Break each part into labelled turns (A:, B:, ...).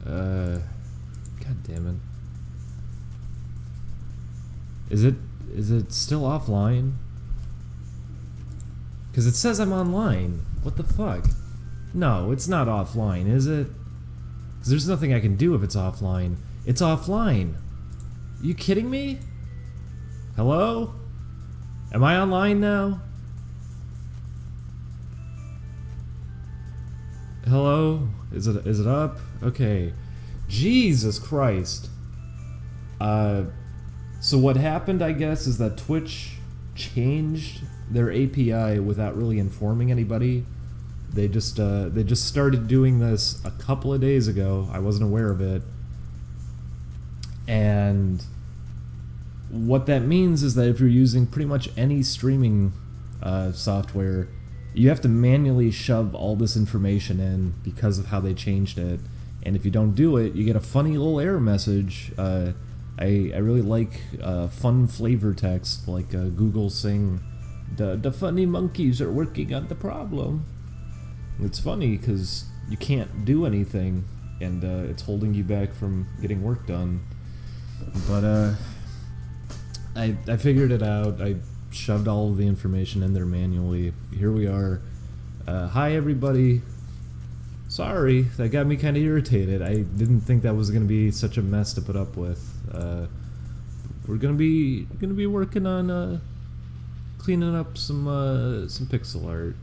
A: God damn it. Is it still offline? Because it says I'm online. What the fuck? No, it's not offline, is it? Because there's nothing I can do if it's offline. It's offline. Are you kidding me? Hello? Am I online now? Hello? Is it up? Okay. Jesus Christ. So what happened, I guess, is that Twitch changed their API without really informing anybody. They just started doing this a couple of days ago. I wasn't aware of it. And what that means is that if you're using pretty much any streaming software, you have to manually shove all this information in because of how they changed it. And if you don't do it, you get a funny little error message. I really like fun flavor text, like Google saying, the funny monkeys are working on the problem. It's funny because you can't do anything, and it's holding you back from getting work done. But I figured it out. I shoved all of the information in there manually. Here we are. Hi everybody. Sorry, that got me kind of irritated. I didn't think that was gonna be such a mess to put up with. We're gonna be working on cleaning up some pixel art.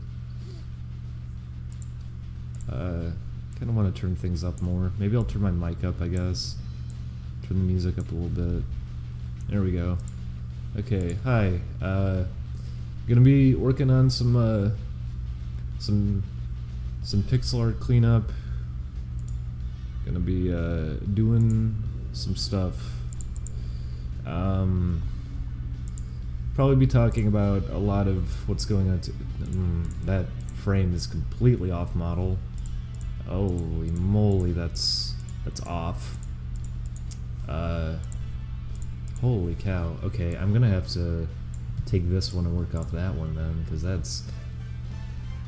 A: Kind of want to turn things up more. Maybe I'll turn my mic up, I guess. Turn the music up a little bit. There we go. Okay, hi. Gonna be working on some pixel art cleanup. Gonna be doing some stuff. Probably be talking about a lot of what's going on. That frame is completely off model. Holy moly, that's off. Holy cow. Okay, I'm gonna have to take this one and work off that one then, because that's...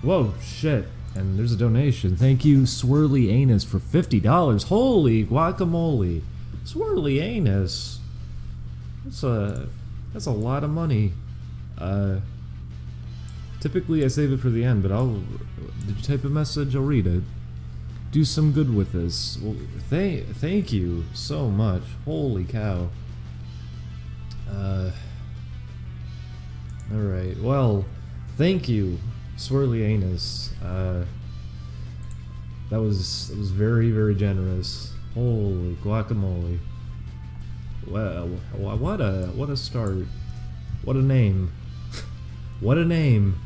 A: Whoa, shit. And there's a donation. Thank you, Swirly Anus, for $50. Holy guacamole. Swirly Anus. That's a lot of money. Typically I save it for the end, but did you type a message? I'll read it. Do some good with this. Well, thank you so much. Holy cow. Alright, well, thank you, Swirly Anus. That was very, very generous. Holy guacamole. Well, what a start. What a name. What a name.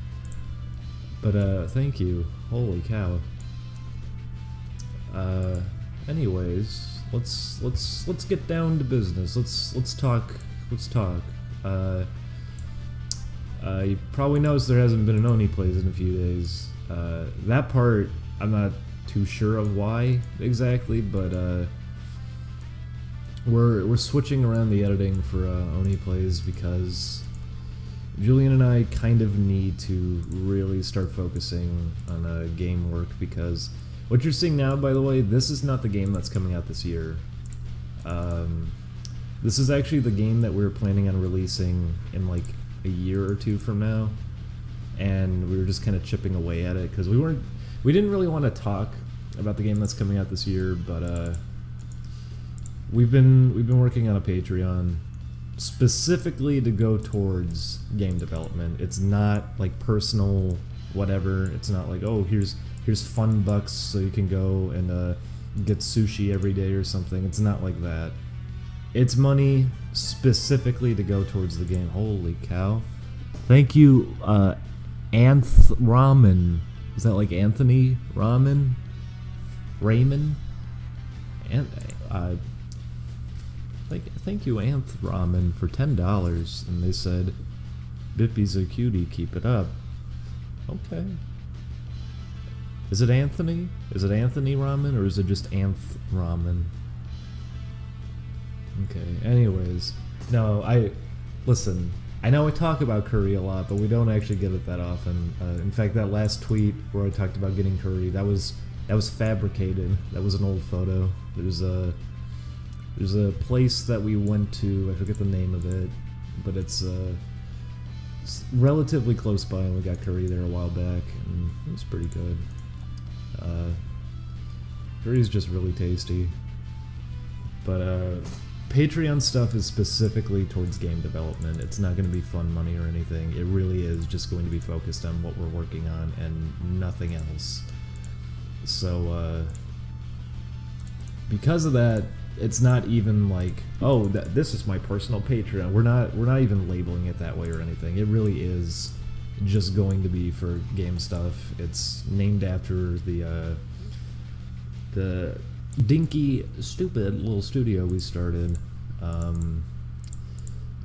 A: But thank you. Holy cow. Anyways, let's get down to business. Let's talk. You probably noticed there hasn't been an Oni Plays in a few days. That part I'm not too sure of why exactly, but we're switching around the editing for Oni Plays because Julian and I kind of need to really start focusing on game work, because what you're seeing now, by the way, this is not the game that's coming out this year. This is actually the game that we were planning on releasing in like a year or two from now, and we were just kind of chipping away at it because we didn't really want to talk about the game that's coming out this year, but we've been working on a Patreon specifically to go towards game development. It's not like personal whatever. It's not like, oh, here's fun bucks so you can go and get sushi every day or something. It's not like that. It's money specifically to go towards the game. Holy cow. Thank you, Anth Ramen. Is that like Anthony Ramen? Raymond? Thank you, Anth Ramen, for $10. And they said, Bippy's a cutie, keep it up. Okay. Is it Anthony? Is it Anthony Ramen, or is it just Anth Ramen? Okay, anyways. No, listen, I know I talk about curry a lot, but we don't actually get it that often. In fact, that last tweet where I talked about getting curry, that was That was fabricated. That was an old photo. There's a place that we went to, I forget the name of it, but it's relatively close by, and we got curry there a while back, and it was pretty good. Curry's just really tasty. But Patreon stuff is specifically towards game development. It's not going to be fun money or anything. It really is just going to be focused on what we're working on and nothing else. So because of that, it's not even like, oh, this is my personal Patreon. We're not even labeling it that way or anything. It really is just going to be for game stuff. It's named after the dinky, stupid little studio we started,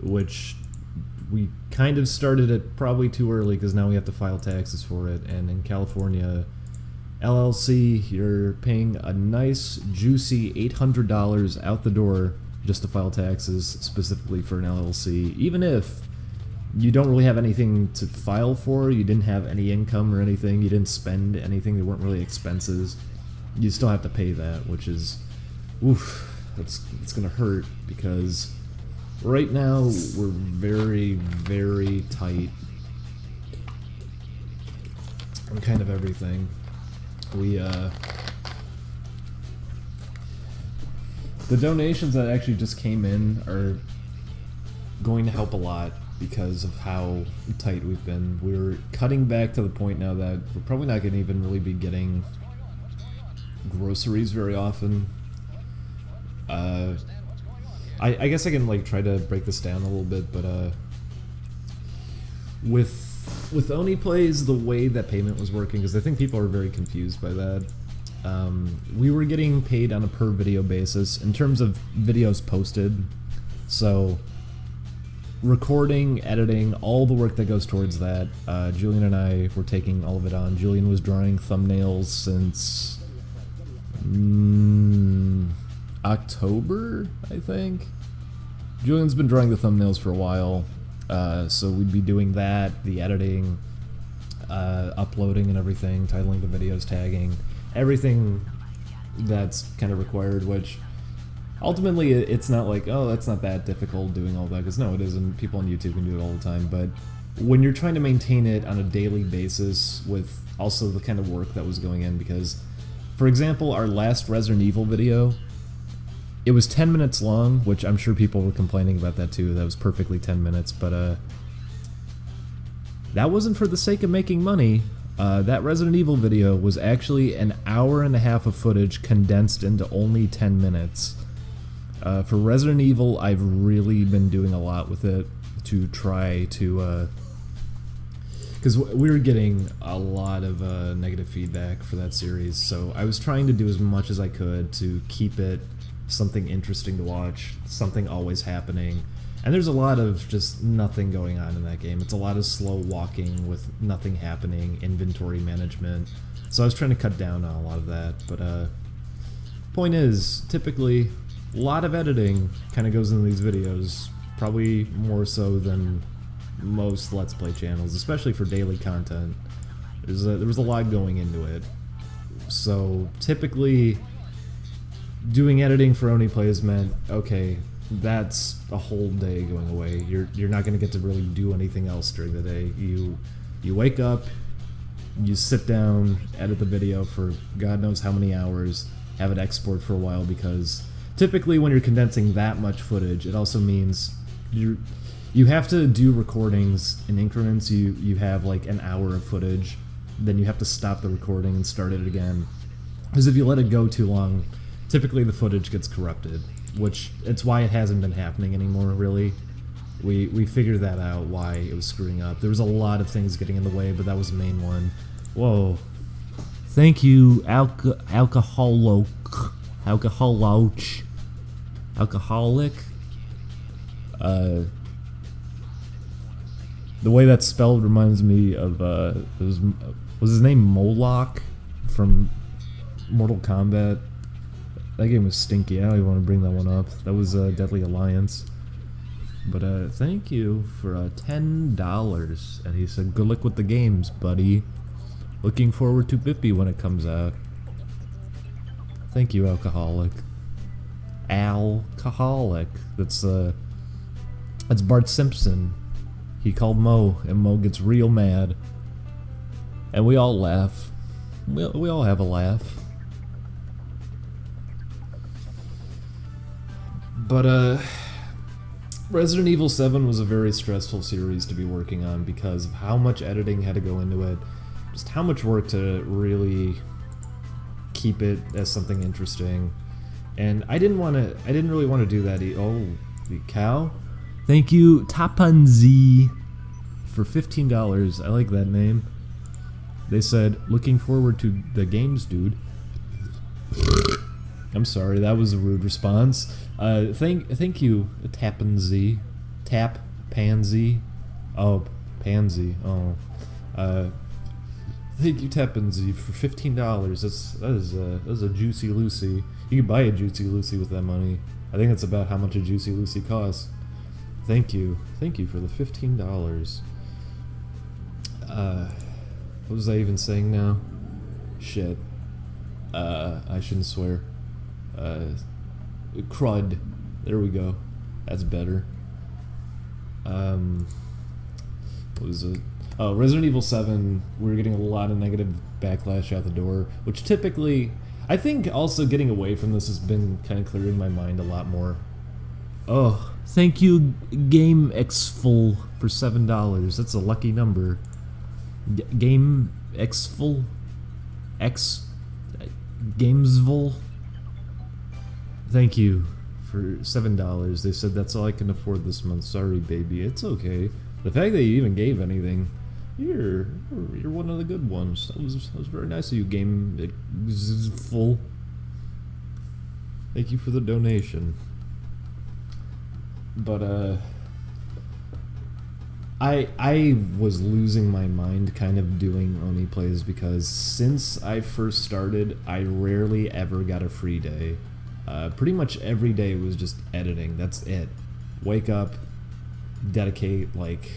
A: which we kind of started it probably too early because now we have to file taxes for it. And in California, LLC, you're paying a nice, juicy $800 out the door just to file taxes specifically for an LLC, even if you don't really have anything to file for, you didn't have any income or anything, you didn't spend anything, there weren't really expenses. You still have to pay that, which is, oof, it's gonna hurt because right now we're very, very tight on kind of everything. The donations that actually just came in are going to help a lot because of how tight we've been. We're cutting back to the point now that we're probably not going to even really be getting groceries very often. I guess I can like try to break this down a little bit, but with Oni Plays, the way that payment was working, because I think people are very confused by that. We were getting paid on a per video basis in terms of videos posted. So recording, editing, all the work that goes towards that, Julian and I were taking all of it on. Julian was drawing thumbnails since October, I think. Julian's been drawing the thumbnails for a while, so we'd be doing that, the editing, uploading and everything, titling the videos, tagging, everything that's kind of required, which ultimately it's not like, oh, that's not that difficult doing all that, because no, it isn't. People on YouTube can do it all the time, but when you're trying to maintain it on a daily basis with also the kind of work that was going in, because for example, our last Resident Evil video, it was 10 minutes long, which I'm sure people were complaining about that too. That was perfectly 10 minutes, but that wasn't for the sake of making money. That Resident Evil video was actually an hour and a half of footage condensed into only 10 minutes. For Resident Evil, I've really been doing a lot with it to try to... because we were getting a lot of negative feedback for that series, so I was trying to do as much as I could to keep it something interesting to watch, something always happening. And there's a lot of just nothing going on in that game. It's a lot of slow walking with nothing happening, inventory management. So I was trying to cut down on a lot of that, but point is, typically, a lot of editing kind of goes into these videos, probably more so than most Let's Play channels, especially for daily content. There was a lot going into it. So typically, doing editing for Oni Plays meant, okay, that's a whole day going away. You're not going to get to really do anything else during the day. You wake up, you sit down, edit the video for God knows how many hours, have it export for a while, because typically when you're condensing that much footage, it also means you have to do recordings in increments. You have like an hour of footage, then you have to stop the recording and start it again. Because if you let it go too long, typically the footage gets corrupted, which it's why it hasn't been happening anymore, really. We figured that out, why it was screwing up. There was a lot of things getting in the way, but that was the main one. Whoa. Thank you, alcoholic. The way that's spelled reminds me of, was his name Moloch from Mortal Kombat? That game was stinky. I don't even want to bring that one up. That was Deadly Alliance. But thank you for $10. And he said, good luck with the games, buddy. Looking forward to Bippy when it comes out. Thank you, alcoholic. Alcoholic. That's Bart Simpson. He called Mo, and Mo gets real mad. And we all laugh. We all have a laugh. But, Resident Evil 7 was a very stressful series to be working on because of how much editing had to go into it. Just how much work to really keep it as something interesting. And I didn't really want to do that. Oh, the cow? Thank you, Tapanzi, for $15. I like that name. They said, looking forward to the games, dude. I'm sorry, that was a rude response. Thank you, Tapanzi. Tap Pansy. Oh, Pansy. Oh. Thank you, Tapanzi, for $15. That is a Juicy Lucy. You could buy a Juicy Lucy with that money. I think that's about how much a Juicy Lucy costs. Thank you for the $15. What was I even saying now? Shit. I shouldn't swear. Crud. There we go. That's better. What was it? Oh, Resident Evil 7, we were getting a lot of negative backlash out the door, which typically, I think also getting away from this has been kind of clearing my mind a lot more. Oh, thank you, GameXful, for $7. That's a lucky number. GameXful? Gamesville? Thank you for $7. They said that's all I can afford this month. Sorry, baby. It's okay. The fact that you even gave anything, you're one of the good ones. That was very nice of you, Gamesful. Thank you for the donation. But I was losing my mind kind of doing Oni plays because since I first started, I rarely ever got a free day. Pretty much every day was just editing. That's it. Wake up, dedicate like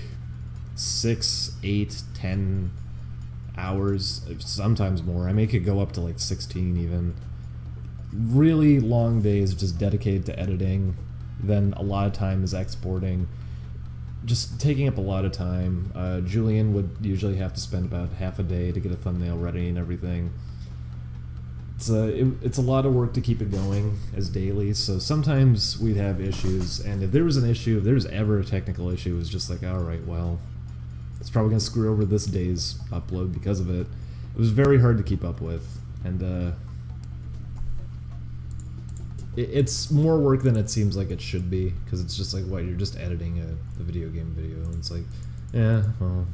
A: 6, 8, 10 hours, sometimes more. I make it go up to like 16 even. Really long days just dedicated to editing. Then a lot of time is exporting. Just taking up a lot of time. Julian would usually have to spend about half a day to get a thumbnail ready and everything. It's a lot of work to keep it going as daily, so sometimes we'd have issues, and if there was an issue, if there was ever a technical issue, it was just like, alright, well, it's probably going to screw over this day's upload because of it. It was very hard to keep up with, and it's more work than it seems like it should be, because it's just like, what, you're just editing a video game video, and it's like, yeah, well,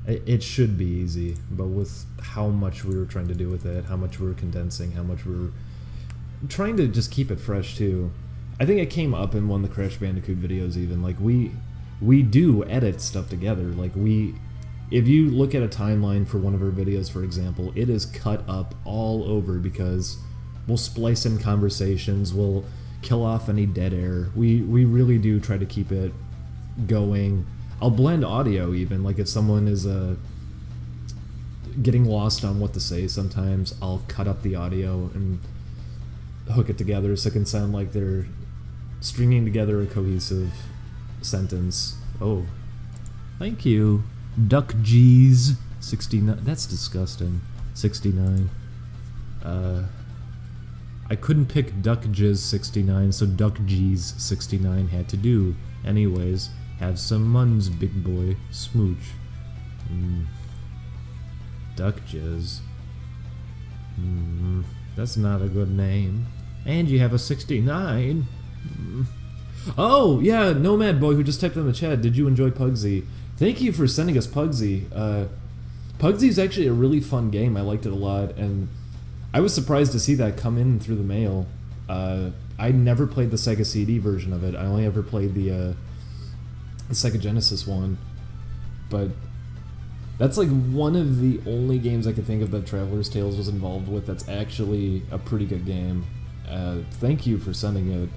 A: it should be easy, but with how much we were trying to do with it, how much we were condensing, how much we were trying to just keep it fresh too. I think it came up in one of the Crash Bandicoot videos even, like we do edit stuff together, like if you look at a timeline for one of our videos, for example, it is cut up all over because we'll splice in conversations, we'll kill off any dead air. We really do try to keep it going. I'll blend audio even, like if someone is getting lost on what to say sometimes, I'll cut up the audio and hook it together so it can sound like they're stringing together a cohesive sentence. Oh, thank you. Duck G's 69. That's disgusting. 69. I couldn't pick Duck Jizz 69, so Duck G's 69 had to do. Anyways, have some muns, big boy. Smooch. Duck Jizz. That's not a good name. And you have a 69. Oh, yeah, Nomad Boy who just typed in the chat, did you enjoy Pugsy? Thank you for sending us Pugsy. Pugsy's actually a really fun game. I liked it a lot, and I was surprised to see that come in through the mail. I never played the Sega CD version of it. I only ever played the Sega Genesis one. But that's like one of the only games I could think of that Traveler's Tales was involved with that's actually a pretty good game. Thank you for sending it.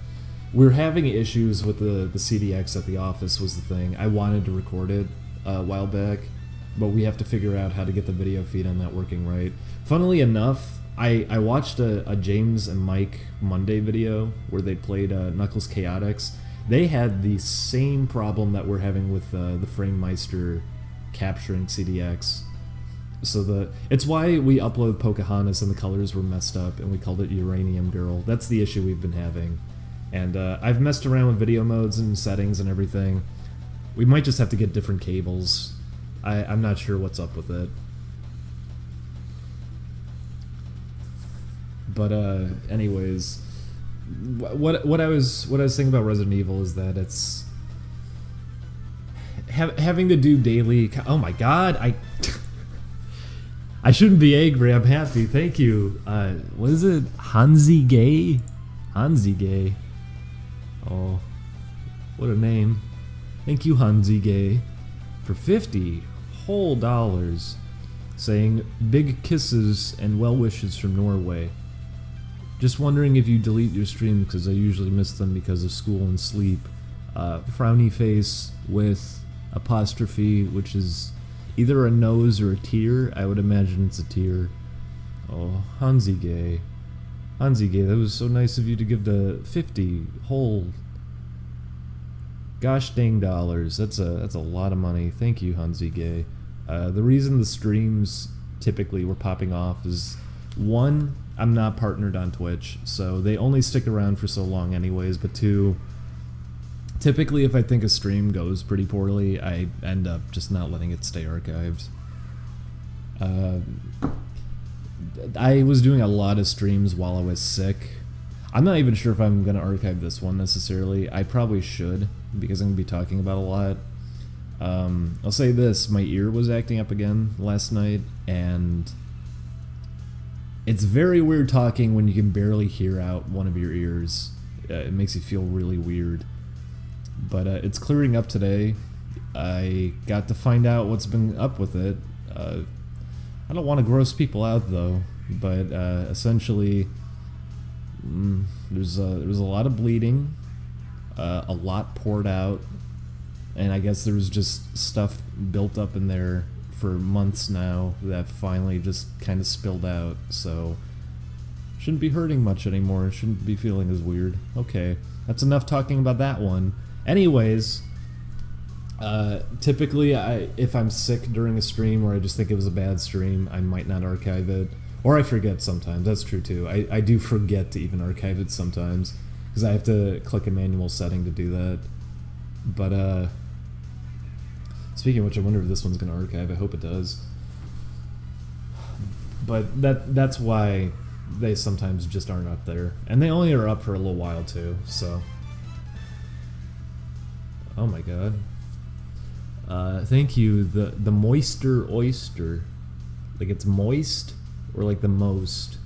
A: We're having issues with the CDX at the office was the thing. I wanted to record it a while back, but we have to figure out how to get the video feed on that working right. Funnily enough, I watched a James and Mike Monday video where they played Knuckles Chaotix. They had the same problem that we're having with the FrameMeister capturing CDX. So it's why we upload Pocahontas and the colors were messed up and we called it Uranium Girl. That's the issue we've been having. And I've messed around with video modes and settings and everything. We might just have to get different cables. I'm not sure what's up with it. But anyways, what I was thinking about Resident Evil is that it's having to do daily. Oh my god, I shouldn't be angry. I'm happy. Thank you. What is it? Hansi Gay? Hansi Gay. Oh, what a name. Thank you, Hansi Gay, for 50 whole dollars, saying big kisses and well wishes from Norway. Just wondering if you delete your stream because I usually miss them because of school and sleep. Frowny face with apostrophe, which is either a nose or a tear. I would imagine it's a tear. Oh, Hansi Gay. Hansi Gay, that was so nice of you to give the 50 whole gosh dang dollars. That's a lot of money. Thank you, Hansi Gay. The reason the streams typically were popping off is, one, I'm not partnered on Twitch, so they only stick around for so long anyways, but two, typically if I think a stream goes pretty poorly, I end up just not letting it stay archived. I was doing a lot of streams while I was sick. I'm not even sure if I'm going to archive this one necessarily. I probably should, because I'm going to be talking about a lot. I'll say this, my ear was acting up again last night, and it's very weird talking when you can barely hear out one of your ears. It makes you feel really weird. But it's clearing up today. I got to find out what's been up with it. I don't want to gross people out though, but essentially there's a lot of bleeding, a lot poured out, and I guess there was just stuff built up in there for months now that finally just kind of spilled out, so shouldn't be hurting much anymore, shouldn't be feeling as weird. Okay, that's enough talking about that one. Anyways, typically if I'm sick during a stream or I just think it was a bad stream, I might not archive it, or I forget sometimes. That's true too. I do forget to even archive it sometimes because I have to click a manual setting to do that. But speaking of which, I wonder if this one's gonna archive. I hope it does. But that's why they sometimes just aren't up there, and they only are up for a little while too. So, oh my god. Thank you, the moister oyster. Like it's moist, or like the most.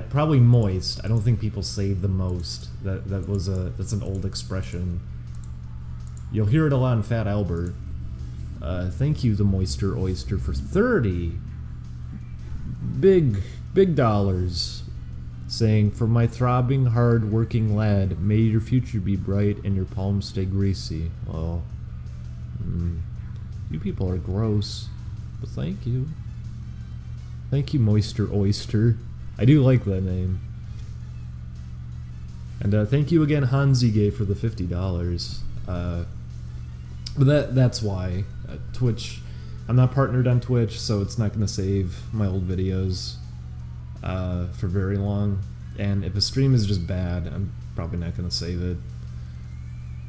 A: Probably moist. I don't think people say the most. That's an old expression. You'll hear it a lot in Fat Albert. Thank you, the moister oyster, for 30 big dollars, saying, for my throbbing, hard-working lad, may your future be bright and your palms stay greasy. Well, you people are gross, but thank you. Thank you, Moister Oyster. I do like that name. And thank you again, Hansi Gay, for the $50. But that's why. Twitch, I'm not partnered on Twitch, so it's not going to save my old videos for very long. And if a stream is just bad, I'm probably not going to save it.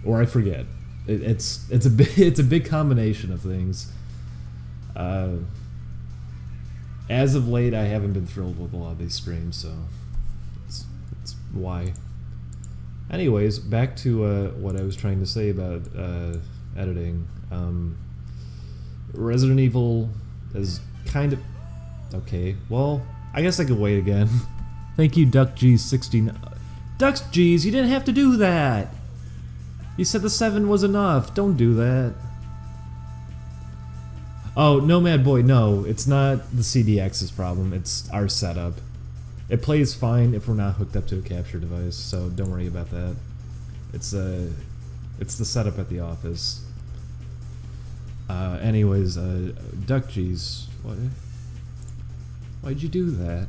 A: Or I forget. It's a big combination of things. As of late, I haven't been thrilled with a lot of these streams, so it's why. Anyways, back to what I was trying to say about editing. Resident Evil is kind of okay. Well, I guess I could wait again. Thank you, DuckG69. DuckG's, you didn't have to do that. You said the 7 was enough. Don't do that. Oh, Nomad Boy, no, it's not the CDX's problem. It's our setup. It plays fine if we're not hooked up to a capture device, so don't worry about that. It's the setup at the office. Anyways, DuckG's, what? Why'd you do that?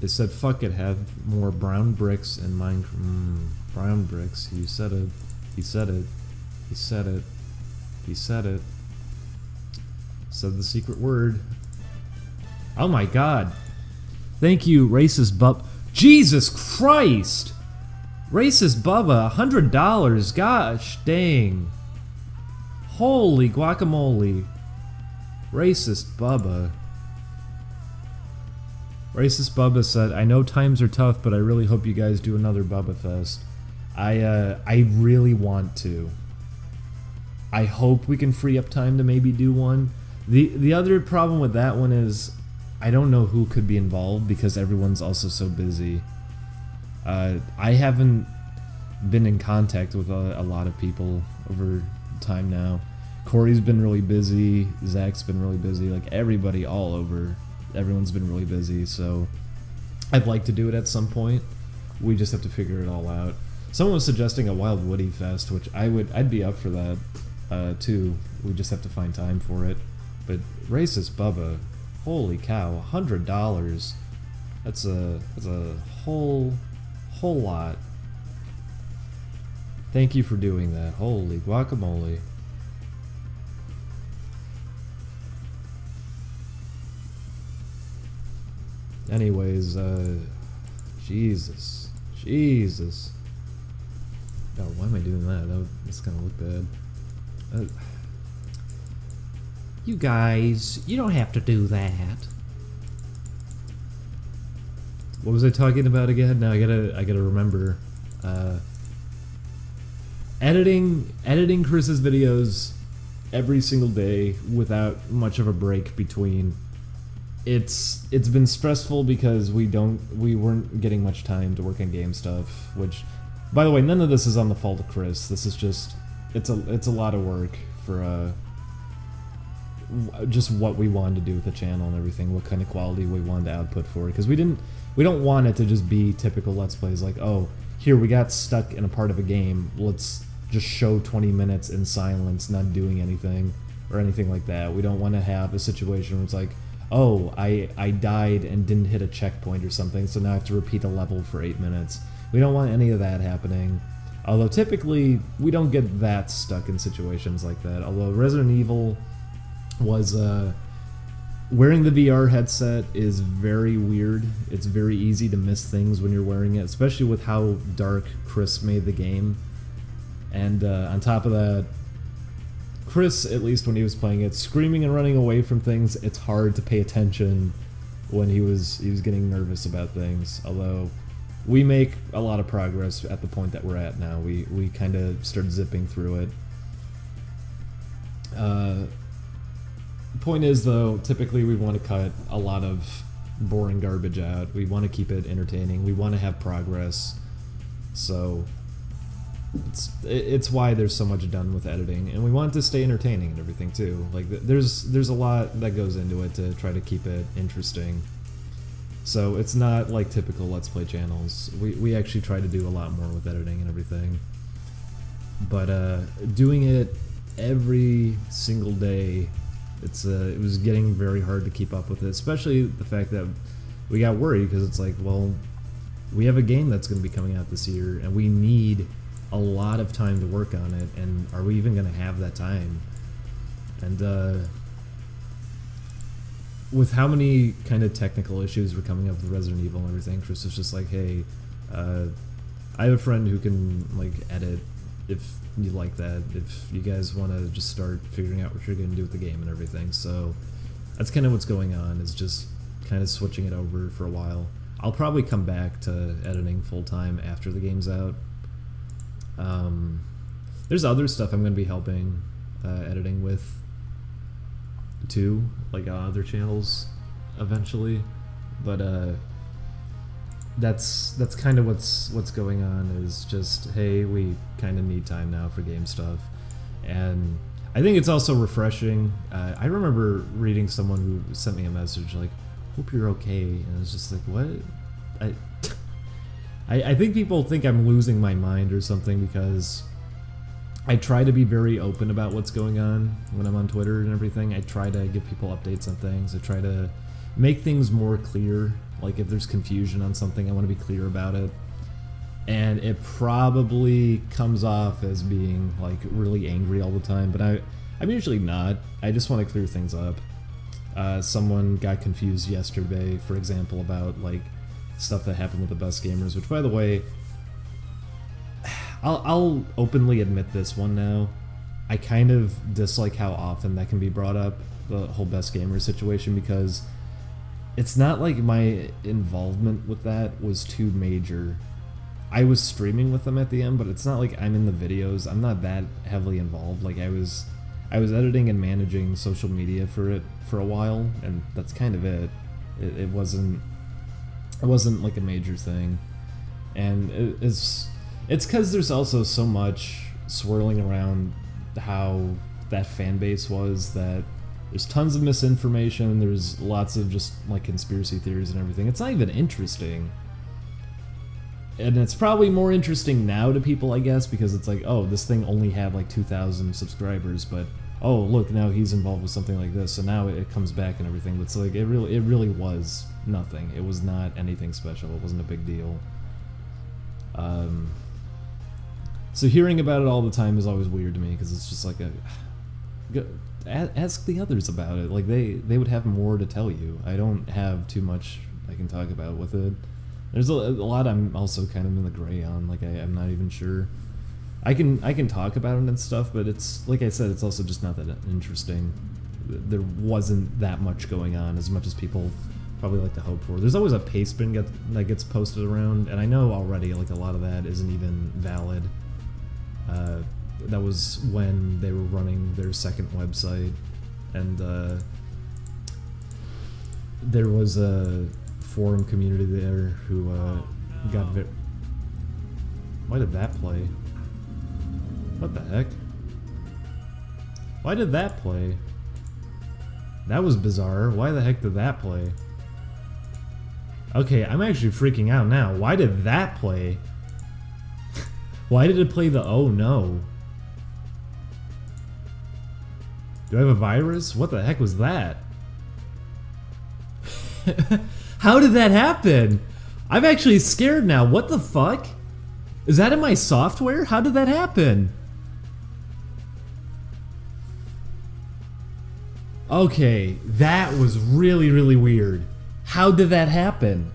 A: It said, fuck it, have more brown bricks in Minecraft. Brown bricks. You said it. He said it. He said it. He said it. Said the secret word. Oh my god. Thank you, racist bub. Jesus Christ! Racist Bubba, $100. Gosh dang. Holy guacamole. Racist Bubba. Racist Bubba said, I know times are tough, but I really hope you guys do another Bubba Fest. I really want to. I hope we can free up time to maybe do one. The other problem with that one is I don't know who could be involved because everyone's also so busy. I haven't been in contact with a lot of people over time now. Corey's been really busy, Zach's been really busy, like everybody all over. Everyone's been really busy, so I'd like to do it at some point. We just have to figure it all out. Someone was suggesting a Wild Woody Fest, which I'd be up for that too. We just have to find time for it. But racist Bubba, holy cow, $100. That's a whole lot. Thank you for doing that. Holy guacamole. Anyways, Jesus. Oh, why am I doing that? That's gonna look bad.
B: You guys, you don't have to do that.
A: What was I talking about again? Now I gotta remember. Editing Chris's videos every single day without much of a break between. It's been stressful because we weren't getting much time to work on game stuff, which, by the way, none of this is on the fault of Chris. This is just it's a lot of work for just what we wanted to do with the channel and everything, what kind of quality we wanted to output for it, because we don't want it to just be typical Let's Plays like, oh, here we got stuck in a part of a game, let's just show 20 minutes in silence, not doing anything or anything like that. We don't want to have a situation where it's like, oh, I died and didn't hit a checkpoint or something, so now I have to repeat a level for 8 minutes. We don't want any of that happening. Although typically, we don't get that stuck in situations like that. Although Resident Evil was, wearing the VR headset is very weird. It's very easy to miss things when you're wearing it, especially with how dark Chris made the game. And on top of that, Chris, at least when he was playing it, screaming and running away from things, it's hard to pay attention when he was getting nervous about things. Although we make a lot of progress at the point that we're at now. We kind of start zipping through it. The point is, though, typically we want to cut a lot of boring garbage out. We want to keep it entertaining. We want to have progress. So it's why there's so much done with editing, and we want it to stay entertaining and everything too. Like there's a lot that goes into it to try to keep it interesting. So it's not like typical Let's Play channels. We actually try to do a lot more with editing and everything. But doing it every single day, it was getting very hard to keep up with it, especially the fact that we got worried because it's like, well, we have a game that's going to be coming out this year, and we need a lot of time to work on it, and are we even going to have that time? And with how many kind of technical issues were coming up with Resident Evil and everything, Chris was just like, hey, I have a friend who can like edit if you like that, if you guys want to just start figuring out what you're going to do with the game and everything. So that's kind of what's going on, is just kind of switching it over for a while. I'll probably come back to editing full-time after the game's out. There's other stuff I'm going to be helping editing with too, like on other channels eventually, but that's kind of what's going on, is just, hey, we kind of need time now for game stuff. And I think it's also refreshing. I remember reading someone who sent me a message like, hope you're okay, and I was just like, what? I think people think I'm losing my mind or something, because I try to be very open about what's going on when I'm on Twitter and everything. I try to give people updates on things. I try to make things more clear Like if there's confusion on something, I want to be clear about it. And it probably comes off as being like really angry all the time, but I'm usually not. I just want to clear things up. Someone got confused yesterday, for example, about like stuff that happened with the best gamers, which by the way, I'll openly admit this one now. I kind of dislike how often that can be brought up, the whole best gamer situation, because it's not like my involvement with that was too major. I was streaming with them at the end, but it's not like I'm in the videos. I'm not that heavily involved. Like I was editing and managing social media for it for a while, and that's kind of it. It wasn't like a major thing, and it's because there's also so much swirling around how that fan base was, that there's tons of misinformation, there's lots of just like conspiracy theories and everything. It's not even interesting. And it's probably more interesting now to people, I guess, because it's like, oh, this thing only had like 2,000 subscribers, but oh, look, now he's involved with something like this, so now it comes back and everything. But it's like, it really was nothing. It was not anything special. It wasn't a big deal. So hearing about it all the time is always weird to me, because it's just like ask the others about it. Like they would have more to tell you. I don't have too much I can talk about with it. There's a lot I'm also kind of in the gray on. Like I'm not even sure. I can talk about it and stuff, but it's like I said, it's also just not that interesting. There wasn't that much going on, as much as people probably like to hope for. There's always a paste bin that gets posted around, and I know already like a lot of that isn't even valid. That was when they were running their second website, and there was a forum community there who got why did that play? What the heck? Why did that play? That was bizarre. Why the heck did that play? Okay, I'm actually freaking out now. Why did that play? Why did it play the oh no? Do I have a virus? What the heck was that? How did that happen? I'm actually scared now. What the fuck? Is that in my software? How did that happen? Okay, that was really weird. How did that happen?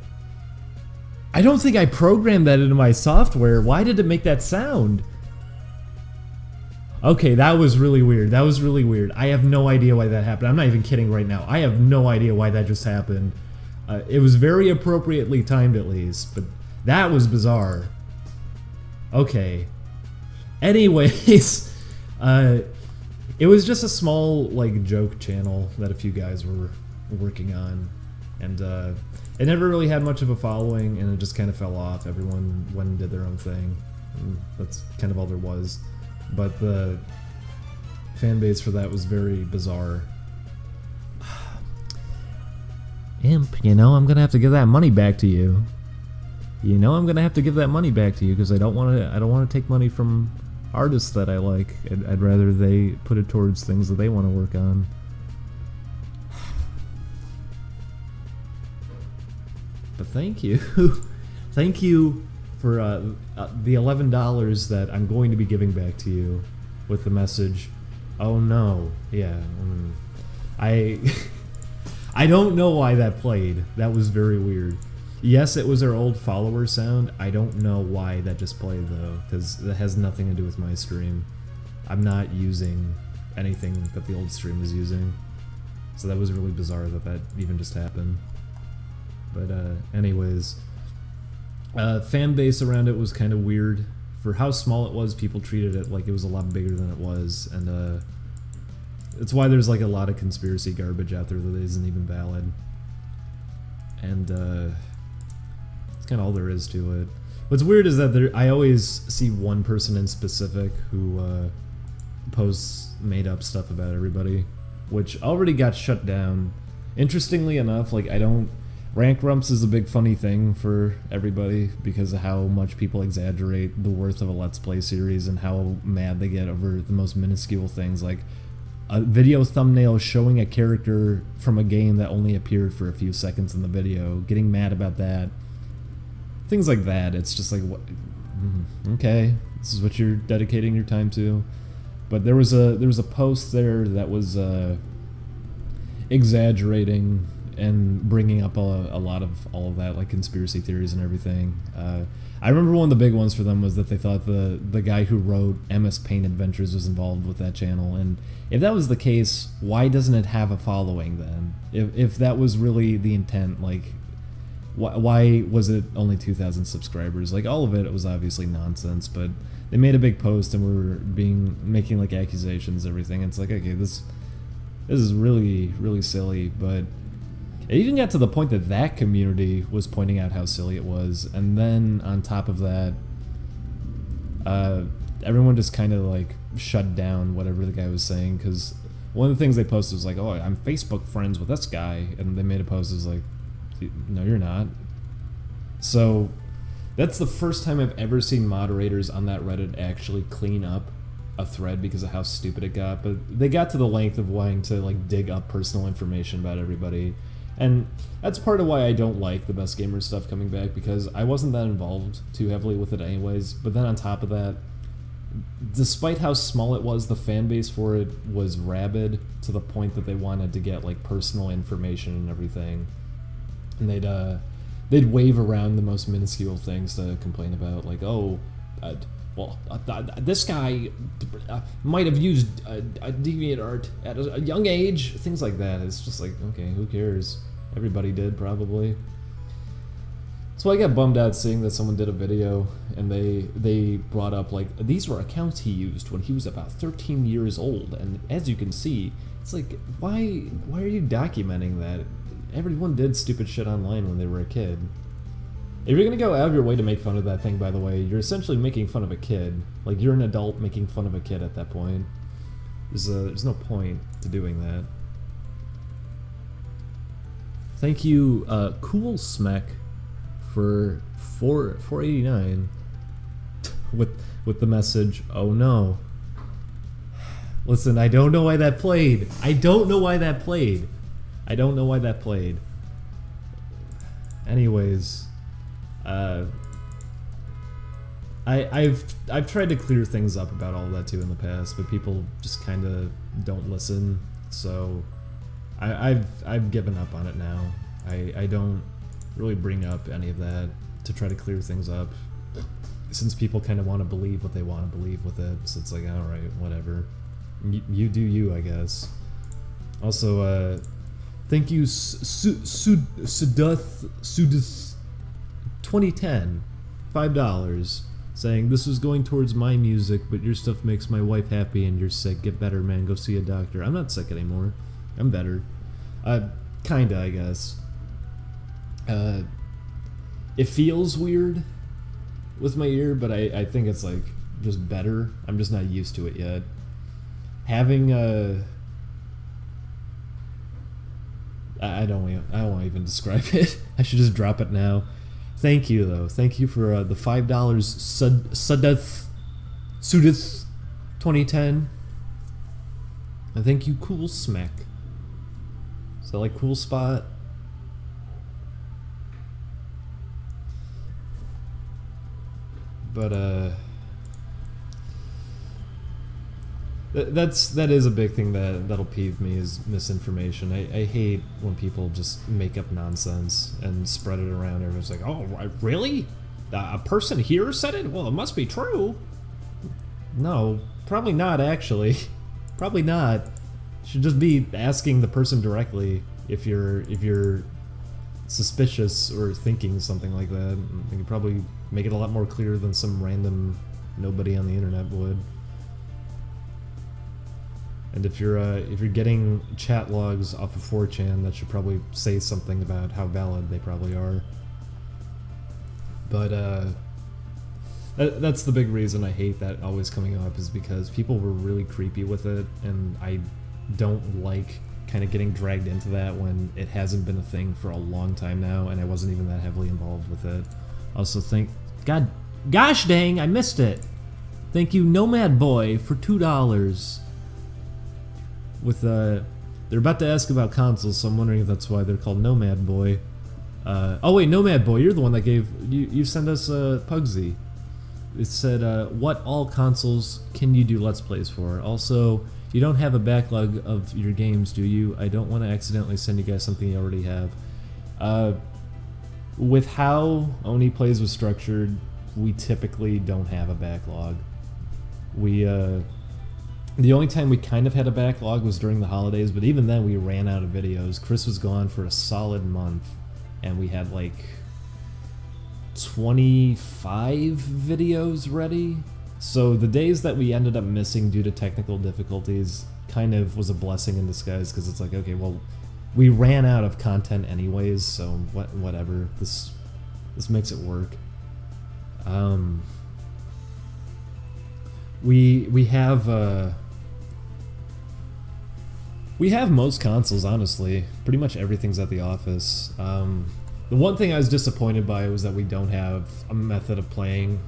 A: I don't think I programmed that into my software. Why did it make that sound? Okay, that was really weird. That was really weird. I have no idea why that happened. I'm not even kidding right now. I have no idea why that just happened. It was very appropriately timed at least, but that was bizarre. Okay. Anyways, it was just a small like joke channel that a few guys were working on, and it never really had much of a following, and it just kind of fell off. Everyone went and did their own thing, and that's kind of all there was. But the fan base for that was very bizarre. Imp, you know, I'm gonna have to give that money back to you. You know, I'm gonna have to give that money back to you, because I don't want to take money from artists that I like. I'd rather they put it towards things that they want to work on. But thank you. Thank you for the $11 that I'm going to be giving back to you with the message, oh no, yeah. I don't know why that played. That was very weird. Yes, it was our old follower sound. I don't know why that just played though, because that has nothing to do with my stream. I'm not using anything that the old stream was using. So that was really bizarre that that even just happened. But anyways, fan base around it was kind of weird. For how small it was, people treated it like it was a lot bigger than it was, and it's why there's like a lot of conspiracy garbage out there that isn't even valid. And it's kind of all there is to it. What's weird is that I always see one person in specific who posts made up stuff about everybody, which already got shut down. Interestingly enough, like rank rumps is a big funny thing for everybody because of how much people exaggerate the worth of a Let's Play series and how mad they get over the most minuscule things. Like, a video thumbnail showing a character from a game that only appeared for a few seconds in the video, getting mad about that. Things like that. It's just like, what? Okay, this is what you're dedicating your time to. But there was a post there that was exaggerating and bringing up a lot of all of that, like conspiracy theories and everything. I remember one of the big ones for them was that they thought the guy who wrote MS Paint Adventures was involved with that channel, and if that was the case, why doesn't it have a following then? If that was really the intent, like, why was it only 2,000 subscribers? Like, all of it was obviously nonsense, but they made a big post and were making like accusations, everything. It's like, okay, this is really, really silly, but it even got to the point that that community was pointing out how silly it was, and then on top of that, everyone just kind of like shut down whatever the guy was saying, because one of the things they posted was like, oh, I'm Facebook friends with this guy, and they made a post that was like, no, you're not. So that's the first time I've ever seen moderators on that Reddit actually clean up a thread because of how stupid it got, but they got to the length of wanting to like dig up personal information about everybody. And that's part of why I don't like the Best Gamer stuff coming back, because I wasn't that involved too heavily with it anyways. But then on top of that, despite how small it was, the fan base for it was rabid to the point that they wanted to get like personal information and everything. And they'd wave around the most minuscule things to complain about, like, oh, this guy might have used DeviantArt at a young age, things like that. It's just like, okay, who cares? Everybody did, probably. So I got bummed out seeing that someone did a video and they brought up, like, these were accounts he used when he was about 13 years old, and as you can see, it's like, why are you documenting that? Everyone did stupid shit online when they were a kid. If you're gonna go out of your way to make fun of that thing, by the way, you're essentially making fun of a kid. Like, you're an adult making fun of a kid at that point. There's no point to doing that. Thank you, Cool Smack, for $4.89 with the message, oh no. Listen, I don't know why that played. I don't know why that played. Anyways, I've tried to clear things up about all of that too in the past, but people just kind of don't listen. So I've given up on it now. I don't really bring up any of that to try to clear things up, since people kind of want to believe what they want to believe with it. So it's like, all right, whatever. You do you, I guess. Also, thank you, Suduth 2010, $5, saying, this was going towards my music, but your stuff makes my wife happy and you're sick. Get better, man. Go see a doctor. I'm not sick anymore. I'm better. Kinda, I guess. It feels weird with my ear, but I think it's like just better. I'm just not used to it yet. Having I don't want to even describe it. I should just drop it now. Thank you, though. Thank you for the $5 Sudith 2010. And thank you, Cool Smack. Is that like Cool Spot? But that is a big thing that'll peeve me, is misinformation. I hate when people just make up nonsense and spread it around. Everyone's like, oh, really? A person here said it? Well, it must be true. No, probably not, actually. Probably not. You should just be asking the person directly if you're suspicious or thinking something like that. You could probably make it a lot more clear than some random nobody on the internet would. And if you're getting chat logs off of 4chan, that should probably say something about how valid they probably are. But that's the big reason I hate that always coming up, is because people were really creepy with it, and I don't like kind of getting dragged into that when it hasn't been a thing for a long time now, and I wasn't even that heavily involved with it. Also, gosh dang, I missed it. Thank you, Nomad Boy, for $2. with they're about to ask about consoles, so I'm wondering if that's why they're called Nomad Boy. Oh wait, Nomad Boy, you're the one that gave you sent us Pugsy. It said, what all consoles can you do Let's Plays for? Also, you don't have a backlog of your games, do you? I don't want to accidentally send you guys something you already have. With how Oni Plays was structured, we typically don't have a backlog. The only time we kind of had a backlog was during the holidays, but even then we ran out of videos. Chris was gone for a solid month, and we had like 25 videos ready. So the days that we ended up missing due to technical difficulties kind of was a blessing in disguise, because it's like, okay, well, we ran out of content anyways, so whatever. This makes it work. We have most consoles, honestly. Pretty much everything's at the office. The one thing I was disappointed by was that we don't have a method of playing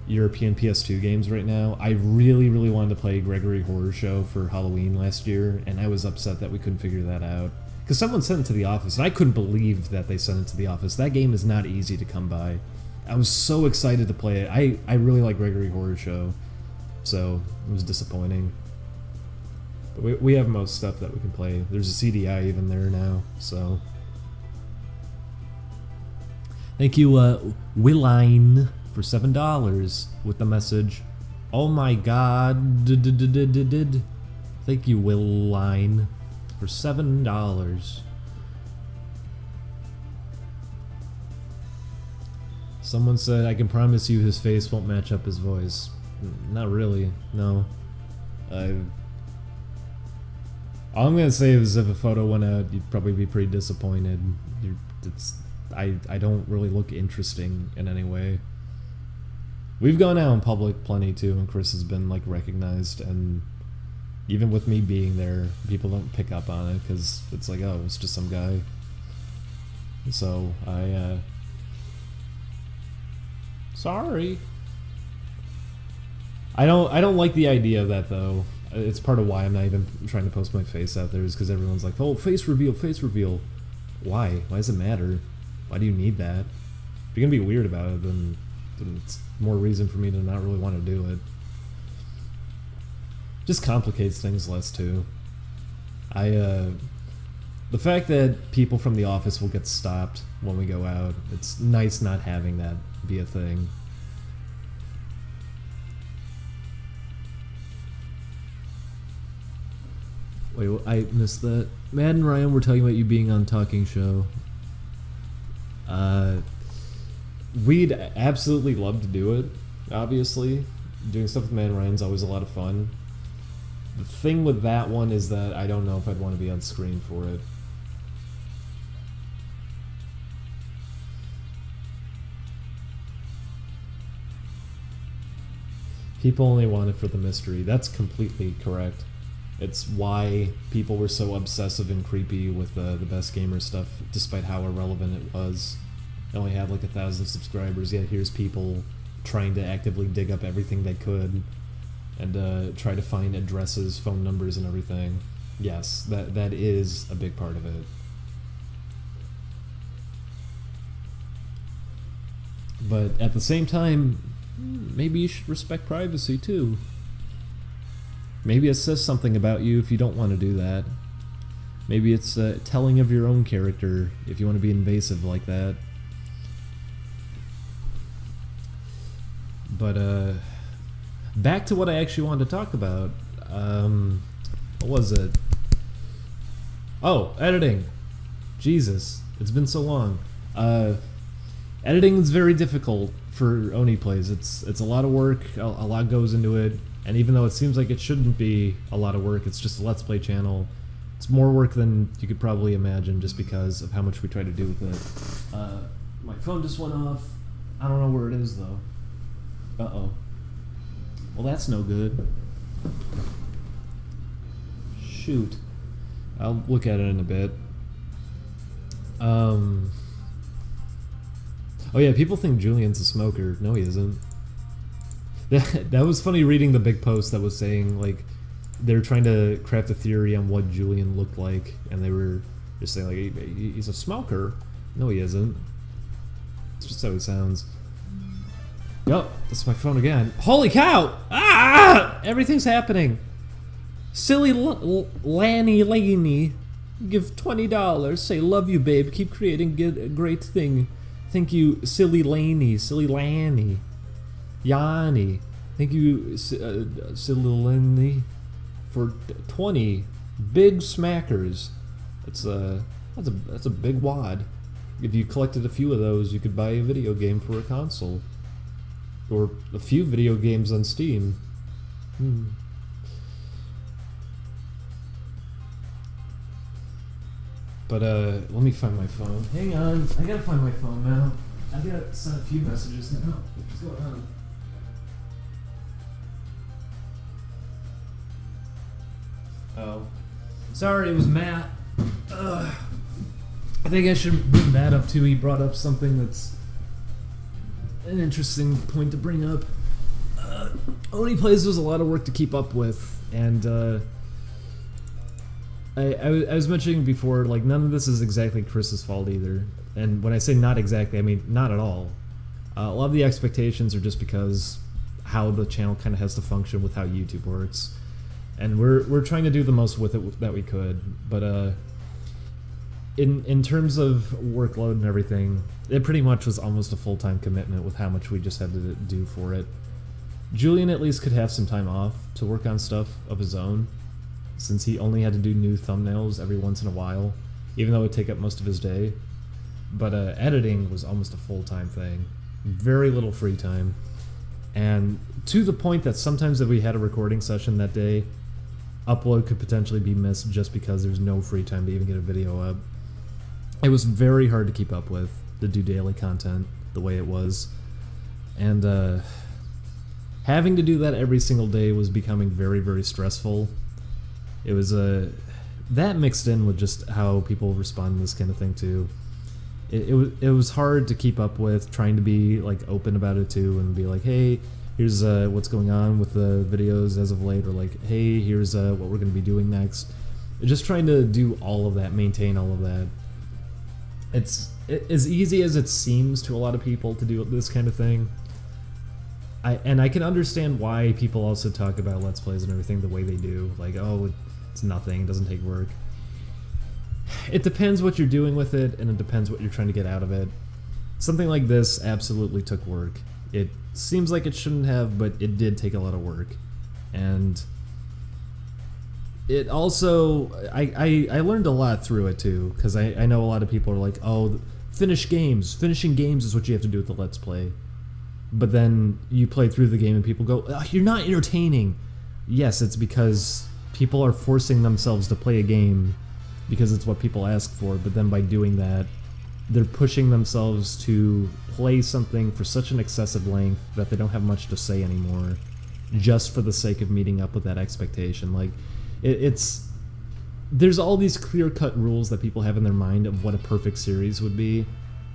A: European PS2 games right now. I really, really wanted to play Gregory Horror Show for Halloween last year, and I was upset that we couldn't figure that out. Because someone sent it to the office, and I couldn't believe that they sent it to the office. That game is not easy to come by. I was so excited to play it. I really like Gregory Horror Show, so it was disappointing. But we have most stuff that we can play. There's a CDI even there now, so... Thank you, Willine, for $7 with the message, "Oh my god, Thank you, Willine, for $7. Someone said, I can promise you his face won't match up his voice. Not really, no. All I'm gonna say is if a photo went out, you'd probably be pretty disappointed. I don't really look interesting in any way. We've gone out in public plenty too, and Chris has been like recognized, and even with me being there, people don't pick up on it because it's like, oh, it's just some guy. So sorry. I don't like the idea of that though. It's part of why I'm not even trying to post my face out there, is because everyone's like, oh, face reveal, face reveal. Why? Why does it matter? Why do you need that? If you're gonna be weird about it, then it's more reason for me to not really want to do it. Just complicates things less too. The fact that people from the office will get stopped when we go out, it's nice not having that be a thing. Wait, I missed that. Matt and Ryan were talking about you being on Talking Show. We'd absolutely love to do it, obviously. Doing stuff with Matt and Ryan's always a lot of fun. The thing with that one is that I don't know if I'd want to be on screen for it. People only want it for the mystery. That's completely correct. It's why people were so obsessive and creepy with the Best Gamer stuff, despite how irrelevant it was. It only had like 1,000 subscribers, yet here's people trying to actively dig up everything they could and try to find addresses, phone numbers, and everything. Yes, that is a big part of it. But at the same time, maybe you should respect privacy too. Maybe it says something about you if you don't want to do that. Maybe it's telling of your own character if you want to be invasive like that. But back to what I actually wanted to talk about. What was it? Oh, editing. Jesus, it's been so long. Editing is very difficult for Oni Plays. It's a lot of work. A lot goes into it. And even though it seems like it shouldn't be a lot of work, it's just a Let's Play channel. It's more work than you could probably imagine just because of how much we try to do with it. My phone just went off. I don't know where it is though. Uh-oh. Well, that's no good. Shoot. I'll look at it in a bit. Oh yeah, people think Julian's a smoker. No, he isn't. That was funny reading the big post that was saying, like, they were trying to craft a theory on what Julian looked like, and they were just saying like, he's a smoker. No, he isn't. It's just how he sounds. Yup, that's my phone again. Holy cow! Ah! Everything's happening. Silly Lanny Laney, give $20. Say love you, babe. Keep creating a great thing. Thank you, Silly Laney, Silly Lanny, Yanni. Thank you, Silly Laney, for 20 big smackers. That's a big wad. If you collected a few of those, you could buy a video game for a console. Or a few video games on Steam. But, let me find my phone. Hang on, I gotta find my phone now. I gotta send a few messages now. What's going on? Oh. Sorry, it was Matt. I think I should bring Matt up too. He brought up something that's an interesting point to bring up. Oni Plays was a lot of work to keep up with, and I was mentioning before, like, none of this is exactly Chris's fault either. And when I say not exactly, I mean not at all. A lot of the expectations are just because how the channel kind of has to function with how YouTube works. And we're trying to do the most with it that we could, but in terms of workload and everything, it pretty much was almost a full-time commitment with how much we just had to do for it. Julian at least could have some time off to work on stuff of his own, since he only had to do new thumbnails every once in a while, even though it would take up most of his day. But editing was almost a full-time thing. Very little free time. And to the point that sometimes if we had a recording session that day, upload could potentially be missed just because there's no free time to even get a video up. It was very hard to keep up with, to do daily content the way it was. And having to do that every single day was becoming very, very stressful. It was that mixed in with just how people respond to this kind of thing too. It was hard to keep up with, trying to be like open about it too, and be like, hey, here's what's going on with the videos as of late, or like, hey, here's what we're going to be doing next. Just trying to do all of that, maintain all of that. It's as easy as it seems to a lot of people to do this kind of thing. I can understand why people also talk about Let's Plays and everything the way they do. Like, oh, it's nothing, it doesn't take work. It depends what you're doing with it, and it depends what you're trying to get out of it. Something like this absolutely took work. It seems like it shouldn't have, but it did take a lot of work. And it also, I learned a lot through it too, because I know a lot of people are like, oh, finishing games is what you have to do with the Let's Play. But then you play through the game and people go, oh, you're not entertaining. Yes, it's because people are forcing themselves to play a game because it's what people ask for, but then by doing that, they're pushing themselves to play something for such an excessive length that they don't have much to say anymore, just for the sake of meeting up with that expectation. Like, there's all these clear-cut rules that people have in their mind of what a perfect series would be,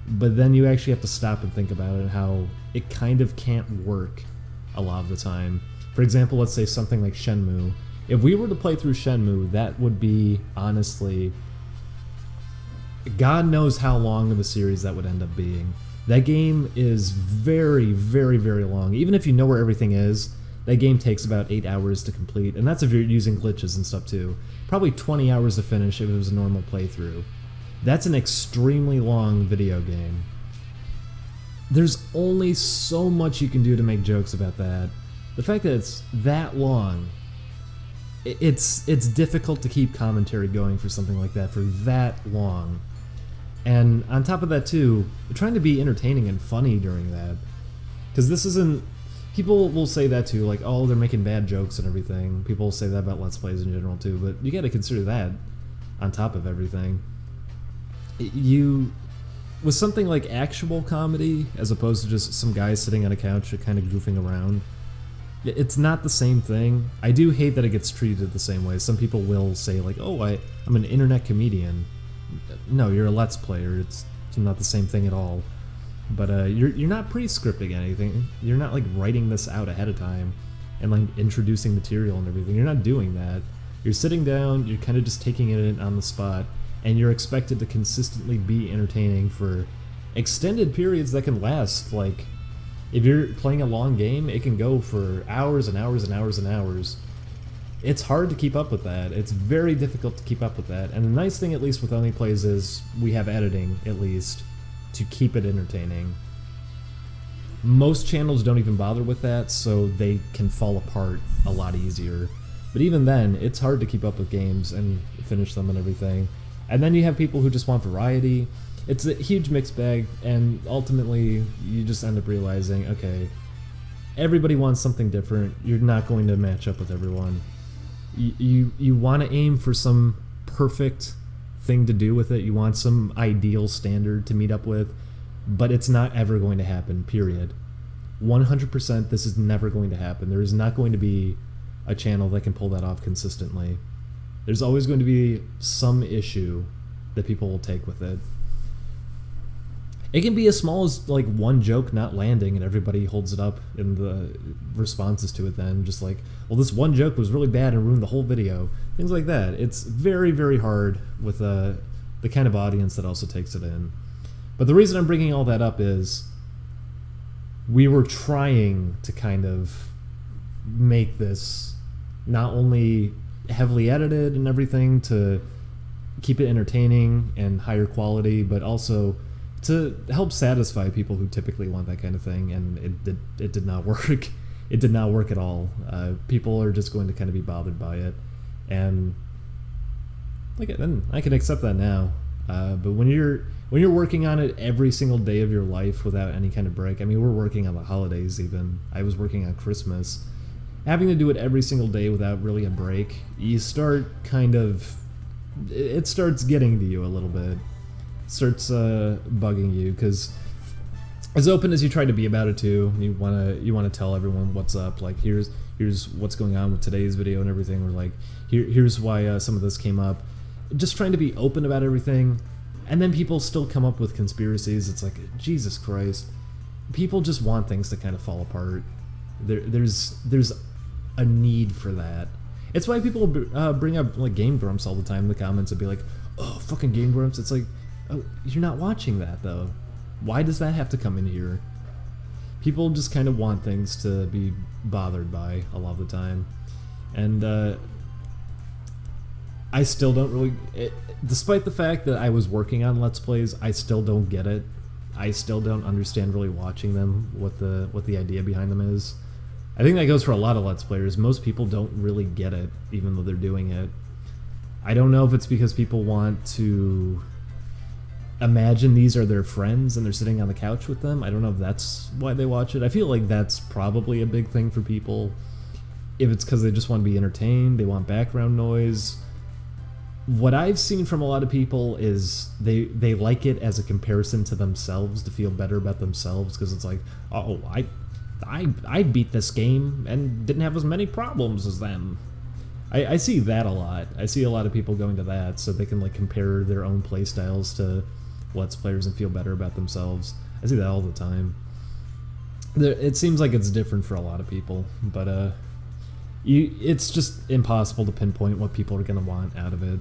A: but then you actually have to stop and think about it, and how it kind of can't work a lot of the time. For example, let's say something like Shenmue. If we were to play through Shenmue, that would be, honestly, God knows how long of a series that would end up being. That game is very, very, very long. Even if you know where everything is, that game takes about 8 hours to complete, and that's if you're using glitches and stuff too. Probably 20 hours to finish if it was a normal playthrough. That's an extremely long video game. There's only so much you can do to make jokes about that. The fact that it's that long, it's difficult to keep commentary going for something like that for that long. And on top of that too, we're trying to be entertaining and funny during that. Because this isn't... People will say that too, like, oh, they're making bad jokes and everything. People say that about Let's Plays in general too, but you gotta consider that on top of everything. With something like actual comedy, as opposed to just some guy sitting on a couch kind of goofing around, it's not the same thing. I do hate that it gets treated the same way. Some people will say like, oh, I'm an internet comedian. No, you're a Let's Player. It's not the same thing at all. But you're not pre-scripting anything. You're not like writing this out ahead of time. and like introducing material and everything. You're not doing that. You're sitting down, you're kind of just taking it in on the spot, and you're expected to consistently be entertaining for extended periods that can last, like, if you're playing a long game, it can go for hours and hours and hours and hours. It's hard to keep up with that. It's very difficult to keep up with that. And the nice thing, at least with Only Plays, is we have editing, at least, to keep it entertaining. Most channels don't even bother with that, so they can fall apart a lot easier. But even then, it's hard to keep up with games and finish them and everything. And then you have people who just want variety. It's a huge mixed bag, and ultimately, you just end up realizing, okay, everybody wants something different. You're not going to match up with everyone. You want to aim for some perfect thing to do with it. You want some ideal standard to meet up with, but it's not ever going to happen, period. 100% this is never going to happen. There is not going to be a channel that can pull that off consistently. There's always going to be some issue that people will take with it. It can be as small as like one joke not landing and everybody holds it up in the responses to it then. Just like, well, this one joke was really bad and ruined the whole video. Things like that. It's very, very hard with the kind of audience that also takes it in. But the reason I'm bringing all that up is we were trying to kind of make this not only heavily edited and everything to keep it entertaining and higher quality, but also to help satisfy people who typically want that kind of thing, and it did not work. It did not work at all. People are just going to kind of be bothered by it, and like, and I can accept that now. But when you're working on it every single day of your life without any kind of break, I mean, we're working on the holidays even. I was working on Christmas. Having to do it every single day without really a break, you start kind of, it starts getting to you a little bit. Starts bugging you, because as open as you try to be about it too, you wanna tell everyone what's up. Like, here's what's going on with today's video and everything. Or like, here's why some of this came up. Just trying to be open about everything, and then people still come up with conspiracies. It's like, Jesus Christ, people just want things to kind of fall apart. There's a need for that. It's why people bring up like Game Grumps all the time in the comments and be like, oh, fucking Game Grumps. It's like, oh, you're not watching that though. Why does that have to come in here? People just kind of want things to be bothered by a lot of the time. And I still don't really, despite the fact that I was working on Let's Plays, I still don't get it. I still don't understand really watching them, what the idea behind them is. I think that goes for a lot of Let's Players. Most people don't really get it, even though they're doing it. I don't know if it's because people want to imagine these are their friends and they're sitting on the couch with them. I don't know if that's why they watch it. I feel like that's probably a big thing for people. If it's because they just want to be entertained, they want background noise. What I've seen from a lot of people is they like it as a comparison to themselves, to feel better about themselves, because it's like, oh, I beat this game and didn't have as many problems as them. I see that a lot. I see a lot of people going to that so they can like compare their own playstyles to Let's Players and feel better about themselves. I see that all the time. It seems like it's different for a lot of people, but it's just impossible to pinpoint what people are going to want out of it.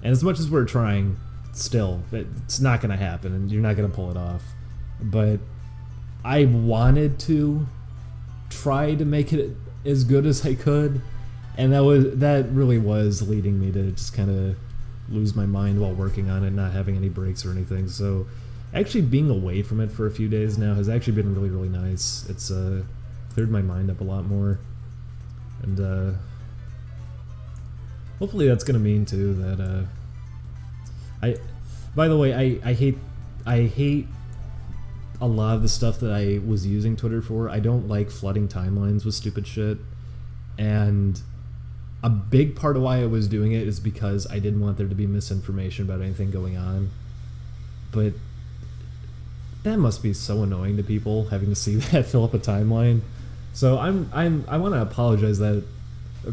A: And as much as we're trying, still, it's not going to happen, and you're not going to pull it off. But I wanted to try to make it as good as I could, and that really was leading me to just kind of lose my mind while working on it, not having any breaks or anything. So actually being away from it for a few days now has actually been really, really nice. It's cleared my mind up a lot more, and hopefully that's gonna mean too that by the way, I hate a lot of the stuff that I was using Twitter for. I don't like flooding timelines with stupid shit, and a big part of why I was doing it is because I didn't want there to be misinformation about anything going on. But that must be so annoying to people, having to see that fill up a timeline. So I want to apologize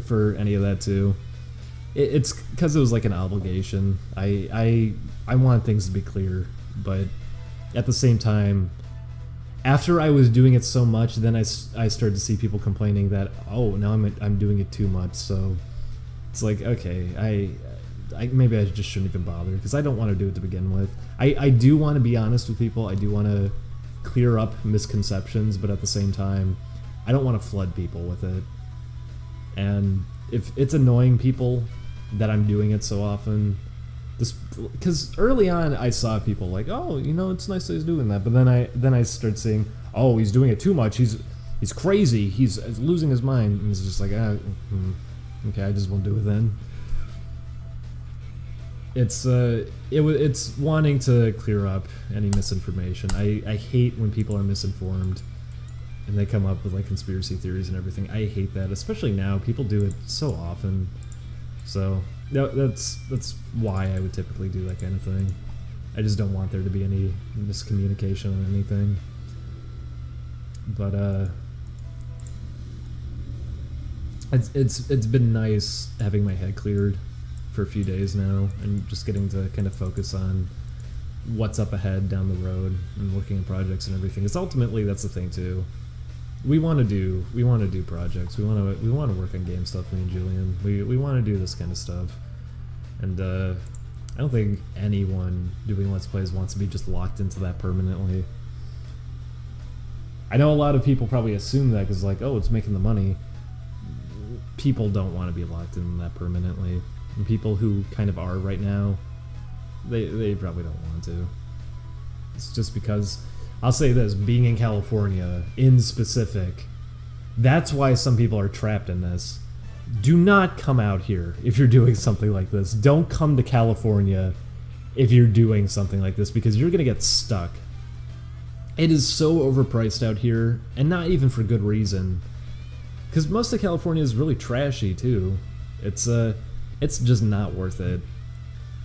A: for any of that too. It's because it was like an obligation. I want things to be clear, but at the same time, after I was doing it so much, then I started to see people complaining that, oh, now I'm doing it too much. So it's like, okay, I maybe I just shouldn't even bother, because I don't want to do it to begin with. I do want to be honest with people. I do want to clear up misconceptions, but at the same time, I don't want to flood people with it. And if it's annoying people that I'm doing it so often, because early on I saw people like, oh, you know, it's nice that he's doing that, but then I started saying, oh, he's doing it too much. He's crazy. He's losing his mind. And it's just like, okay, I just won't do it then. It's wanting to clear up any misinformation. I hate when people are misinformed and they come up with like conspiracy theories and everything. I hate that, especially now. People do it so often. So that's why I would typically do that kind of thing. I just don't want there to be any miscommunication on anything. But it's been nice having my head cleared for a few days now, and just getting to kind of focus on what's up ahead down the road and working on projects and everything. Because ultimately that's the thing too. We want to do projects. We want to work on game stuff. Me and Julian, we want to do this kind of stuff. And I don't think anyone doing Let's Plays wants to be just locked into that permanently. I know a lot of people probably assume that because, like, oh, it's making the money. People don't want to be locked in that permanently. And people who kind of are right now, they probably don't want to. It's just because, I'll say this, being in California, in specific, that's why some people are trapped in this. Do not come out here if you're doing something like this. Don't come to California if you're doing something like this, because you're going to get stuck. It is so overpriced out here, and not even for good reason. Because most of California is really trashy, too. It's just not worth it.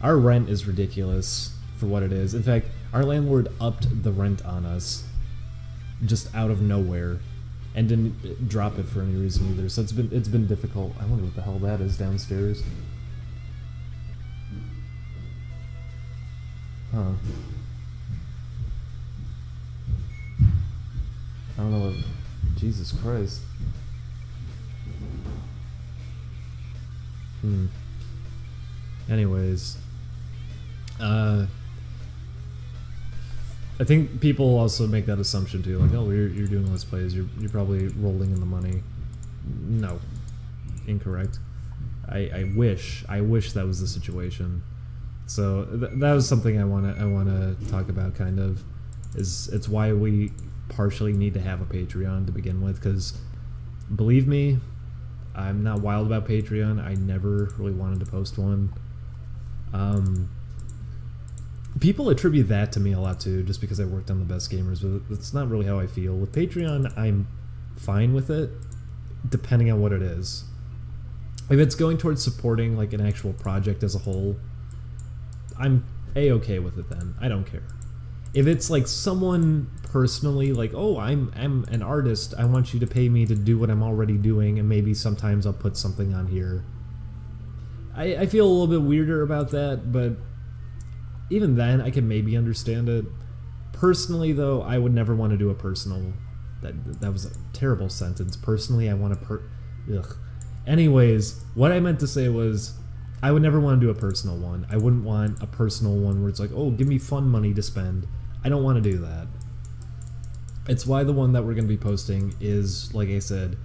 A: Our rent is ridiculous for what it is. In fact, our landlord upped the rent on us just out of nowhere, and didn't drop it for any reason either. So it's been difficult. I wonder what the hell that is downstairs. Huh. I don't know what... Jesus Christ. Anyways. I think people also make that assumption too, like, oh, you're doing Let's Plays, you're probably rolling in the money. No. Incorrect. I wish that was the situation. So that was something I wanna talk about, kind of. It's why we partially need to have a Patreon to begin with, because believe me, I'm not wild about Patreon. I never really wanted to post one. People attribute that to me a lot too, just because I worked on the best gamers, but it's not really how I feel. With Patreon, I'm fine with it, depending on what it is. If it's going towards supporting like an actual project as a whole, I'm A-okay with it then. I don't care. If it's like someone personally, like, oh, I'm an artist, I want you to pay me to do what I'm already doing, and maybe sometimes I'll put something on here. I feel a little bit weirder about that, but even then, I can maybe understand it. Personally, though, I would never want to do a personal... That was a terrible sentence. Personally, I want to ugh. Anyways, what I meant to say was, I would never want to do a personal one. I wouldn't want a personal one where it's like, oh, give me fun money to spend. I don't want to do that. It's why the one that we're going to be posting is, like I said,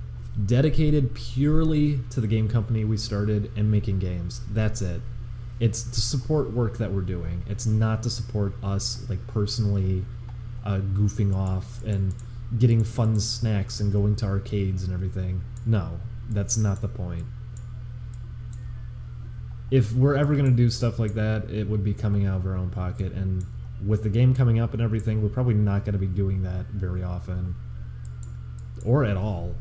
A: dedicated purely to the game company we started and making games. That's it. It's to support work that we're doing. It's not to support us, like, personally goofing off and getting fun snacks and going to arcades and everything. No, that's not the point. If we're ever going to do stuff like that, it would be coming out of our own pocket, and with the game coming up and everything, we're probably not going to be doing that very often. Or at all.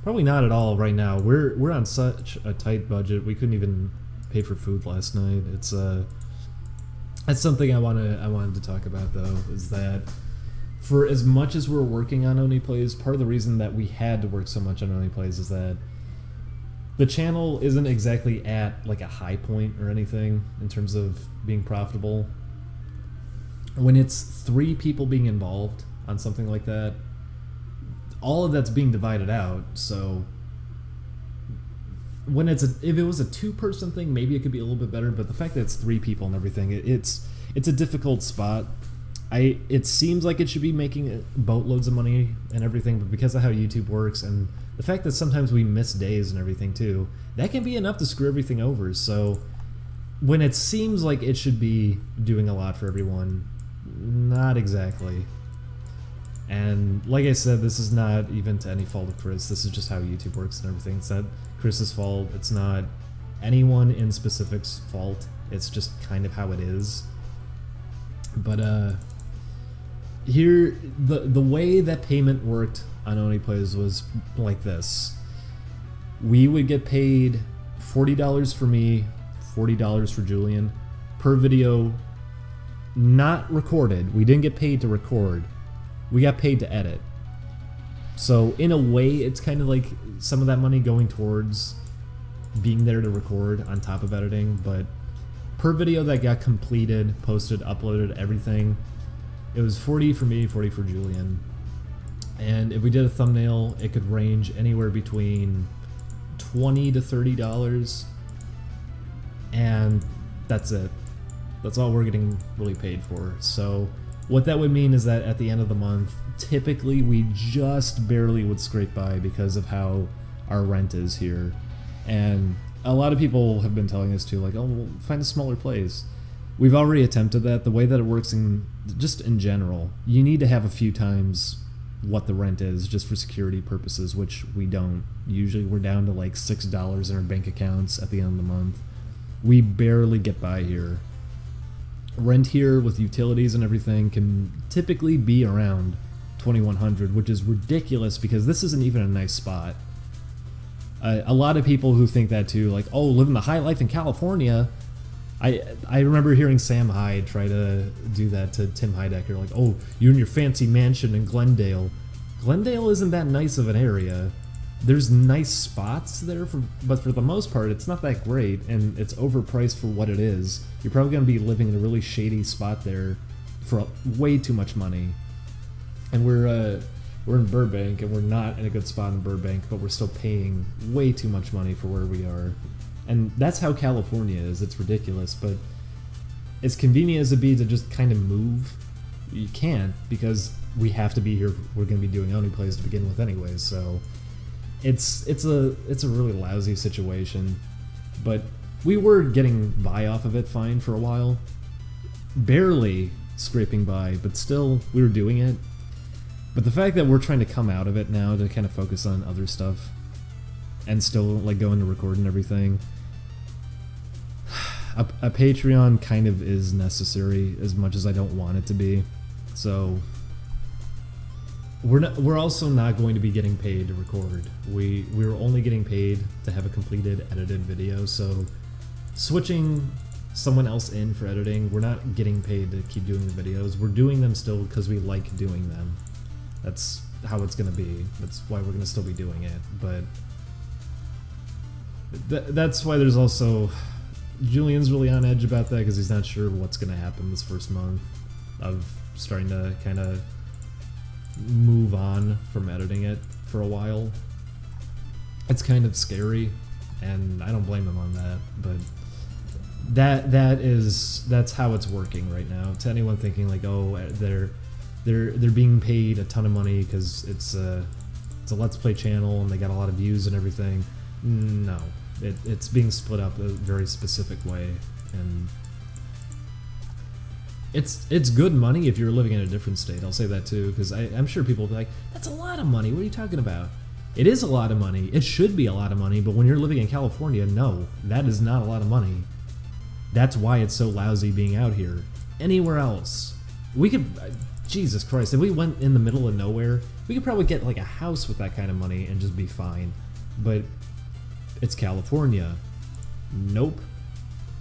A: Probably not at all right now. We're on such a tight budget, we couldn't even pay for food last night. It's that's something I wanted to talk about, though, is that for as much as we're working on Oni Plays, part of the reason that we had to work so much on Oni Plays is that the channel isn't exactly at like a high point or anything in terms of being profitable. When it's 3 people being involved, on something like that. All of that's being divided out, so when if it was a 2-person thing, maybe it could be a little bit better, but the fact that it's 3 people and everything, it's a difficult spot. It seems like it should be making boatloads of money and everything, but because of how YouTube works and the fact that sometimes we miss days and everything too, that can be enough to screw everything over. So when it seems like it should be doing a lot for everyone, not exactly. And like I said, this is not even to any fault of Chris. This is just how YouTube works and everything. It's not Chris's fault. It's not anyone in specific's fault. It's just kind of how it is. But here, the way that payment worked on OnlyPlays was like this. We would get paid $40 for me, $40 for Julian per video, not recorded. We didn't get paid to record. We got paid to edit. So in a way, it's kind of like some of that money going towards being there to record on top of editing, but per video that got completed, posted, uploaded, everything, it was 40 for me, 40 for Julian. And if we did a thumbnail, it could range anywhere between $20 to $30, and that's it. That's all we're getting really paid for. So what that would mean is that at the end of the month, typically we just barely would scrape by because of how our rent is here. And a lot of people have been telling us to, like, oh, we'll find a smaller place. We've already attempted that. The way that it works just in general, you need to have a few times what the rent is just for security purposes, which we don't. Usually we're down to like $6 in our bank accounts at the end of the month. We barely get by here. Rent here with utilities and everything can typically be around $2,100, which is ridiculous because this isn't even a nice spot. A lot of people who think that too, like, oh, living the high life in California. I remember hearing Sam Hyde try to do that to Tim Heidecker, like, oh, you're in your fancy mansion in Glendale. Glendale isn't that nice of an area. There's nice spots there, but for the most part, it's not that great, and it's overpriced for what it is. You're probably going to be living in a really shady spot there for way too much money. And we're in Burbank, and we're not in a good spot in Burbank, but we're still paying way too much money for where we are. And that's how California is. It's ridiculous, but as convenient as it be to just kind of move, you can't, because we have to be here. We're going to be doing OnlyPlays to begin with anyways, so it's a really lousy situation. But we were getting by off of it fine for a while, barely scraping by, but still we were doing it. But the fact that we're trying to come out of it now to kind of focus on other stuff and still like go into record and everything, a Patreon kind of is necessary as much as I don't want it to be. So we're also not going to be getting paid to record. We're only getting paid to have a completed edited video. So switching someone else in for editing, we're not getting paid to keep doing the videos. We're doing them still because we like doing them. That's how it's going to be. That's why we're going to still be doing it. But that's why there's also... Julian's really on edge about that because he's not sure what's going to happen this first month of starting to kind of move on from editing it for a while. It's kind of scary, and I don't blame him on that, but that's how it's working right now. To anyone thinking like, oh, they're being paid a ton of money because it's a Let's Play channel and they got a lot of views and everything. No, it's being split up a very specific way, and it's good money if you're living in a different state. I'll say that too, because I'm sure people will be like, that's a lot of money. What are you talking about? It is a lot of money. It should be a lot of money, but when you're living in California, no, that is not a lot of money. That's why it's so lousy being out here. Anywhere else, we could... Jesus Christ, if we went in the middle of nowhere, we could probably get like a house with that kind of money and just be fine. But it's California. Nope.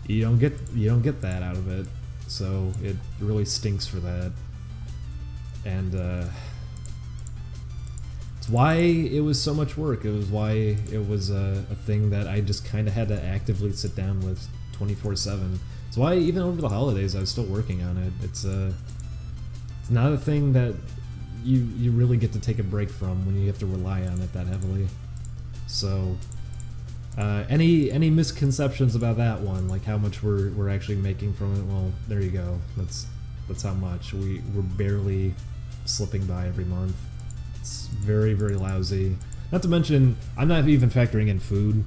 A: You don't get that out of it. So it really stinks for that. And it's why it was so much work. It was why it was a thing that I just kind of had to actively sit down with 24/7. It's why even over the holidays I was still working on it. It's not a thing that you really get to take a break from when you have to rely on it that heavily. So any misconceptions about that one, like how much we're actually making from it? Well, there you go. That's how much we're barely slipping by every month. It's very, very lousy. Not to mention, I'm not even factoring in food.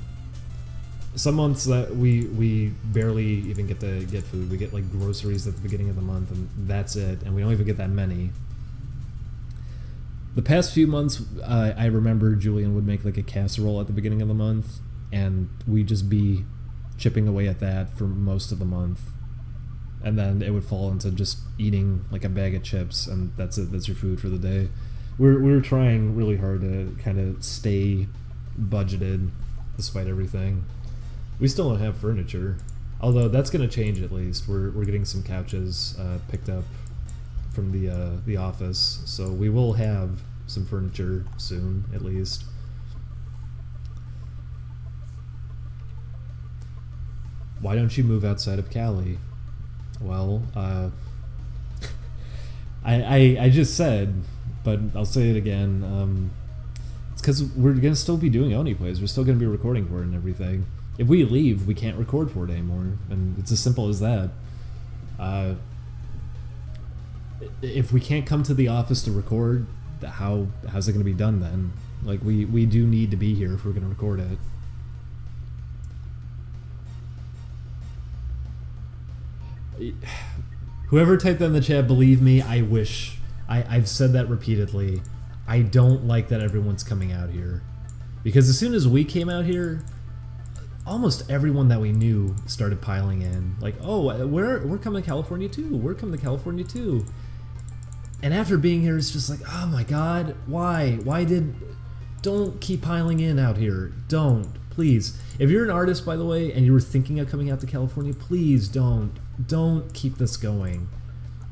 A: Some months that we barely even get to get food. We get like groceries at the beginning of the month, and that's it. And we don't even get that many. The past few months, I remember Julian would make like a casserole at the beginning of the month, and we'd just be chipping away at that for most of the month. And then it would fall into just eating like a bag of chips, and that's it. That's your food for the day. We're trying really hard to kind of stay budgeted despite everything. We still don't have furniture, although that's going to change at least. We're getting some couches picked up from the office, so we will have some furniture soon, at least. Why don't you move outside of Cali? Well, I just said, but I'll say it again. It's because we're gonna still be doing Oni plays. We're still gonna be recording for it and everything. If we leave, we can't record for it anymore, and it's as simple as that. If we can't come to the office to record, how's it gonna be done then? Like we do need to be here if we're gonna record it. Whoever typed that in the chat, believe me, I wish. I've said that repeatedly. I don't like that everyone's coming out here. Because as soon as we came out here, almost everyone that we knew started piling in. Like, oh, we're coming to California too. We're coming to California too. And after being here, it's just like, oh my god, why? Don't keep piling in out here. Don't. Please. If you're an artist, by the way, and you were thinking of coming out to California, please don't keep this going.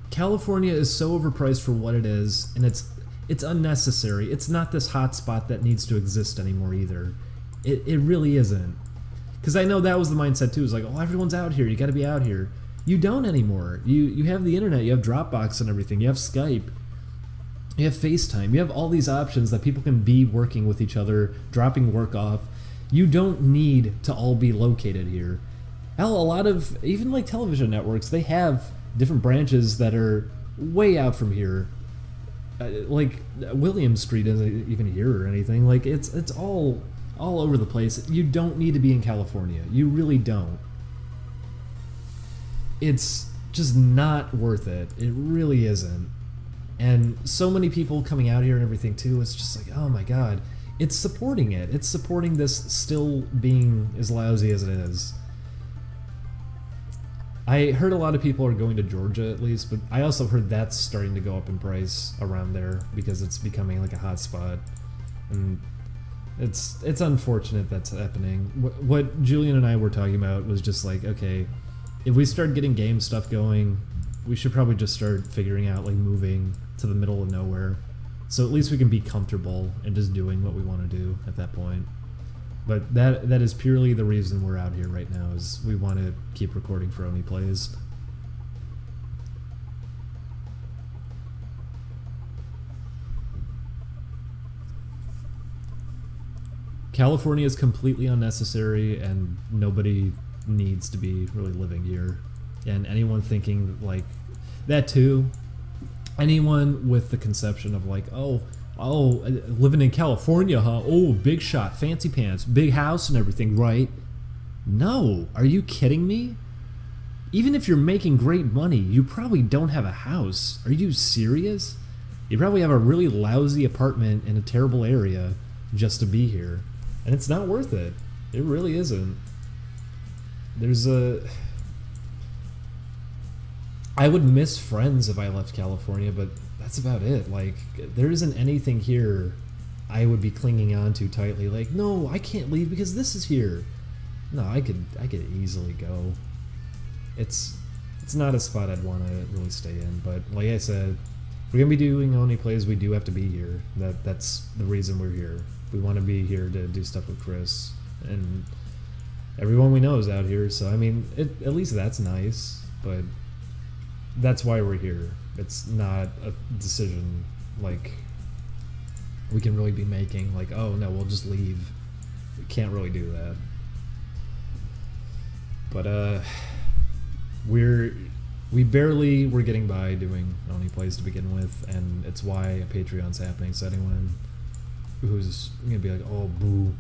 A: California is so overpriced for what it is, and it's unnecessary. It's not this hot spot that needs to exist anymore either. It really isn't. Because I know that was the mindset too. It's like, oh, everyone's out here. You got to be out here. You don't anymore. You have the internet. You have Dropbox and everything. You have Skype. You have FaceTime. You have all these options that people can be working with each other, dropping work off. You don't need to all be located here. Hell, a lot of, even like television networks, they have different branches that are way out from here. Like William Street isn't even here or anything. Like it's all over the place. You don't need to be in California. You really don't. It's just not worth it. It really isn't. And so many people coming out here and everything too, it's just like, oh my god. It's supporting it. It's supporting this still being as lousy as it is. I heard a lot of people are going to Georgia at least, but I also heard that's starting to go up in price around there because it's becoming like a hot spot. And it's unfortunate that's happening. What Julian and I were talking about was just like, okay, if we start getting game stuff going, we should probably just start figuring out like moving to the middle of nowhere. So at least we can be comfortable and just doing what we want to do at that point. But that is purely the reason we're out here right now, is we want to keep recording for Oni Plays. California is completely unnecessary, and nobody needs to be really living here. And anyone thinking like that too, anyone with the conception of like, oh, living in California, huh? Oh, big shot, fancy pants, big house and everything, right? No, are you kidding me? Even if you're making great money, you probably don't have a house. Are you serious? You probably have a really lousy apartment in a terrible area just to be here. And it's not worth it. It really isn't. I would miss friends if I left California, but that's about it. Like, there isn't anything here I would be clinging on to tightly. Like, no, I can't leave because this is here. No, I could easily go. It's not a spot I'd want to really stay in. But like I said, if we're gonna be doing Oni Plays, we do have to be here. That's the reason we're here. We want to be here to do stuff with Chris, and everyone we know is out here. So I mean, at least that's nice. But that's why we're here. It's not a decision like we can really be making. Like, oh no, we'll just leave. We can't really do that. But we barely were getting by doing Only Plays to begin with, and it's why a Patreon's happening. So anyone who's gonna be like, oh boo,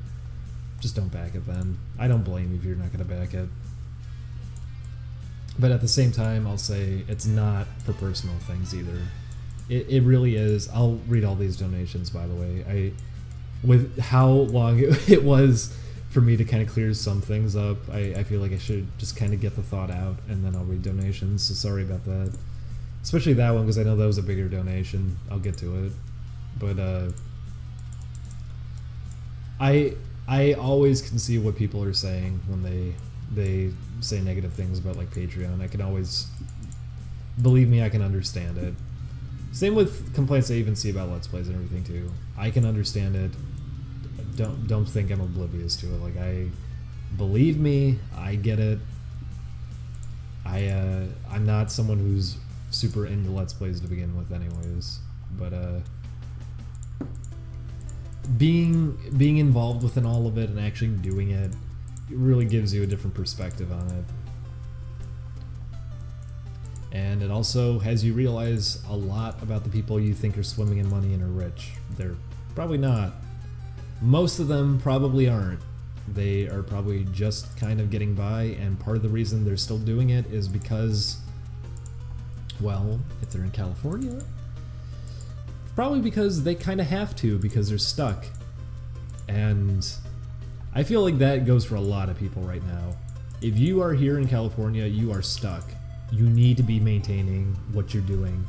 A: just don't back it then. I don't blame you if you're not gonna back it. But at the same time, I'll say it's not for personal things either. It really is. I'll read all these donations, by the way. With how long it was for me to kind of clear some things up, I feel like I should just kind of get the thought out, and then I'll read donations. So sorry about that. Especially that one, because I know that was a bigger donation. I'll get to it. But I always can see what people are saying when they say negative things about like Patreon. I can always, believe me, I can understand it. Same with complaints I even see about Let's Plays and everything too. I can understand it. Don't think I'm oblivious to it. Like, believe me, I get it. I'm not someone who's super into Let's Plays to begin with anyways, but being involved within all of it and actually doing it really gives you a different perspective on it. And it also has you realize a lot about the people you think are swimming in money and are rich. They're probably not. Most of them probably aren't. They are probably just kind of getting by, and part of the reason they're still doing it is because, well, if they're in California, probably because they kind of have to, because they're stuck. And I feel like that goes for a lot of people right now. If you are here in California, you are stuck. You need to be maintaining what you're doing,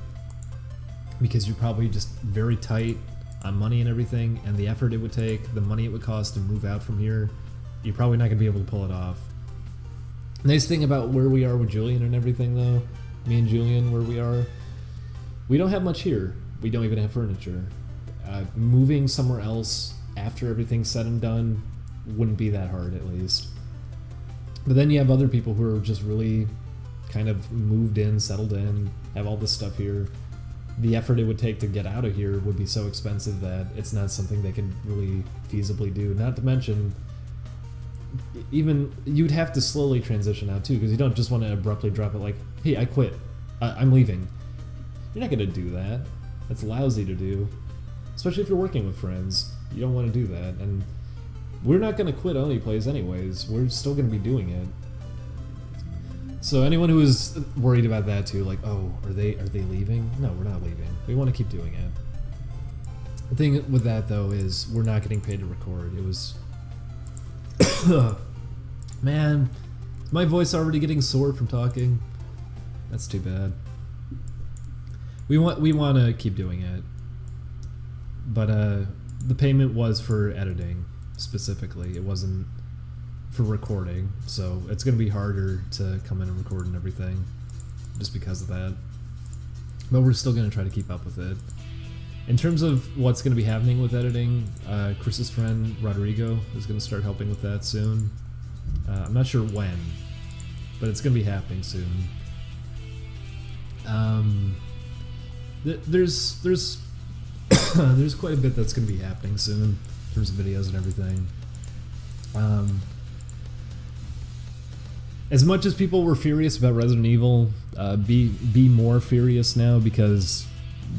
A: because you're probably just very tight on money and everything, and the effort it would take, the money it would cost to move out from here, you're probably not going to be able to pull it off. Nice thing about where we are with Julian and everything though, me and Julian, where we are, we don't have much here. We don't even have furniture. Moving somewhere else after everything's said and done wouldn't be that hard, at least. But then you have other people who are just really kind of moved in, settled in, have all this stuff here. The effort it would take to get out of here would be so expensive that it's not something they can really feasibly do. Not to mention, even you'd have to slowly transition out too, because you don't just want to abruptly drop it like, hey, I quit, I'm leaving. You're not going to do that. That's lousy to do, especially if you're working with friends. You don't want to do that, and we're not going to quit Only Plays anyways. We're still going to be doing it. So anyone who is worried about that too, like, oh, are they leaving? No, we're not leaving. We want to keep doing it. The thing with that though is we're not getting paid to record. It was, man, my voice already getting sore from talking. That's too bad. We want to keep doing it, but the payment was for editing specifically. It wasn't for recording, so it's going to be harder to come in and record and everything just because of that. But we're still going to try to keep up with it. In terms of what's going to be happening with editing, Chris's friend Rodrigo is going to start helping with that soon. I'm not sure when, but it's going to be happening soon. There's there's quite a bit that's going to be happening soon in terms of videos and everything. As much as people were furious about Resident Evil, be more furious now, because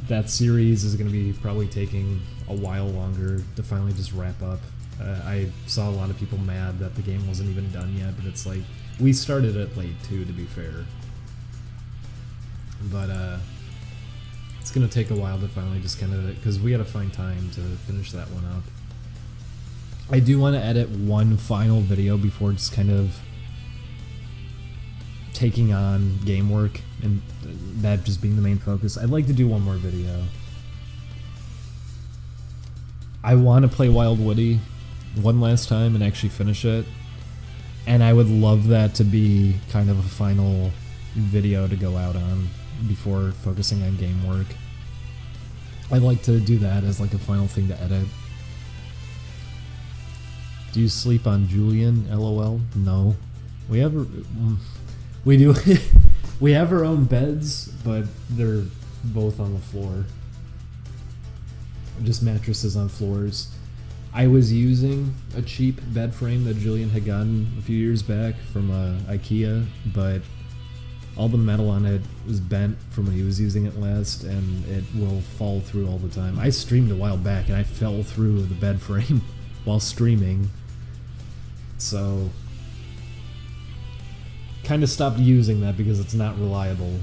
A: that series is going to be probably taking a while longer to finally just wrap up. I saw a lot of people mad that the game wasn't even done yet, but it's like, we started it late too, to be fair. But it's going to take a while to finally just kind of, because we got to find time to finish that one up. I do want to edit one final video before just kind of taking on game work, and that just being the main focus. I'd like to do one more video. I want to play Wild Woody one last time and actually finish it, and I would love that to be kind of a final video to go out on before focusing on game work. I'd like to do that as like a final thing to edit. Do you sleep on Julian? LOL. No. We do. We have our own beds, but they're both on the floor. just mattresses on floors. I was using a cheap bed frame that Julian had gotten a few years back from IKEA, but all the metal on it was bent from when he was using it last, and it will fall through all the time. I streamed a while back, and I fell through the bed frame while streaming, so kind of stopped using that because it's not reliable.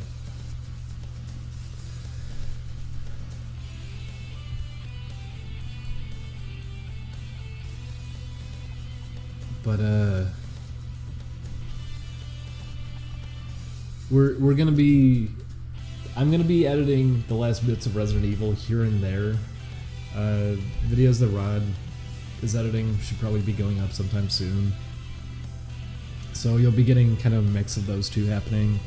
A: But we're gonna be, I'm gonna be editing the last bits of Resident Evil here and there. Videos that Rod is editing should probably be going up sometime soon. So you'll be getting kind of a mix of those two happening.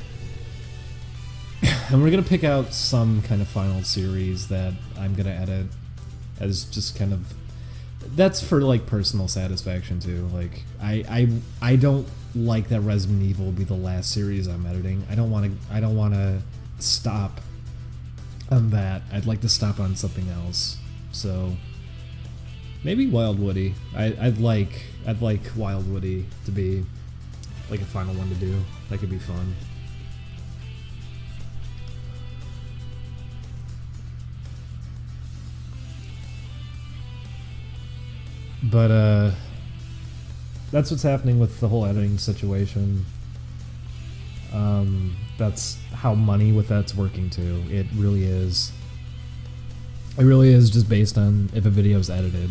A: And we're gonna pick out some kind of final series that I'm gonna edit as just kind of, that's for like personal satisfaction too. Like I don't like that Resident Evil will be the last series I'm editing. I don't want to stop on that. I'd like to stop on something else. So maybe Wild Woody. I'd like Wild Woody to be like a final one to do. That could be fun. But that's what's happening with the whole editing situation. That's how money with that's working too. It really is. It really is just based on if a video is edited.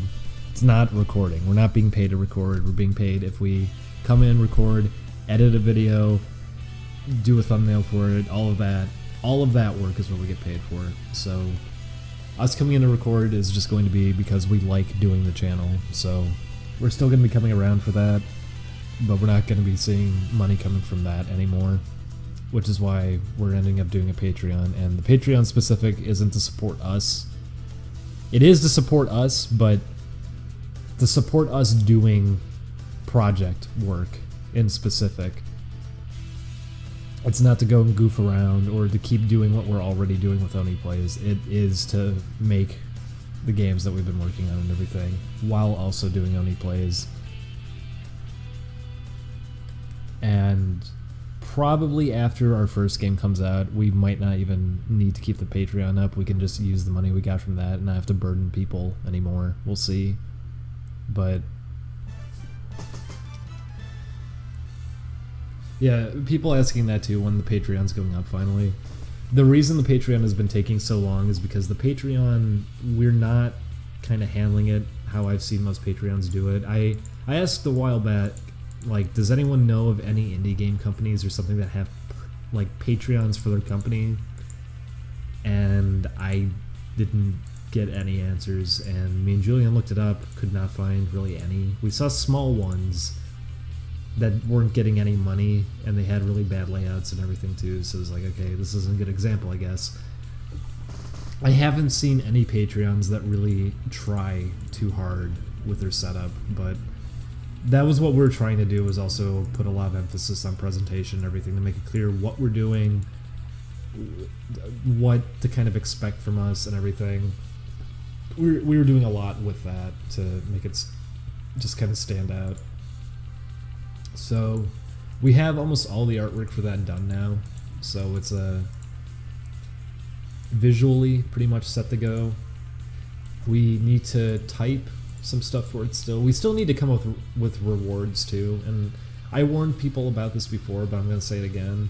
A: It's not recording. We're not being paid to record. We're being paid if we come in, record, edit a video, do a thumbnail for it, all of that. All of that work is what we get paid for. So us coming in to record is just going to be because we like doing the channel. So we're still going to be coming around for that, but we're not going to be seeing money coming from that anymore, which is why we're ending up doing a Patreon. And the Patreon specific isn't to support us. It is to support us, but to support us doing project work in specific. It's not to go and goof around or to keep doing what we're already doing with Oni Plays. It is to make the games that we've been working on and everything, while also doing Oni Plays. And probably after our first game comes out, we might not even need to keep the Patreon up. We can just use the money we got from that and not have to burden people anymore. We'll see. But yeah, people asking that too when the Patreon's going up finally. The reason the Patreon has been taking so long is because the Patreon, we're not kind of handling it how I've seen most Patreons do it. I asked a while back, like, does anyone know of any indie game companies or something that have like Patreons for their company? And I didn't get any answers, and me and Julian looked it up, could not find really any. We saw small ones that weren't getting any money, and they had really bad layouts and everything too, so it was like, okay, this isn't a good example, I guess. I haven't seen any Patreons that really try too hard with their setup, but that was what we're trying to do, was also put a lot of emphasis on presentation and everything to make it clear what we're doing, what to kind of expect from us and everything. We were doing a lot with that to make it just kind of stand out. So we have almost all the artwork for that done now, so it's visually pretty much set to go. We need to type some stuff for it still. We still need to come up with rewards too, and I warned people about this before, but I'm going to say it again.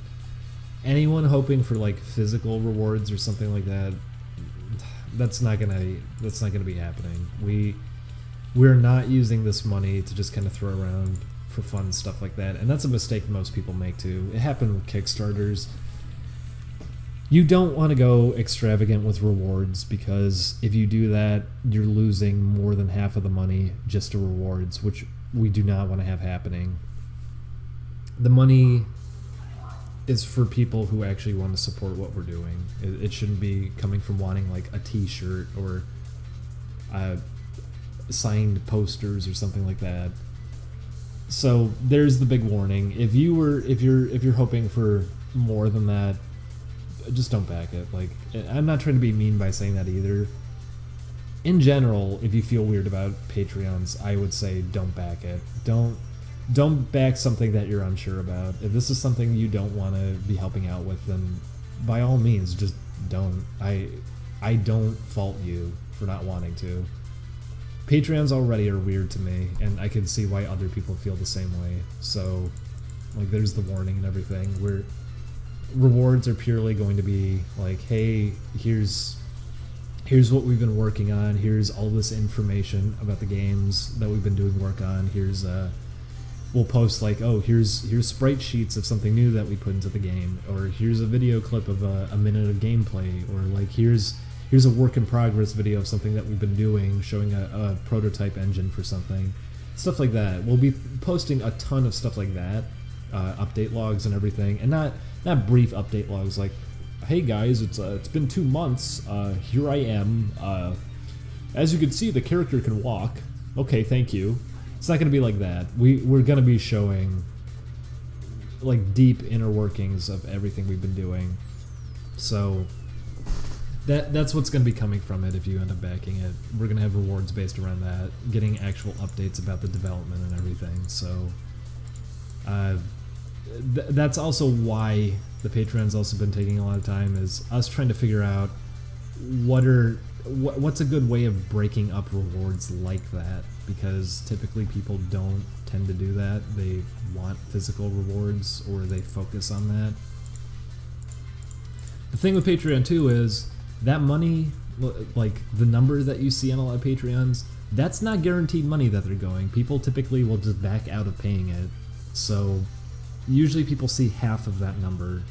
A: Anyone hoping for like physical rewards or something like that, that's not gonna be happening. We're not using this money to just kind of throw around for fun stuff like that, and that's a mistake most people make too. It happened with Kickstarters. You don't want to go extravagant with rewards, because if you do that, you're losing more than half of the money just to rewards, which we do not want to have happening. The money is for people who actually want to support what we're doing. It shouldn't be coming from wanting like a t-shirt or signed posters or something like that. So there's the big warning. If you're hoping for more than that, just don't back it. Like, I'm not trying to be mean by saying that either. in general, if you feel weird about Patreons, I would say don't back it. Don't back something that you're unsure about. If this is something you don't want to be helping out with, then by all means, just don't. I don't fault you for not wanting to. Patreons already are weird to me, and I can see why other people feel the same way. So, like, there's the warning and everything, where rewards are purely going to be like, hey, here's what we've been working on, here's all this information about the games that we've been doing work on, here's we'll post like, oh, here's sprite sheets of something new that we put into the game, or here's a video clip of a minute of gameplay, or like here's a work in progress video of something that we've been doing, showing a prototype engine for something, stuff like that. We'll be posting a ton of stuff like that, update logs and everything, and not brief update logs like, hey guys, it's been 2 months, here I am, as you can see the character can walk, okay, thank you. It's not going to be like that. We're going to be showing like deep inner workings of everything we've been doing, so that's what's going to be coming from it if you end up backing it. We're going to have rewards based around that, getting actual updates about the development and everything, so that's also why the Patreon's also been taking a lot of time, is us trying to figure out what's a good way of breaking up rewards like that, because typically people don't tend to do that. They want physical rewards, or they focus on that. The thing with Patreon too is that money, like the number that you see on a lot of Patreons, that's not guaranteed money that they're going. People typically will just back out of paying it, so usually people see half of that number,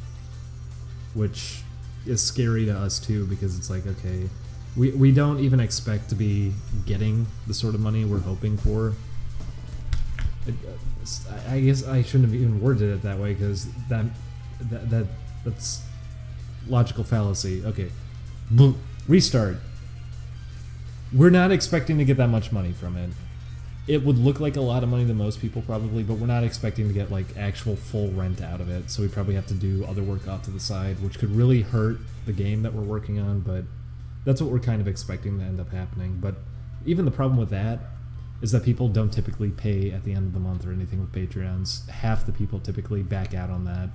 A: which is scary to us too, because it's like, okay, we don't even expect to be getting the sort of money we're hoping for. I guess I shouldn't have even worded it that way, because that's logical fallacy. Okay, restart. We're not expecting to get that much money from it. It would look like a lot of money to most people probably, but we're not expecting to get like actual full rent out of it, so we probably have to do other work off to the side, which could really hurt the game that we're working on, but that's what we're kind of expecting to end up happening. But even the problem with that is that people don't typically pay at the end of the month or anything with Patreons. Half the people typically back out on that,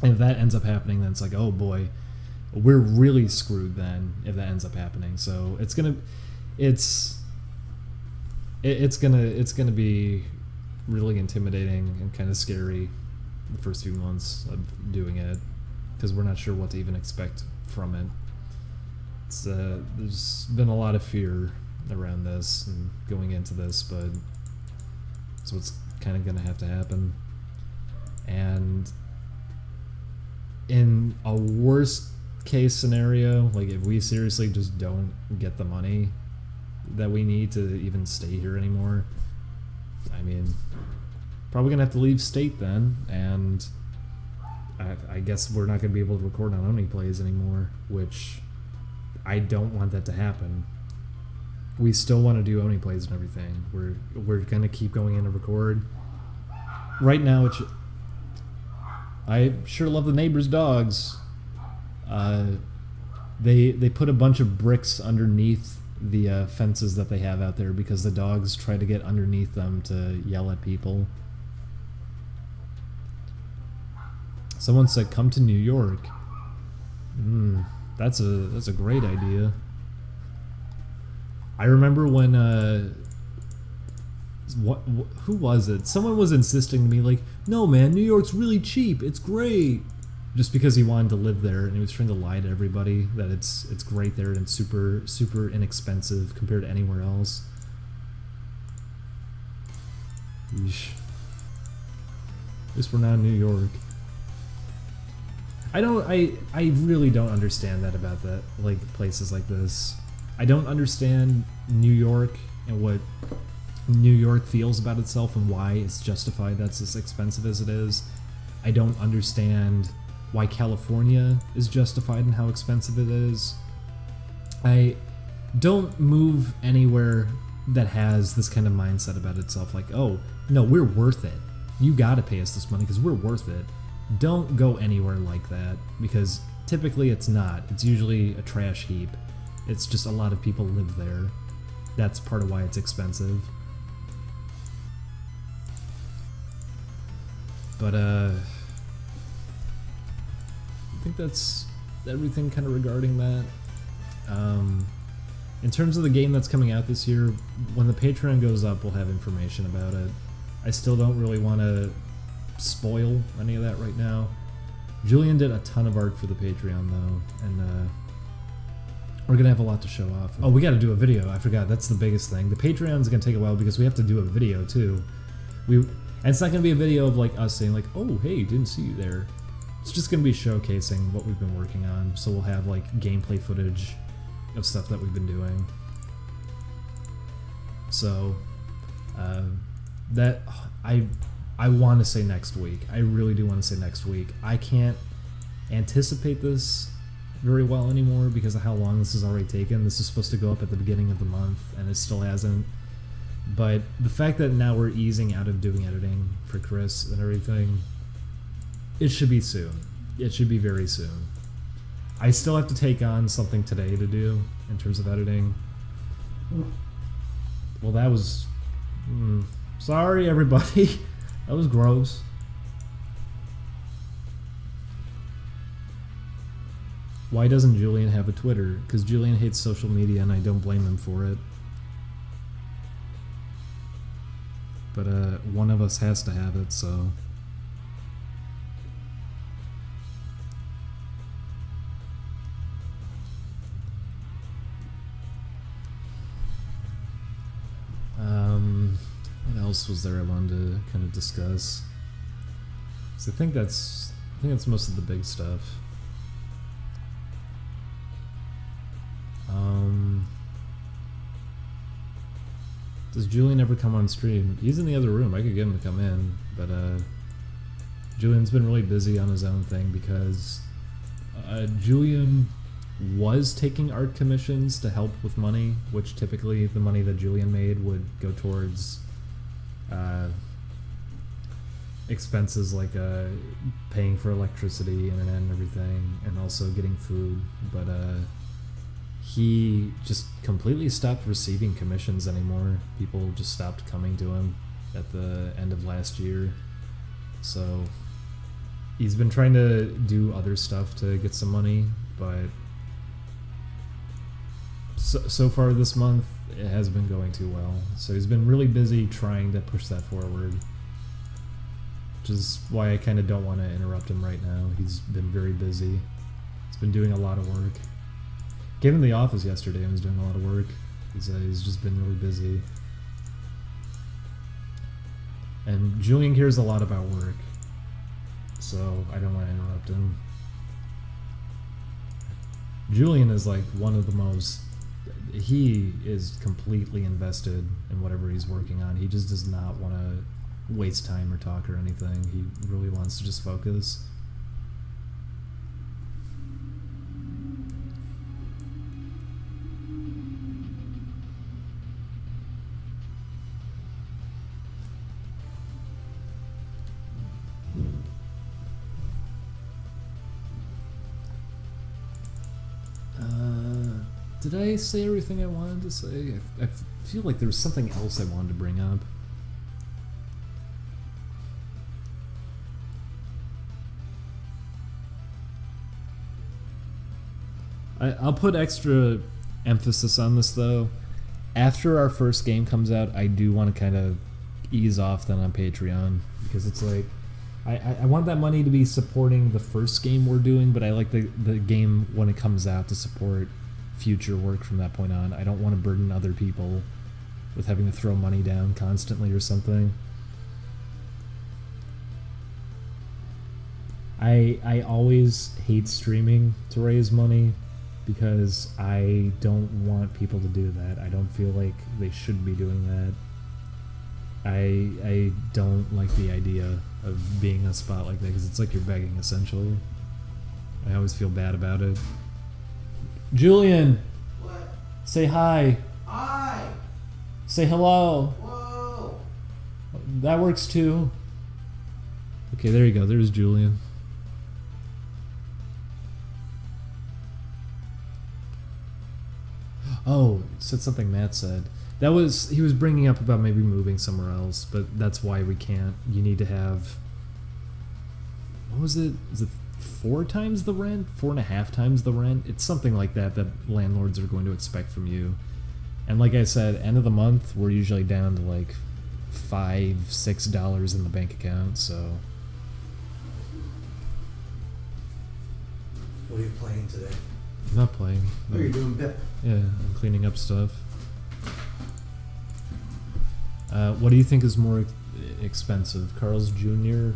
A: and if that ends up happening, then it's like, oh boy, we're really screwed then if that ends up happening. So it's gonna be really intimidating and kind of scary the first few months of doing it, because we're not sure what to even expect from it. There's been a lot of fear around this and going into this, but it's what's kind of going to have to happen. And in a worst case scenario, like if we seriously just don't get the money that we need to even stay here anymore, I mean, probably gonna have to leave state then, and I guess we're not gonna be able to record on Only Plays anymore, which I don't want that to happen. We still want to do Only Plays and everything. We're gonna keep going in to record. Right now, I sure love the neighbors' dogs. They put a bunch of bricks underneath the fences that they have out there because the dogs try to get underneath them to yell at people. Someone said, "Come to New York." That's a great idea. I remember when who was it? Someone was insisting to me like, "No, man, New York's really cheap. It's great." Just because he wanted to live there, and he was trying to lie to everybody that it's great there and it's super inexpensive compared to anywhere else. Yeesh. At least we're not in New York. I really don't understand that about that, like places like this. I don't understand New York and what New York feels about itself and why it's justified that's as expensive as it is. I don't understand why California is justified in how expensive it is. I don't move anywhere that has this kind of mindset about itself, like, oh, no, we're worth it. You gotta pay us this money because we're worth it. Don't go anywhere like that, because typically it's not. It's usually a trash heap. It's just a lot of people live there. That's part of why it's expensive. But I think that's everything kind of regarding that. In terms of the game that's coming out this year, when the Patreon goes up, we'll have information about it. I still don't really want to spoil any of that right now. Julian did a ton of art for the Patreon though, and we're gonna have a lot to show off. Oh, we gotta do a video, I forgot, that's the biggest thing. The Patreon's gonna take a while because we have to do a video too. And it's not gonna be a video of like us saying like, oh hey, didn't see you there. It's just gonna be showcasing what we've been working on, so we'll have like gameplay footage of stuff that we've been doing. So, I want to say next week. I really do want to say next week. I can't anticipate this very well anymore because of how long this has already taken. This is supposed to go up at the beginning of the month, and it still hasn't. But the fact that now we're easing out of doing editing for Chris and everything, it should be soon. It should be very soon. I still have to take on something today to do in terms of editing. Well, that was... sorry, everybody. That was gross. Why doesn't Julian have a Twitter? Because Julian hates social media and I don't blame him for it. But one of us has to have it, so... What else was there I wanted to kind of discuss? So I think that's most of the big stuff. Does Julian ever come on stream? He's in the other room. I could get him to come in, but Julian's been really busy on his own thing because Julian was taking art commissions to help with money, which typically the money that Julian made would go towards expenses like paying for electricity, internet, and everything, and also getting food. But he just completely stopped receiving commissions anymore. People just stopped coming to him at the end of last year. So he's been trying to do other stuff to get some money, but so far this month it hasn't been going too well. So he's been really busy trying to push that forward, which is why I kind of don't want to interrupt him right now. He's been very busy. He's been doing a lot of work. Came in the office yesterday and was doing a lot of work. He's just been really busy. And Julian cares a lot about work, so I don't want to interrupt him. Julian is like one of the most... He is completely invested in whatever he's working on. He just does not want to waste time or talk or anything. He really wants to just focus. Did I say everything I wanted to say? I feel like there was something else I wanted to bring up. I'll put extra emphasis on this though. After our first game comes out, I do want to kind of ease off then on Patreon, because it's like I want that money to be supporting the first game we're doing, but I like the game when it comes out to support future work from that point on. I don't want to burden other people with having to throw money down constantly or something. I always hate streaming to raise money because I don't want people to do that. I don't feel like they should be doing that. I don't like the idea of being in a spot like that because it's like you're begging essentially. I always feel bad about it. Julian!
C: What?
A: Say hi.
C: Hi!
A: Say hello.
C: Whoa!
A: That works too. Okay, there you go. There's Julian. Oh, said something Matt said. He was bringing up about maybe moving somewhere else, but that's why we can't. You need to have, what was it? Is it 4 times the rent? 4.5 times the rent? It's something like that landlords are going to expect from you. And like I said, end of the month, we're usually down to like $5-6 in the bank account, so.
C: What are you playing today?
A: I'm not playing.
C: Oh, you're doing BIP.
A: Yeah, I'm cleaning up stuff. What do you think is more expensive, Carl's Jr.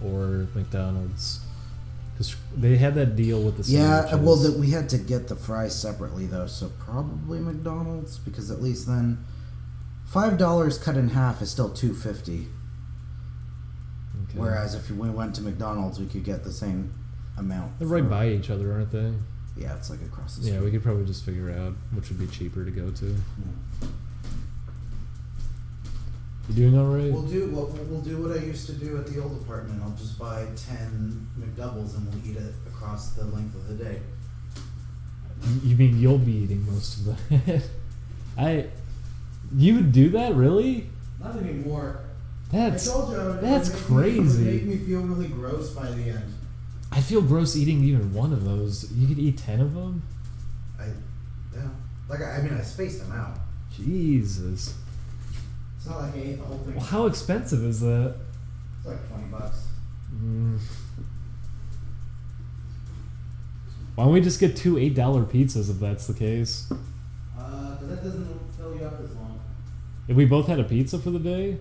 A: or McDonald's? Because they had that deal with the sandwiches.
D: Yeah, well, we had to get the fries separately, though, so probably McDonald's, because at least then $5 cut in half is still $2.50. Okay. Whereas if we went to McDonald's, we could get the same amount.
A: They're right by each other, aren't they?
D: Yeah, it's like across the street.
A: Yeah, we could probably just figure out which would be cheaper to go to.
D: Yeah.
A: You doing all right?
D: We'll do what I used to do at the old apartment. I'll just buy 10 McDoubles and we'll eat it across the length of the day.
A: You mean you'll be eating most of that? You would do that, really?
D: Not anymore.
A: That's crazy.
D: It would make me feel really gross by the end.
A: I feel gross eating even one of those. You could eat 10 of them?
D: I spaced them out.
A: Jesus.
D: It's not like I ate the whole thing.
A: Well, how expensive is that?
D: It's like $20.
A: Why don't we just get 2 $8 pizzas if that's the case?
D: Because that doesn't fill you up as long.
A: If we both had a pizza for the day?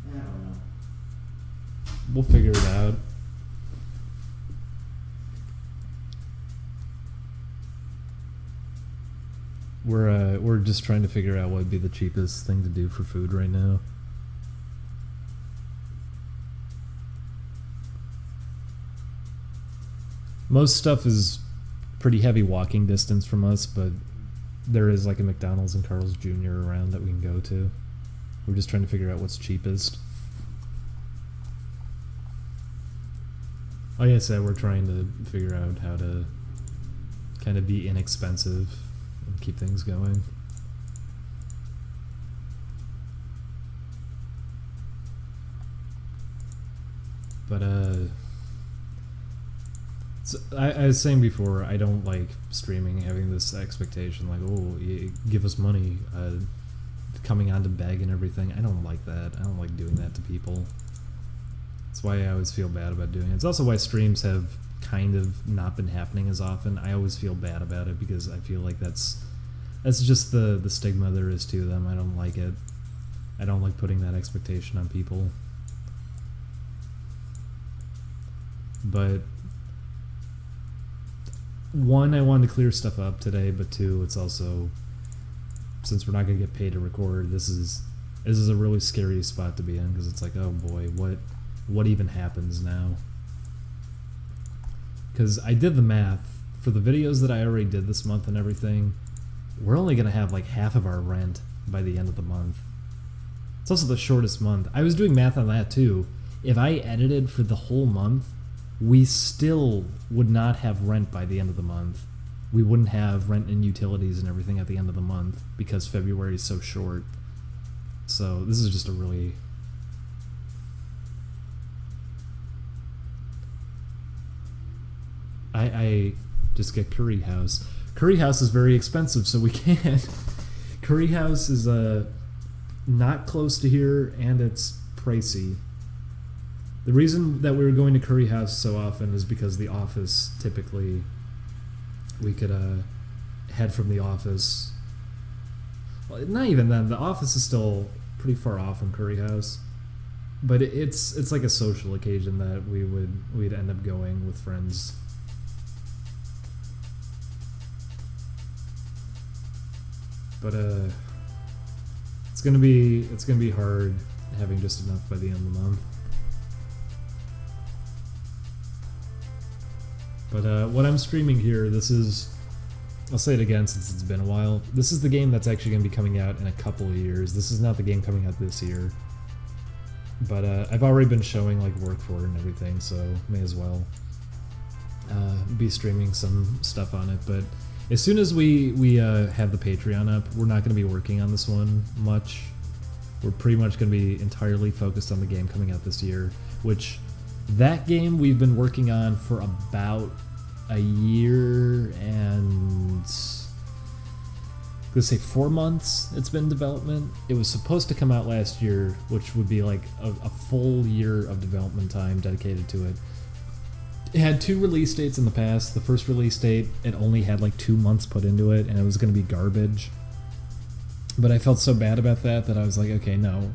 D: I don't know.
A: We'll figure it out. We're just trying to figure out what would be the cheapest thing to do for food right now. Most stuff is pretty heavy walking distance from us, but there is like a McDonald's and Carl's Jr. around that we can go to. We're just trying to figure out what's cheapest. Like I said, we're trying to figure out how to kind of be inexpensive and keep things going. But so I was saying before, I don't like streaming having this expectation like, oh, give us money, coming on to beg and everything. I don't like that. I don't like doing that to people. That's why I always feel bad about doing it. It's also why streams have kind of not been happening as often. I always feel bad about it because I feel like that's just the stigma there is to them. I don't like it. I don't like putting that expectation on people. But one, I wanted to clear stuff up today, but two, it's also, since we're not going to get paid to record, this is a really scary spot to be in, because it's like, oh boy, what even happens now? Because I did the math for the videos that I already did this month and everything. We're only going to have like half of our rent by the end of the month. It's also the shortest month. I was doing math on that too. If I edited for the whole month, we still would not have rent by the end of the month. We wouldn't have rent and utilities and everything at the end of the month because February is so short. So this is just a really... I just get Curry House. Curry House is very expensive, so we can't. Curry House is not close to here, and it's pricey. The reason that we were going to Curry House so often is because the office, typically, we could head from the office. Well, not even then. The office is still pretty far off from Curry House, but it's like a social occasion that we'd end up going with friends. But it's gonna be hard having just enough by the end of the month. But what I'm streaming here, this is, I'll say it again since it's been a while, this is the game that's actually going to be coming out in a couple of years. This is not the game coming out this year. But I've already been showing like work for it and everything, so may as well be streaming some stuff on it. But As soon as we have the Patreon up, we're not going to be working on this one much. We're pretty much going to be entirely focused on the game coming out this year, which that game we've been working on for about a year and let's say 4 months it's been in development. It was supposed to come out last year, which would be like a full year of development time dedicated to it. It had 2 release dates in the past. The first release date, it only had like 2 months put into it, and it was going to be garbage. But I felt so bad about that I was like, okay, no.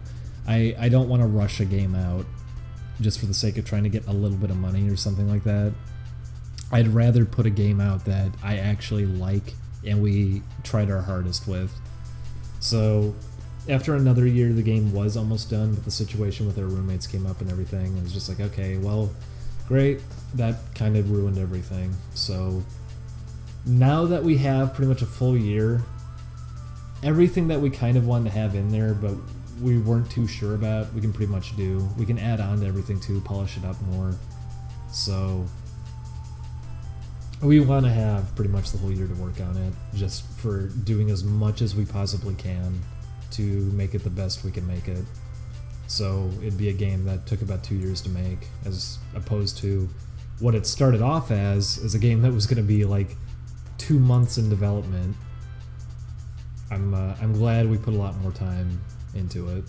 A: I don't want to rush a game out just for the sake of trying to get a little bit of money or something like that. I'd rather put a game out that I actually like and we tried our hardest with. So after another year, the game was almost done, but the situation with our roommates came up and everything. It was just like, okay, well, great. That kind of ruined everything. So now that we have pretty much a full year, everything that we kind of wanted to have in there, but we weren't too sure about, we can pretty much do. We can add on to everything too, polish it up more. So we want to have pretty much the whole year to work on it, just for doing as much as we possibly can to make it the best we can make it. So it'd be a game that took about 2 years to make, as opposed to what it started off as a game that was going to be like 2 months in development. I'm glad we put a lot more time into it.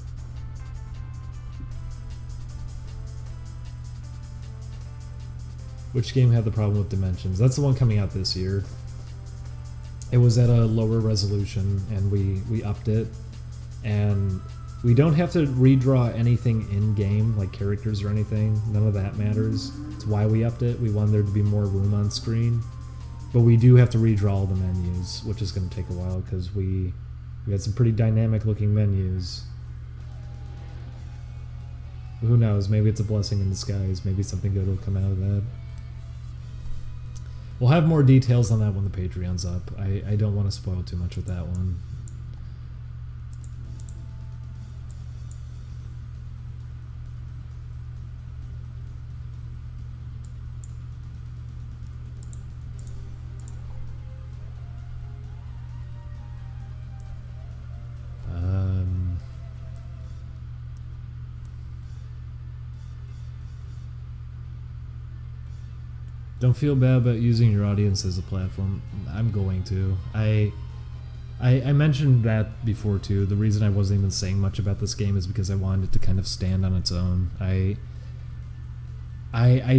A: Which game had the problem with dimensions? That's the one coming out this year. It was at a lower resolution, and we upped it, and we don't have to redraw anything in-game, like characters or anything. None of that matters. It's why we upped it. We wanted there to be more room on screen. But we do have to redraw all the menus, which is going to take a while, because we had some pretty dynamic-looking menus. Who knows? Maybe it's a blessing in disguise. Maybe something good will come out of that. We'll have more details on that when the Patreon's up. I don't want to spoil too much with that one. Don't feel bad about using your audience as a platform. I'm going to. I mentioned that before too. The reason I wasn't even saying much about this game is because I wanted it to kind of stand on its own. I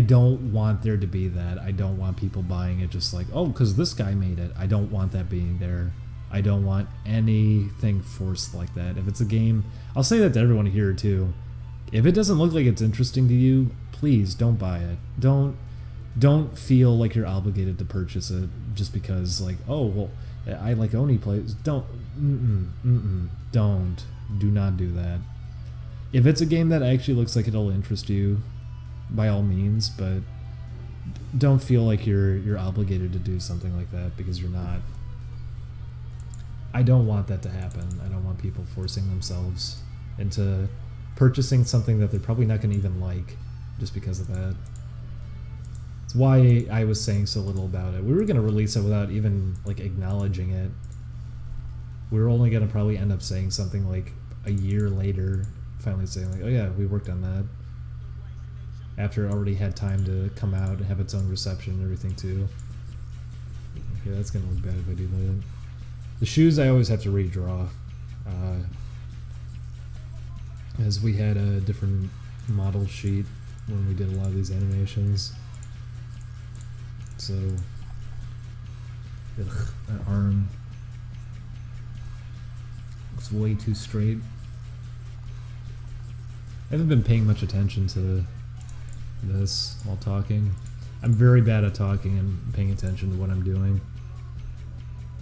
A: don't want there to be that. I don't want people buying it just like, oh, because this guy made it. I don't want that being there. I don't want anything forced like that. If it's a game, I'll say that to everyone here too. If it doesn't look like it's interesting to you, please don't buy it. Don't feel like you're obligated to purchase it just because, like, oh, well, I like Oni plays. Don't. Do not do that. If it's a game that actually looks like it'll interest you, by all means, but don't feel like you're obligated to do something like that, because you're not. I don't want that to happen. I don't want people forcing themselves into purchasing something that they're probably not going to even like just because of that. It's why I was saying so little about it. We were going to release it without even like acknowledging it. We were only going to probably end up saying something like a year later, finally saying like, oh yeah, we worked on that. After it already had time to come out and have its own reception and everything too. Okay, that's going to look bad if I do that. The shoes I always have to redraw. As we had a different model sheet when we did a lot of these animations. So, that arm looks way too straight. I haven't been paying much attention to this while talking. I'm very bad at talking and paying attention to what I'm doing.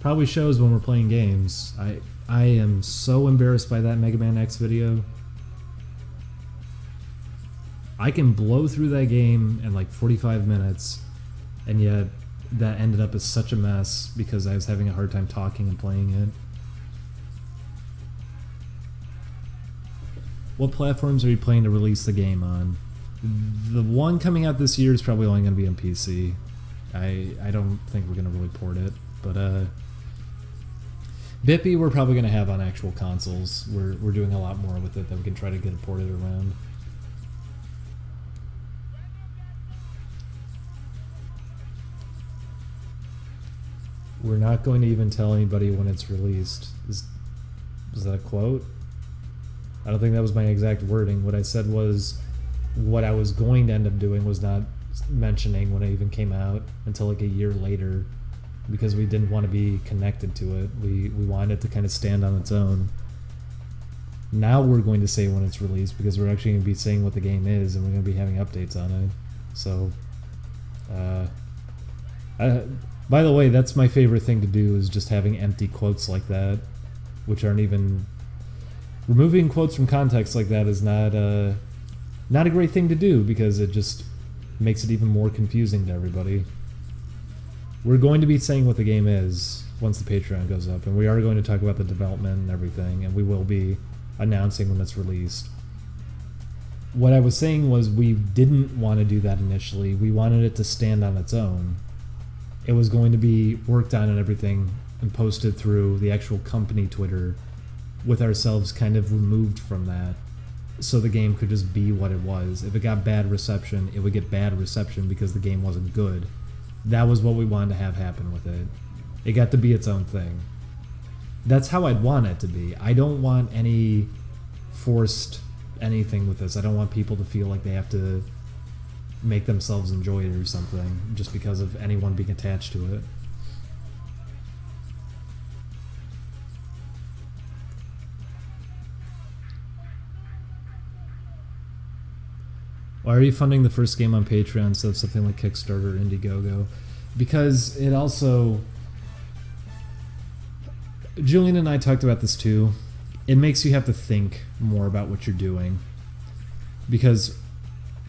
A: Probably shows when we're playing games. I am so embarrassed by that Mega Man X video. I can blow through that game in like 45 minutes, and yet that ended up as such a mess because I was having a hard time talking and playing it. What platforms are you planning to release the game on? The one coming out this year is probably only going to be on PC. I don't think we're going to really port it. But Bippy we're probably going to have on actual consoles. We're doing a lot more with it that we can try to get it ported around. We're not going to even tell anybody when it's released. Is that a quote? I don't think that was my exact wording. What I said was what I was going to end up doing was not mentioning when it even came out until like a year later, because we didn't want to be connected to it. We wanted it to kind of stand on its own. Now we're going to say when it's released, because we're actually going to be saying what the game is, and we're going to be having updates on it. So, by the way, that's my favorite thing to do, is just having empty quotes like that, which aren't even... Removing quotes from context like that is not a great thing to do, because it just makes it even more confusing to everybody. We're going to be saying what the game is once the Patreon goes up, and we are going to talk about the development and everything, and we will be announcing when it's released. What I was saying was we didn't want to do that initially. We wanted it to stand on its own. It was going to be worked on and everything and posted through the actual company Twitter, with ourselves kind of removed from that, so the game could just be what it was. If it got bad reception, it would get bad reception because the game wasn't good. That was what we wanted to have happen with it. It got to be its own thing. That's how I'd want it to be. I don't want any forced anything with this. I don't want people to feel like they have to make themselves enjoy it or something just because of anyone being attached to it. Why are you funding the first game on Patreon instead of something like Kickstarter or Indiegogo? Because it also... Julian and I talked about this too. It makes you have to think more about what you're doing. Because,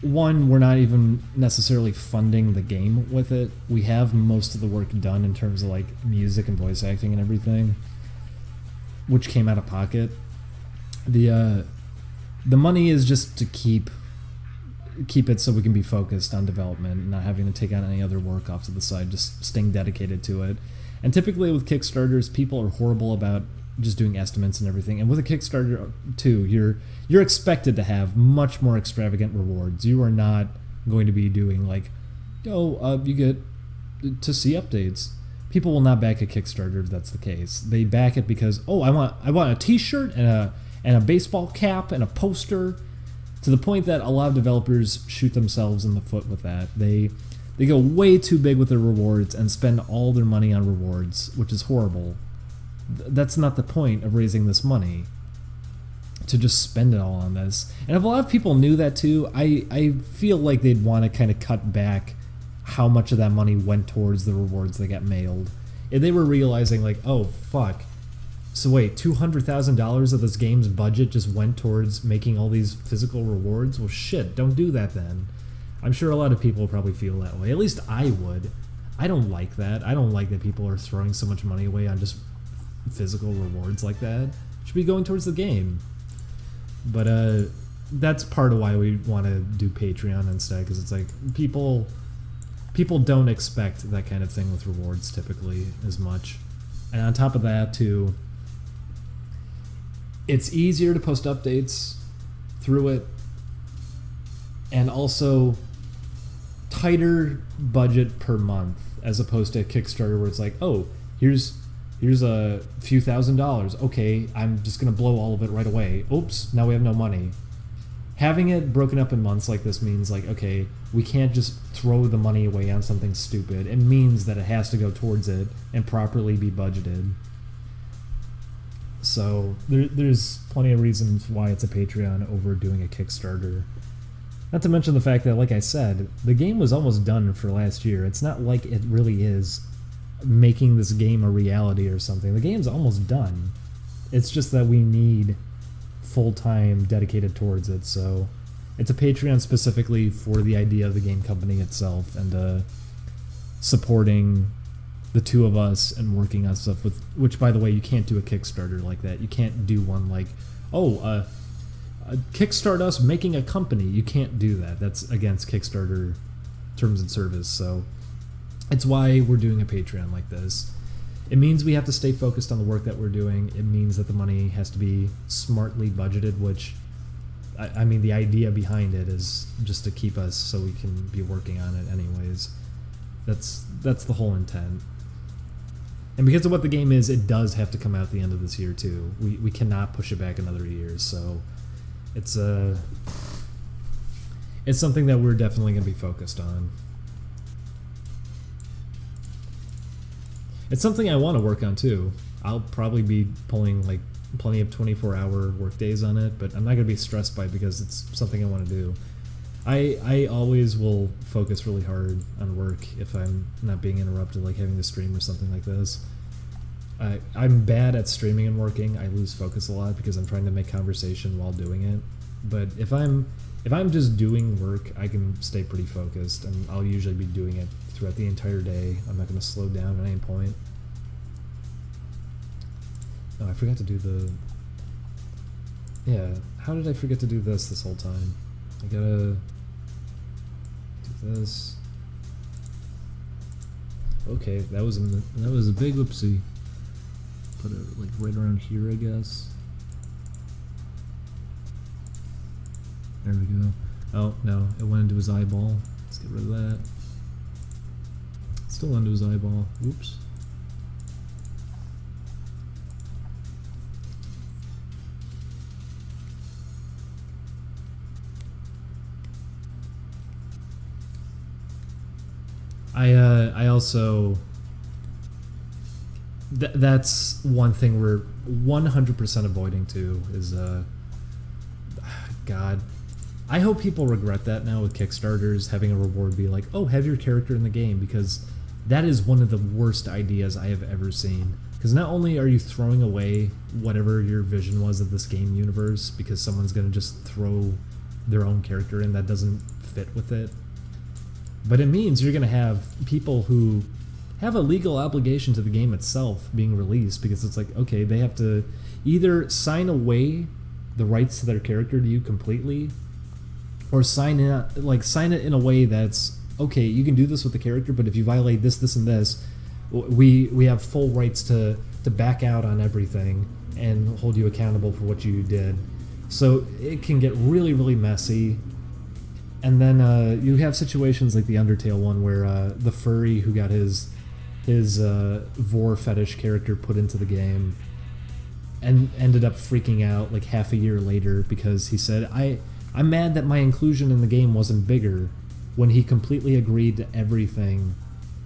A: one, we're not even necessarily funding the game with it. We have most of the work done in terms of like music and voice acting and everything, which came out of pocket. The money is just to keep it so we can be focused on development and not having to take on any other work off to the side, just staying dedicated to it. And typically with Kickstarters, people are horrible about just doing estimates and everything. And with a Kickstarter too, you're expected to have much more extravagant rewards. You are not going to be doing like, you get to see updates. People will not back a Kickstarter if that's the case. They back it because, I want a t-shirt and a baseball cap and a poster, to the point that a lot of developers shoot themselves in the foot with that. They go way too big with their rewards and spend all their money on rewards, which is horrible. That's not the point of raising this money, to just spend it all on this. And if a lot of people knew that too, I feel like they'd want to kind of cut back how much of that money went towards the rewards that got mailed. If they were realizing like, oh fuck, so wait, $200,000 of this game's budget just went towards making all these physical rewards? Well shit, don't do that then. I'm sure a lot of people probably feel that way. At least I would. I don't like that. I don't like that people are throwing so much money away on just physical rewards like that. It should be going towards the game. But that's part of why we want to do Patreon instead, because it's like people don't expect that kind of thing with rewards typically as much. And on top of that too, it's easier to post updates through it, and also tighter budget per month, as opposed to a Kickstarter where it's like, here's a few $1,000s. Okay, I'm just gonna blow all of it right away. Oops, now we have no money. Having it broken up in months like this means like, okay, we can't just throw the money away on something stupid. It means that it has to go towards it and properly be budgeted. So there's plenty of reasons why it's a Patreon over doing a Kickstarter. Not to mention the fact that, like I said, the game was almost done for last year. It's not like it really is making this game a reality or something. The game's almost done. It's just that we need full-time dedicated towards it. So it's a Patreon specifically for the idea of the game company itself, and supporting the two of us and working on stuff with, which by the way, you can't do a Kickstarter like that. You can't do one like, kickstart us making a company. You can't do that. That's against Kickstarter terms and service. So it's why we're doing a Patreon like this. It means we have to stay focused on the work that we're doing. It means that the money has to be smartly budgeted, which, I mean, the idea behind it is just to keep us so we can be working on it anyways. That's the whole intent. And because of what the game is, it does have to come out at the end of this year too. We cannot push it back another year, so it's something that we're definitely going to be focused on. It's something I want to work on too. I'll probably be pulling like plenty of 24-hour work days on it, but I'm not going to be stressed by it because it's something I want to do. I always will focus really hard on work if I'm not being interrupted, like having to stream or something like this. I'm bad at streaming and working. I lose focus a lot because I'm trying to make conversation while doing it. But if I'm just doing work, I can stay pretty focused, and I'll usually be doing it throughout the entire day. I'm not going to slow down at any point. Oh, I forgot to do the... Yeah, how did I forget to do this whole time? I gotta do this. Okay, that was a big whoopsie. Put it like right around here, I guess. There we go. Oh no, it went into his eyeball. Let's get rid of that. Still into his eyeball. Whoops. I also... that's one thing we're 100% avoiding too, is... God. I hope people regret that now with Kickstarters, having a reward be like, oh, have your character in the game, because that is one of the worst ideas I have ever seen. Because not only are you throwing away whatever your vision was of this game universe, because someone's going to just throw their own character in that doesn't fit with it, but it means you're going to have people who have a legal obligation to the game itself being released, because it's like, okay, they have to either sign away the rights to their character to you completely, or sign it in a way that's, okay, you can do this with the character, but if you violate this, this, and this, we have full rights to back out on everything and hold you accountable for what you did. So it can get really, really messy. And then you have situations like the Undertale one where the furry who got his vor fetish character put into the game and ended up freaking out like half a year later because he said, I'm mad that my inclusion in the game wasn't bigger, when he completely agreed to everything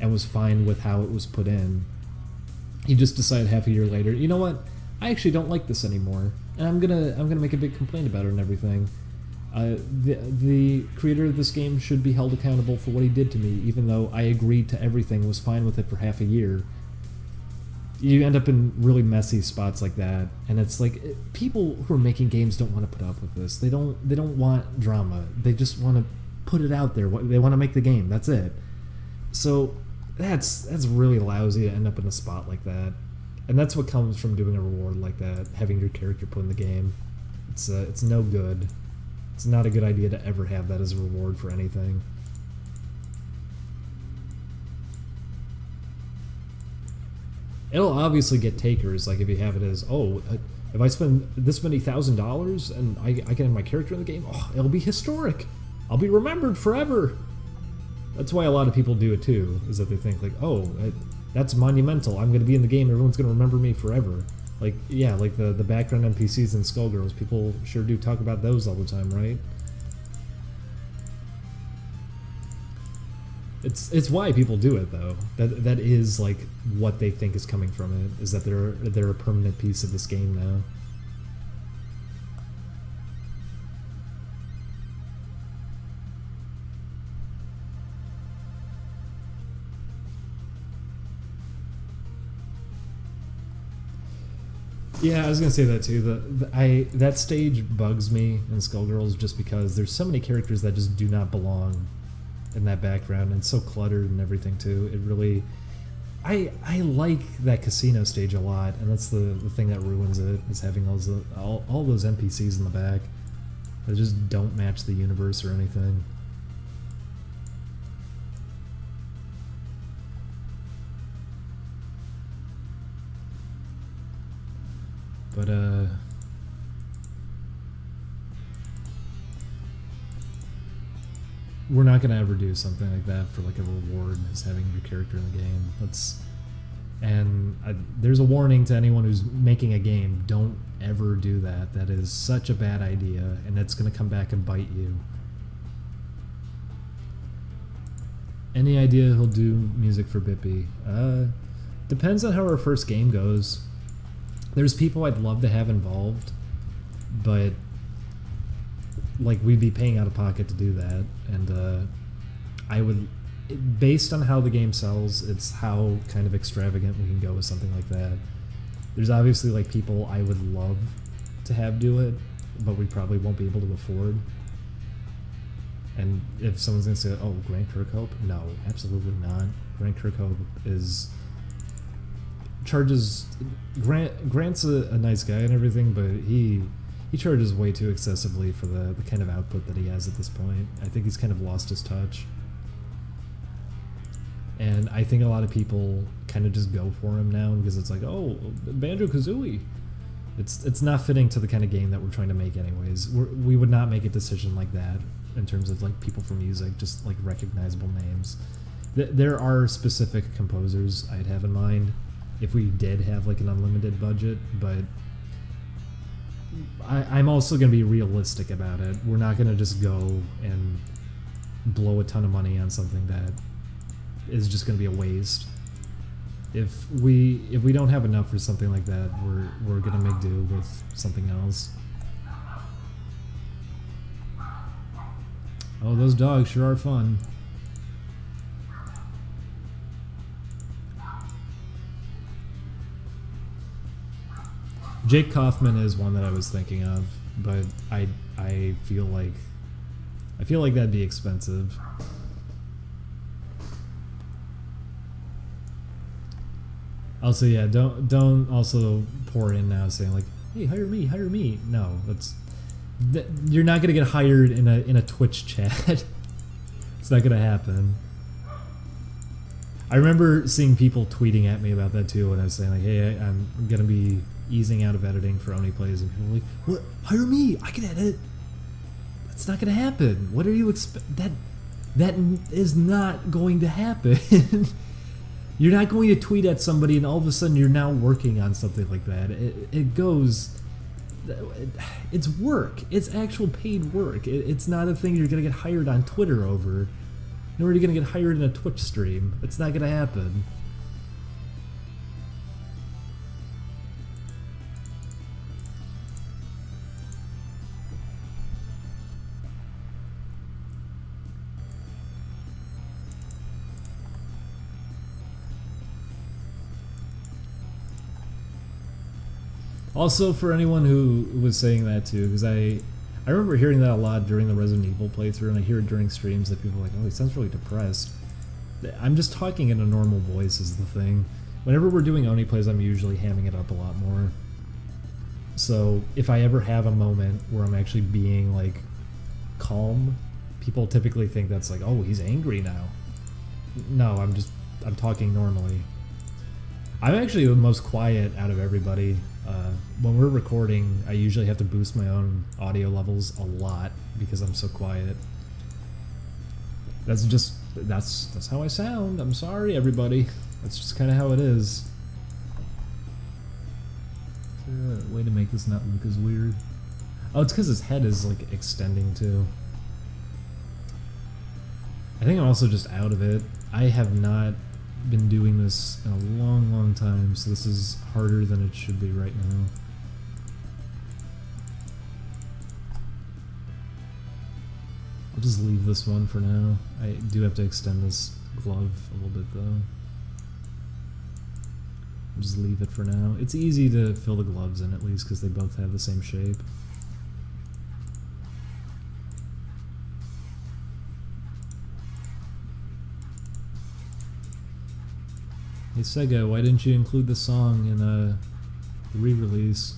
A: and was fine with how it was put in. He just decided half a year later, you know what, I actually don't like this anymore, and I'm gonna make a big complaint about it and everything. The creator of this game should be held accountable for what he did to me, even though I agreed to everything, was fine with it for half a year. You end up in really messy spots like that, and it's like, people who are making games don't want to put up with this. They don't want drama. They just want to put it out there. They want to make the game. That's it. So that's really lousy to end up in a spot like that, and that's what comes from doing a reward like that, having your character put in the game. It's no good. It's not a good idea to ever have that as a reward for anything. It'll obviously get takers, like if you have it as, oh, if I spend this many $1,000 and I can have my character in the game, oh, it'll be historic. I'll be remembered forever. That's why a lot of people do it too, is that they think like, oh, that's monumental. I'm going to be in the game. Everyone's going to remember me forever. Like, yeah, like the background NPCs in Skullgirls. People sure do talk about those all the time, right? It's why people do it, though. That is like what they think is coming from it, is that they're a permanent piece of this game now. Yeah, I was gonna say that too. That stage bugs me in Skullgirls just because there's so many characters that just do not belong in that background, and it's so cluttered and everything too. It really, I like that casino stage a lot, and that's the thing that ruins it, is having all those NPCs in the back that just don't match the universe or anything. But we're not gonna ever do something like that for like a reward as having your character in the game. There's a warning to anyone who's making a game: don't ever do that. That is such a bad idea, and it's gonna come back and bite you. Any idea he'll do music for Bippy? Depends on how our first game goes. There's people I'd love to have involved, but like we'd be paying out of pocket to do that, and I would, based on how the game sells, it's how kind of extravagant we can go with something like that. There's obviously like people I would love to have do it, but we probably won't be able to afford. And if someone's gonna say, "Oh, Grant Kirkhope," no, absolutely not. Grant Kirkhope charges. Grant's a nice guy and everything, but he charges way too excessively for the kind of output that he has at this point. I think he's kind of lost his touch. And I think a lot of people kind of just go for him now because it's like, oh, Banjo-Kazooie. It's not fitting to the kind of game that we're trying to make anyways. We would not make a decision like that in terms of like people for music, just like recognizable names. There are specific composers I'd have in mind if we did have like an unlimited budget, but I'm also going to be realistic about it. We're not going to just go and blow a ton of money on something that is just going to be a waste. If we don't have enough for something like that, we're going to make do with something else. Oh, those dogs sure are fun. Jake Kaufman is one that I was thinking of, but I feel like that'd be expensive. Also, yeah, don't also pour in now saying like, hey, hire me. No, you're not gonna get hired in a Twitch chat. It's not gonna happen. I remember seeing people tweeting at me about that too when I was saying like, hey, I'm gonna be easing out of editing for Only Plays, and people were like, what? Hire me, I can edit. That's not gonna happen. What are you that is not going to happen. You're not going to tweet at somebody and all of a sudden you're now working on something like that. It's work. It's actual paid work. It's not a thing you're going to get hired on Twitter over. Nor are you going to get hired in a Twitch stream. It's not going to happen. Also, for anyone who was saying that too, because I remember hearing that a lot during the Resident Evil playthrough, and I hear it during streams that people are like, oh, he sounds really depressed. I'm just talking in a normal voice is the thing. Whenever we're doing Oni Plays, I'm usually hamming it up a lot more. So if I ever have a moment where I'm actually being like calm, people typically think that's like, oh, he's angry now. No, I'm talking normally. I'm actually the most quiet out of everybody. When we're recording, I usually have to boost my own audio levels a lot because I'm so quiet. That's how I sound. I'm sorry, everybody. That's just kind of how it is. Is there a way to make this not look as weird? Oh, it's because his head is like extending too. I think I'm also just out of it. I have not been doing this in a long time, so this is harder than it should be right now. I'll just leave this one for now. I do have to extend this glove a little bit though. I'll just leave it for now. It's easy to fill the gloves in at least because they both have the same shape. Hey Sega, why didn't you include the song in the re-release?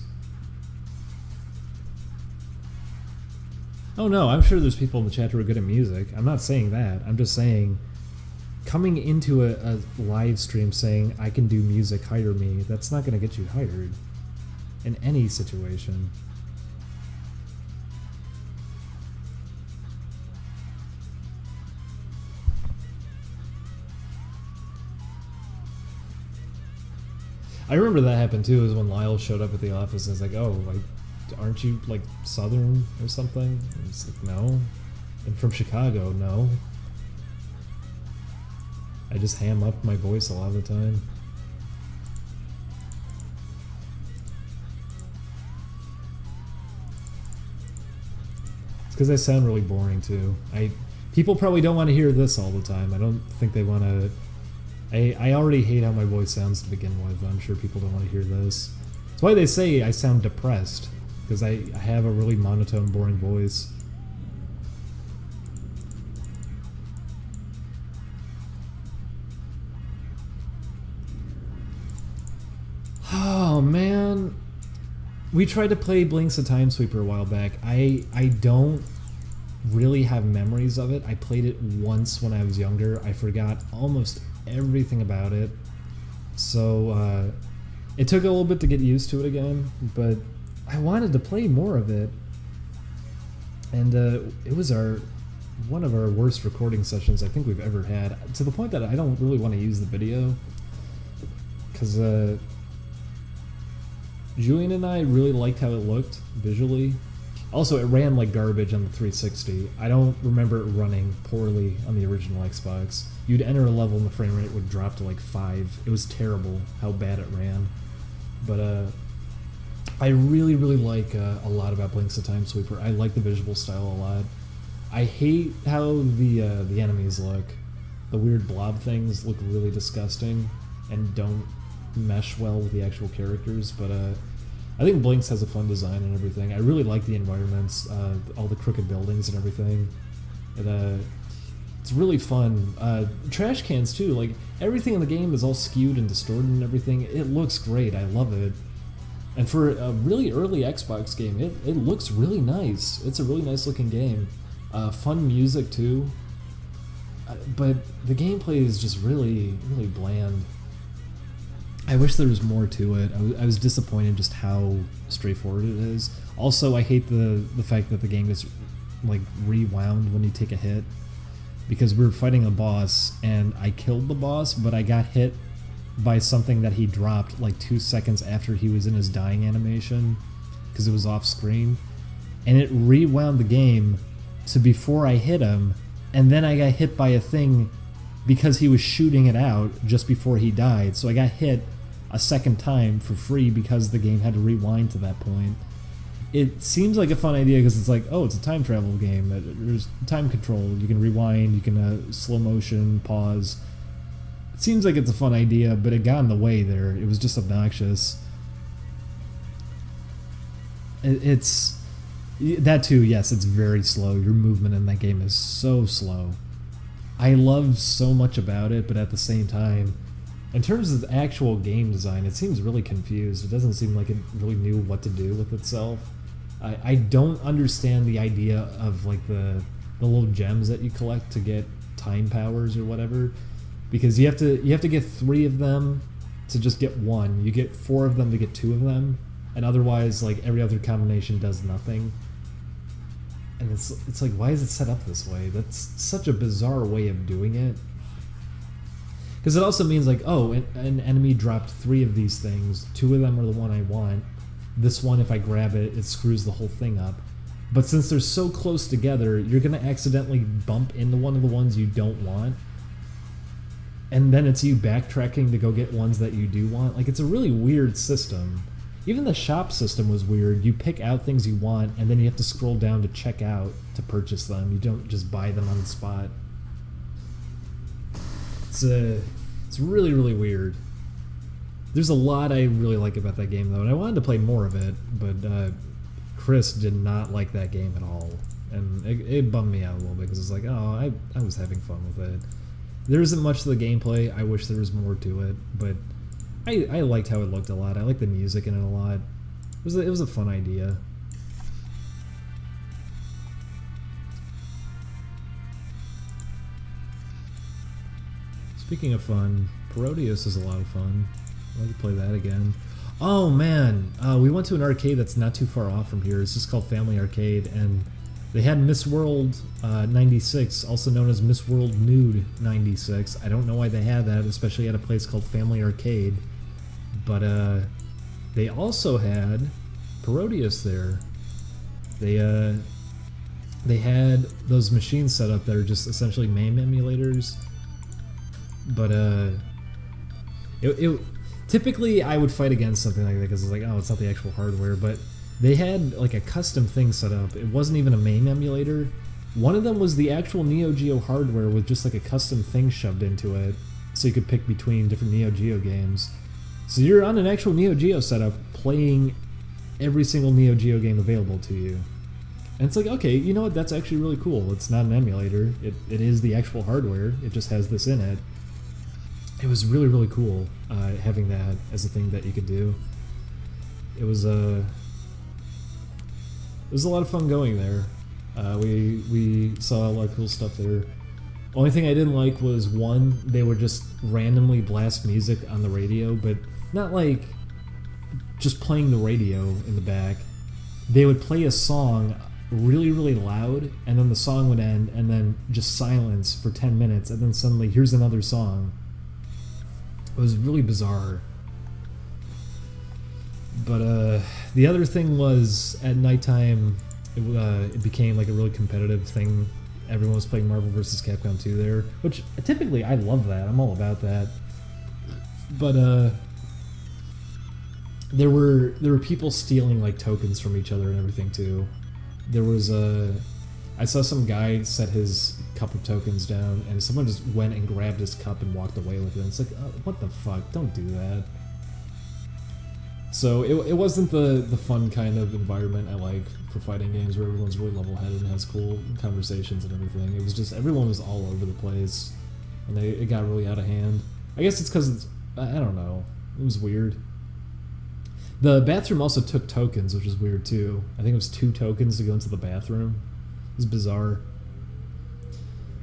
A: Oh no, I'm sure there's people in the chat who are good at music. I'm not saying that. I'm just saying, coming into a live stream saying, I can do music, hire me, that's not going to get you hired. in any situation. I remember that happened too, is when Lyle showed up at the office and was like, oh, like, aren't you like Southern or something? And it's like, no. And from Chicago, no. I just ham up my voice a lot of the time. It's because I sound really boring too. People probably don't want to hear this all the time. I don't think they want to. I already hate how my voice sounds to begin with. I'm sure people don't want to hear this. That's why they say I sound depressed, because I have a really monotone, boring voice. Oh man, we tried to play Blinks of Time Sweeper a while back. I don't really have memories of it. I played it once when I was younger. I forgot almost everything about it, so it took a little bit to get used to it again, but I wanted to play more of it, and it was one of our worst recording sessions I think we've ever had, to the point that I don't really want to use the video, because Julian and I really liked how it looked visually. Also, it ran like garbage on the 360. I don't remember it running poorly on the original Xbox. You'd enter a level and the frame rate would drop to like 5. It was terrible how bad it ran. But I really, really like a lot about Blinks of Time Sweeper. I like the visual style a lot. I hate how the enemies look. The weird blob things look really disgusting and don't mesh well with the actual characters, but I think Blinks has a fun design and everything. I really like the environments, all the crooked buildings and everything. It's really fun. Trash cans too, like everything in the game is all skewed and distorted and everything. It looks great, I love it. And for a really early Xbox game, it looks really nice. It's a really nice looking game. Fun music too. But the gameplay is just really, really bland. I wish there was more to it. I was disappointed just how straightforward it is. Also, I hate the fact that the game gets like rewound when you take a hit, because we were fighting a boss and I killed the boss, but I got hit by something that he dropped like 2 seconds after he was in his dying animation, because it was off screen, and it rewound the game to before I hit him, and then I got hit by a thing because he was shooting it out just before he died, so I got hit a second time for free because the game had to rewind to that point. It seems like a fun idea because it's like, oh, it's a time travel game. There's time control. You can rewind, you can slow motion, pause. It seems like it's a fun idea, but it got in the way there. It was just obnoxious. It's that too, yes, it's very slow. Your movement in that game is so slow. I love so much about it, but at the same time, in terms of the actual game design, it seems really confused. It doesn't seem like it really knew what to do with itself. I don't understand the idea of like the little gems that you collect to get time powers or whatever, because you have to get 3 of them to just get 1. You get 4 of them to get 2 of them, and otherwise like every other combination does nothing. And it's like, why is it set up this way? That's such a bizarre way of doing it. Because it also means like, oh, an enemy dropped 3 of these things. 2 of them are the one I want. This one, if I grab it, it screws the whole thing up. But since they're so close together, you're going to accidentally bump into one of the ones you don't want. And then it's you backtracking to go get ones that you do want. Like, it's a really weird system. Even the shop system was weird. You pick out things you want, and then you have to scroll down to check out to purchase them. You don't just buy them on the spot. It's really, really weird. There's a lot I really like about that game, though, and I wanted to play more of it, but Chris did not like that game at all. And it bummed me out a little bit, because it's like, oh, I was having fun with it. There isn't much to the gameplay. I wish there was more to it, but I liked how it looked a lot. I liked the music in it a lot. It was a fun idea. Speaking of fun, Parodius is a lot of fun. I'd like to play that again. Oh man, we went to an arcade that's not too far off from here. It's just called Family Arcade, and they had Miss World 96, also known as Miss World Nude 96. I don't know why they had that, especially at a place called Family Arcade. But they also had Parodius there. They had those machines set up that are just essentially MAME emulators. But typically I would fight against something like that because it's like, oh, it's not the actual hardware. But they had like a custom thing set up. It wasn't even a MAME emulator. One of them was the actual Neo Geo hardware with just like a custom thing shoved into it, so you could pick between different Neo Geo games. So you're on an actual Neo Geo setup playing every single Neo Geo game available to you. And it's like, okay, you know what, that's actually really cool. It's not an emulator. It is the actual hardware. It just has this in it. It was really, really cool having that as a thing that you could do. It was a lot of fun going there. We saw a lot of cool stuff there. Only thing I didn't like was, one, they would just randomly blast music on the radio, but not like just playing the radio in the back. They would play a song really, really loud, and then the song would end, and then just silence for 10 minutes, and then suddenly here's another song. It was really bizarre. But the other thing was, at nighttime, it became like a really competitive thing. Everyone was playing Marvel vs. Capcom 2 there, which typically I love that. I'm all about that. But there were people stealing like tokens from each other and everything too. There was I saw some guy set his cup of tokens down, and someone just went and grabbed his cup and walked away with it. It's like, what the fuck? Don't do that. So it wasn't the fun kind of environment I like for fighting games where everyone's really level-headed and has cool conversations and everything. It was just, everyone was all over the place, and it got really out of hand. I guess it's because I don't know. It was weird. The bathroom also took tokens, which is weird too. I think it was 2 tokens to go into the bathroom. It was bizarre.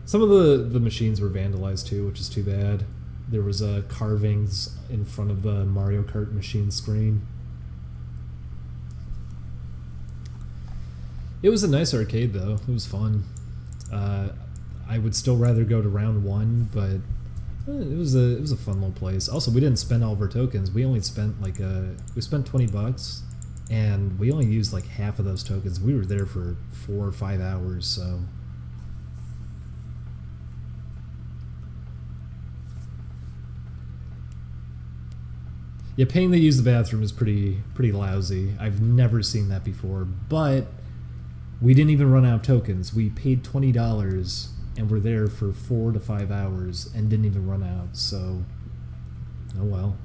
A: Some of the machines were vandalized too, which is too bad. There was carvings in front of the Mario Kart machine screen. It was a nice arcade though. It was fun. I would still rather go to round 1, but it was a fun little place. Also, we didn't spend all of our tokens. We only spent like we spent $20, and we only used like half of those tokens. We were there for 4 or 5 hours, so. Yeah, paying to use the bathroom is pretty lousy. I've never seen that before, but we didn't even run out of tokens. We paid $20 and were there for 4 to 5 hours and didn't even run out, so oh well.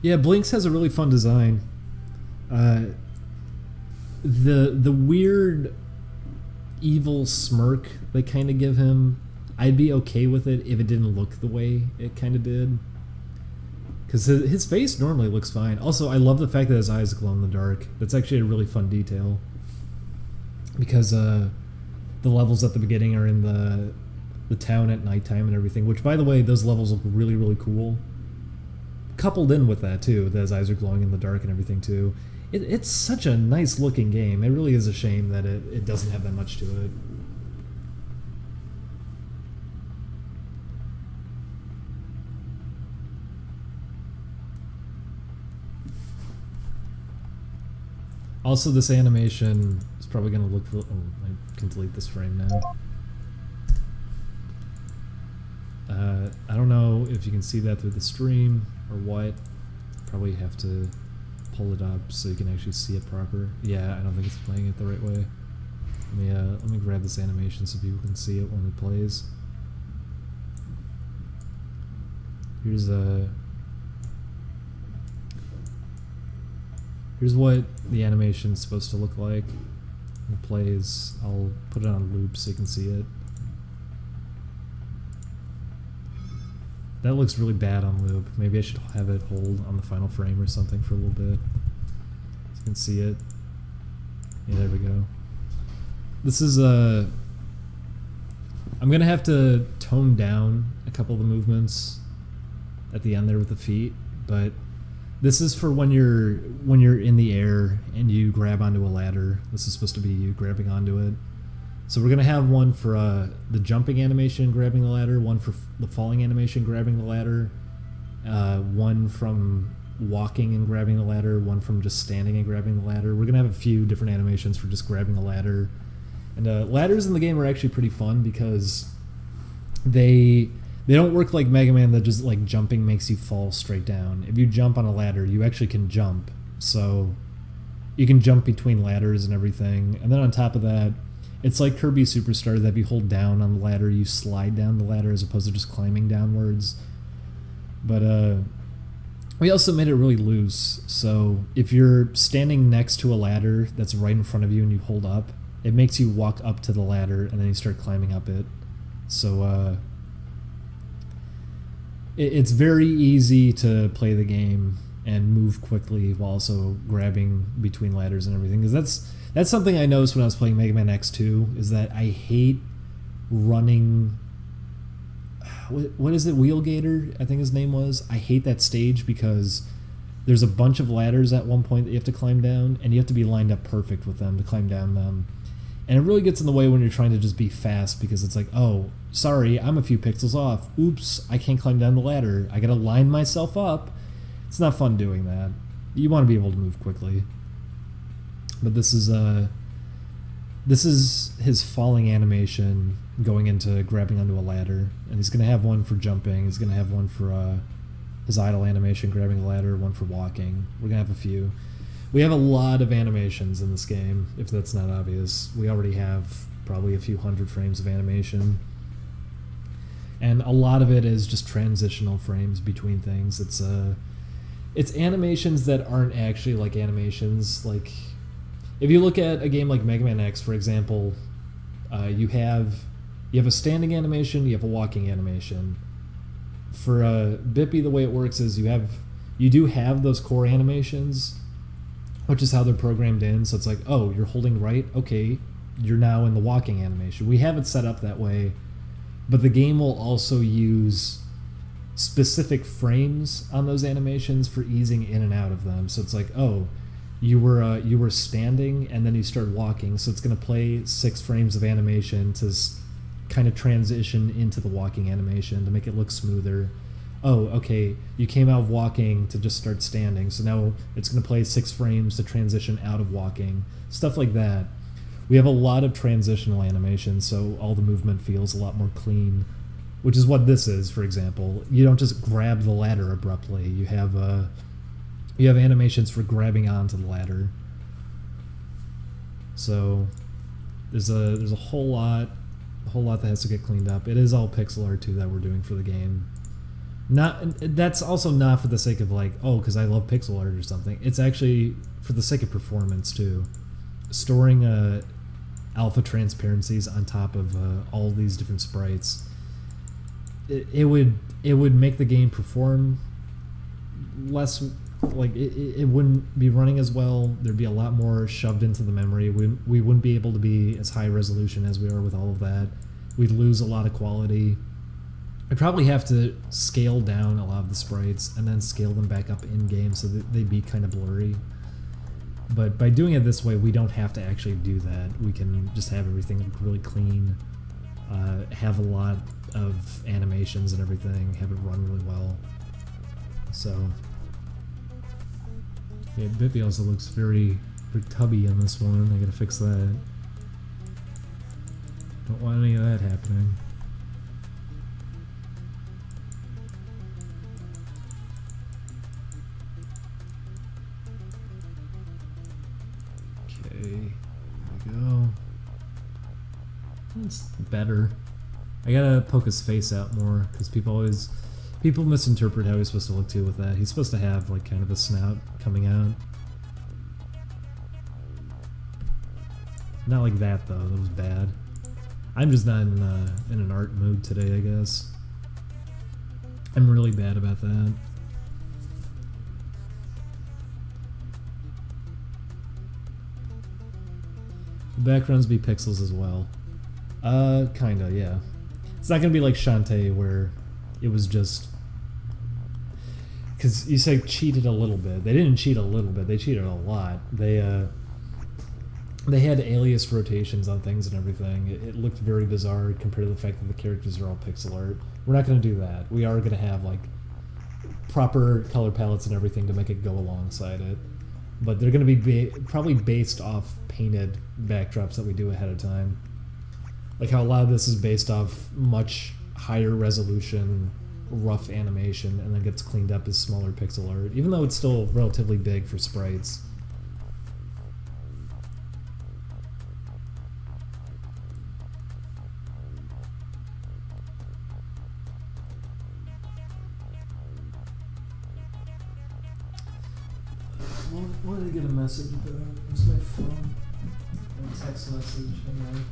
A: Yeah, Blinks has a really fun design. The weird evil smirk they kind of give him, I'd be okay with it if it didn't look the way it kind of did. Because his face normally looks fine. Also, I love the fact that his eyes glow in the dark. That's actually a really fun detail. Because the levels at the beginning are in the town at nighttime and everything. Which, by the way, those levels look really, really cool. Coupled in with that, too. That his eyes are glowing in the dark and everything, too. It's such a nice looking game. It really is a shame that it doesn't have that much to it. Also, this animation is probably going to look... Oh, I can delete this frame now. I don't know if you can see that through the stream or what. Probably have to pull it up so you can actually see it proper. Yeah, I don't think it's playing it the right way. Let me grab this animation so people can see it when it plays. Here's what the animation's supposed to look like. When it plays, I'll put it on loop so you can see it. That looks really bad on loop. Maybe I should have it hold on the final frame or something for a little bit. So you can see it. Yeah, there we go. This is I'm I'm gonna have to tone down a couple of the movements at the end there with the feet, but this is for when you're in the air and you grab onto a ladder. This is supposed to be you grabbing onto it. So we're gonna have one for the jumping animation, grabbing the ladder, one for the falling animation, grabbing the ladder, one from walking and grabbing the ladder, one from just standing and grabbing the ladder. We're gonna have a few different animations for just grabbing the ladder. And ladders in the game are actually pretty fun because they don't work like Mega Man that just like jumping makes you fall straight down. If you jump on a ladder, you actually can jump. So you can jump between ladders and everything. And then on top of that, it's like Kirby Superstar that if you hold down on the ladder, you slide down the ladder as opposed to just climbing downwards. But we also made it really loose. So if you're standing next to a ladder that's right in front of you and you hold up, it makes you walk up to the ladder and then you start climbing up it. So it's very easy to play the game and move quickly while also grabbing between ladders and everything. Because that's something I noticed when I was playing Mega Man X2, is that I hate running... What is it? Wheelgator, I think his name was. I hate that stage because there's a bunch of ladders at one point that you have to climb down, and you have to be lined up perfect with them to climb down them. And it really gets in the way when you're trying to just be fast because it's like, oh, sorry, I'm a few pixels off. Oops, I can't climb down the ladder. I gotta line myself up. It's not fun doing that. You want to be able to move quickly. But this is his falling animation going into grabbing onto a ladder. And he's gonna have one for jumping. He's gonna have one for his idle animation, grabbing a ladder, one for walking. We're gonna have a few. We have a lot of animations in this game, if that's not obvious. We already have probably a few hundred frames of animation. And a lot of it is just transitional frames between things. It's animations that aren't actually like animations. Like, if you look at a game like Mega Man X, for example, you have a standing animation, you have a walking animation. For Bippy, the way it works is you do have those core animations, which is how they're programmed in. So it's like, oh, you're holding right, okay, you're now in the walking animation. We have it set up that way, but the game will also use specific frames on those animations for easing in and out of them. So it's like, oh, you were standing and then you start walking, so it's going to play 6 frames of animation to kind of transition into the walking animation to make it look smoother. Oh, okay, you came out of walking to just start standing, so now it's going to play 6 frames to transition out of walking. Stuff like that. We have a lot of transitional animation, so all the movement feels a lot more clean, which is what this is, for example. You don't just grab the ladder abruptly. You have animations for grabbing onto the ladder. So there's a whole lot that has to get cleaned up. It is all pixel art too that we're doing for the game. That's also not for the sake of like, oh, because I love pixel art or something. It's actually for the sake of performance too. Storing alpha transparencies on top of all these different sprites, it would make the game perform less. Like it wouldn't be running as well. There'd be a lot more shoved into the memory. We wouldn't be able to be as high resolution as we are with all of that. We'd lose a lot of quality. I'd probably have to scale down a lot of the sprites and then scale them back up in game so that they'd be kind of blurry. But by doing it this way, we don't have to actually do that. We can just have everything look really clean, have a lot of animations and everything, have it run really well. So yeah, Bippy also looks very tubby on this one. I gotta fix that. Don't want any of that happening. Okay, there we go. It's better. I gotta poke his face out more because people misinterpret how he's supposed to look too with that. He's supposed to have like kind of a snout coming out. Not like that though, that was bad. I'm just not in an art mood today, I guess. I'm really bad about that. The backgrounds be pixels as well. Kinda, yeah. It's not gonna be like Shantae where it was just because you say cheated a little bit. They didn't cheat a little bit. They cheated a lot. They had alias rotations on things and everything. It looked very bizarre compared to the fact that the characters are all pixel art. We're not going to do that. We are going to have like proper color palettes and everything to make it go alongside it. But they're going to be probably based off painted backdrops that we do ahead of time. Like how a lot of this is based off much higher resolution, rough animation, and then gets cleaned up as smaller pixel art, even though it's still relatively big for sprites. What did I get a message about? Where's my phone? A text message. Hang on.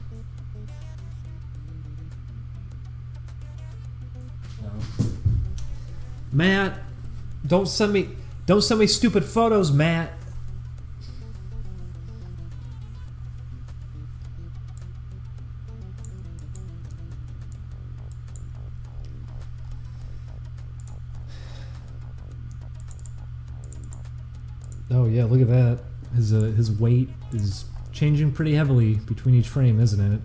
A: No. Matt, don't send me stupid photos, Matt. Oh yeah, look at that. His weight is changing pretty heavily between each frame, isn't it?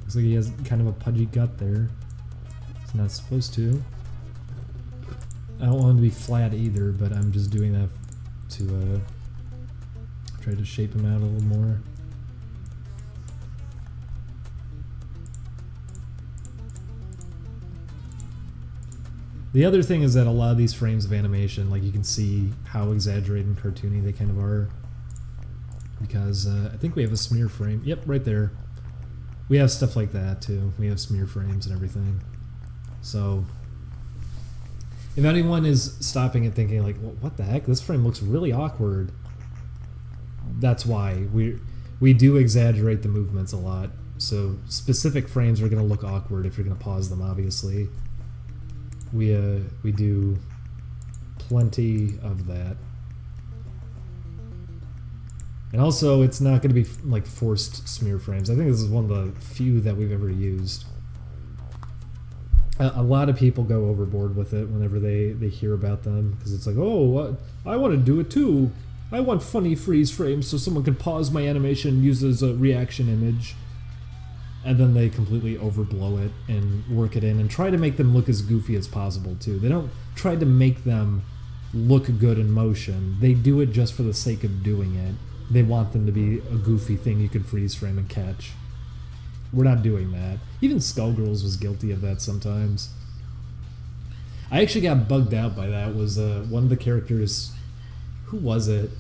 A: Looks like he has kind of a pudgy gut there. It's not supposed to. I don't want him to be flat either, but I'm just doing that to try to shape him out a little more. The other thing is that a lot of these frames of animation, like you can see how exaggerated and cartoony they kind of are. Because I think we have a smear frame. Yep, right there. We have stuff like that too. We have smear frames and everything. So if anyone is stopping and thinking like, well, what the heck? This frame looks really awkward. That's why we do exaggerate the movements a lot. So specific frames are going to look awkward if you're going to pause them, obviously. We do plenty of that. And also, it's not going to be like forced smear frames. I think this is one of the few that we've ever used. A lot of people go overboard with it whenever they hear about them, because it's like, oh, I want to do it too. I want funny freeze frames so someone can pause my animation and use it as a reaction image. And then they completely overblow it and work it in and try to make them look as goofy as possible too. They don't try to make them look good in motion. They do it just for the sake of doing it. They want them to be a goofy thing you can freeze frame and catch. We're not doing that. Even Skullgirls was guilty of that sometimes. I actually got bugged out by that. Was one of the characters, who was it?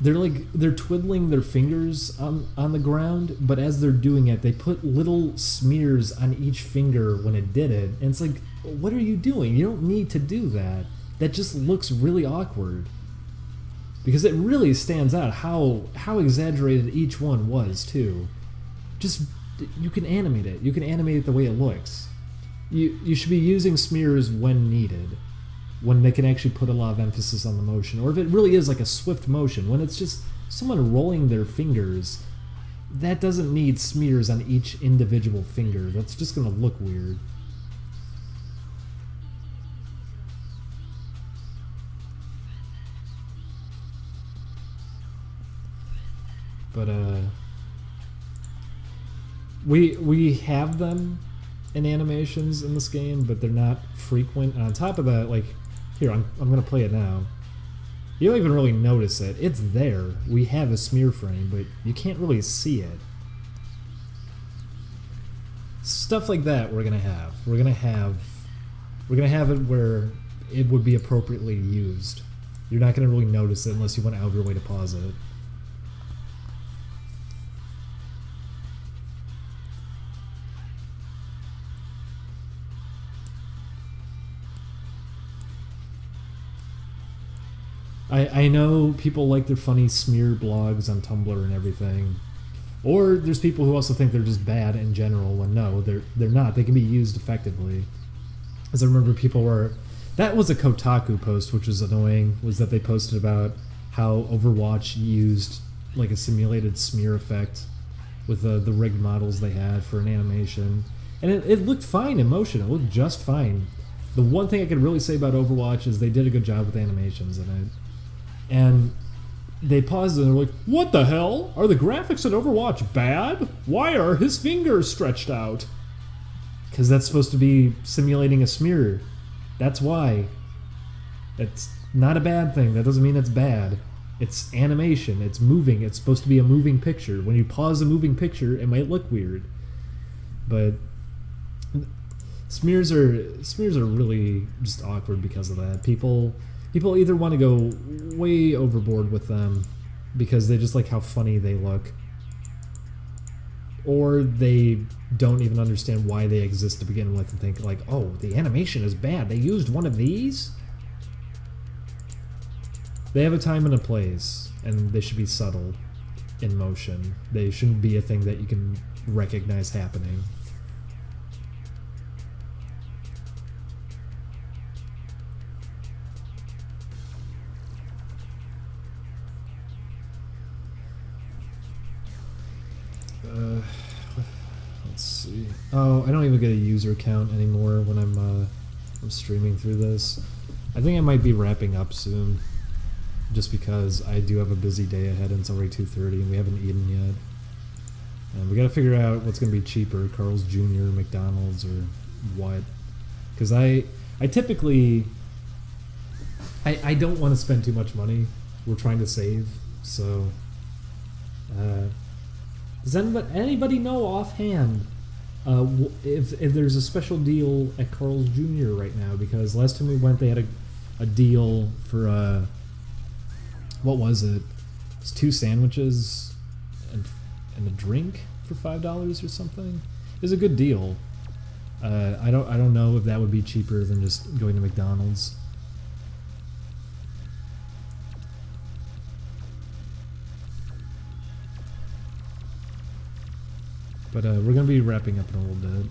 A: They're twiddling their fingers on the ground, but as they're doing it, they put little smears on each finger when it did it. And it's like, what are you doing? You don't need to do that. That just looks really awkward. Because it really stands out how exaggerated each one was too. Just, you can animate it. You can animate it the way it looks. You should be using smears when needed, when they can actually put a lot of emphasis on the motion, or if it really is like a swift motion, when it's just someone rolling their fingers, that doesn't need smears on each individual finger. That's just gonna look weird. But we have them in animations in this game, but they're not frequent. And on top of that, like, here, I'm gonna play it now. You don't even really notice it. It's there. We have a smear frame, but you can't really see it. Stuff like that we're gonna have. We're gonna have it where it would be appropriately used. You're not gonna really notice it unless you went out of your way to pause it. I know people like their funny smear blogs on Tumblr and everything. Or there's people who also think they're just bad in general, when no, they're not. They can be used effectively. As I remember, people were... That was a Kotaku post, which was annoying, was that they posted about how Overwatch used like a simulated smear effect with the rigged models they had for an animation. And it looked fine in motion. It looked just fine. The one thing I could really say about Overwatch is they did a good job with animations in it. And they paused and they're like, what the hell? Are the graphics in Overwatch bad? Why are his fingers stretched out? Because that's supposed to be simulating a smear. That's why. It's not a bad thing. That doesn't mean it's bad. It's animation. It's moving. It's supposed to be a moving picture. When you pause a moving picture, it might look weird. But smears are really just awkward because of that. People either want to go way overboard with them because they just like how funny they look, or they don't even understand why they exist to begin with and think like, oh, the animation is bad. They used one of these? They have a time and a place, and they should be subtle in motion. They shouldn't be a thing that you can recognize happening. Let's see. Oh, I don't even get a user count anymore when I'm streaming through this. I think I might be wrapping up soon, just because I do have a busy day ahead and it's already 2:30 and we haven't eaten yet. And we got to figure out what's going to be cheaper, Carl's Jr., McDonald's, or what. Because I typically I don't want to spend too much money. We're trying to save, so. Does anybody know offhand if there's a special deal at Carl's Jr. right now? Because last time we went, they had a deal for what was it? It's 2 sandwiches and a drink for $5 or something. It was a good deal. I don't know if that would be cheaper than just going to McDonald's. But we're going to be wrapping up in a little bit.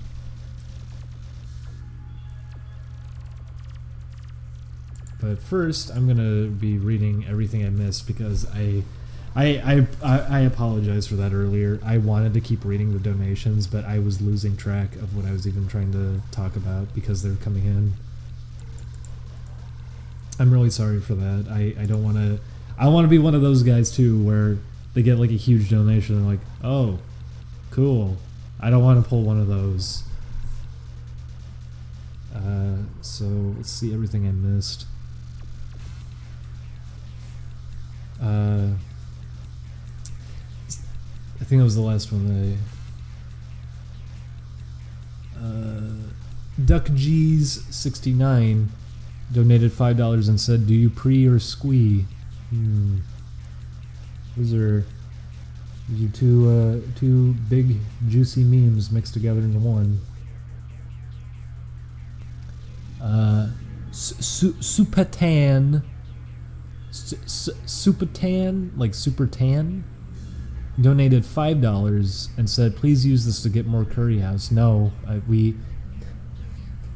A: But first, I'm going to be reading everything I missed because I apologize for that earlier. I wanted to keep reading the donations, but I was losing track of what I was even trying to talk about because they're coming in. I'm really sorry for that. I don't want to... I want to be one of those guys, too, where they get like a huge donation and like, oh... cool. I don't want to pull one of those. So let's see everything I missed. I think that was the last one. DuckG's69 donated $5 and said, "Do you pre or squee?" Those are two big juicy memes mixed together into one. Supatan, like super tan, donated $5 and said, "Please use this to get more Curry House." No,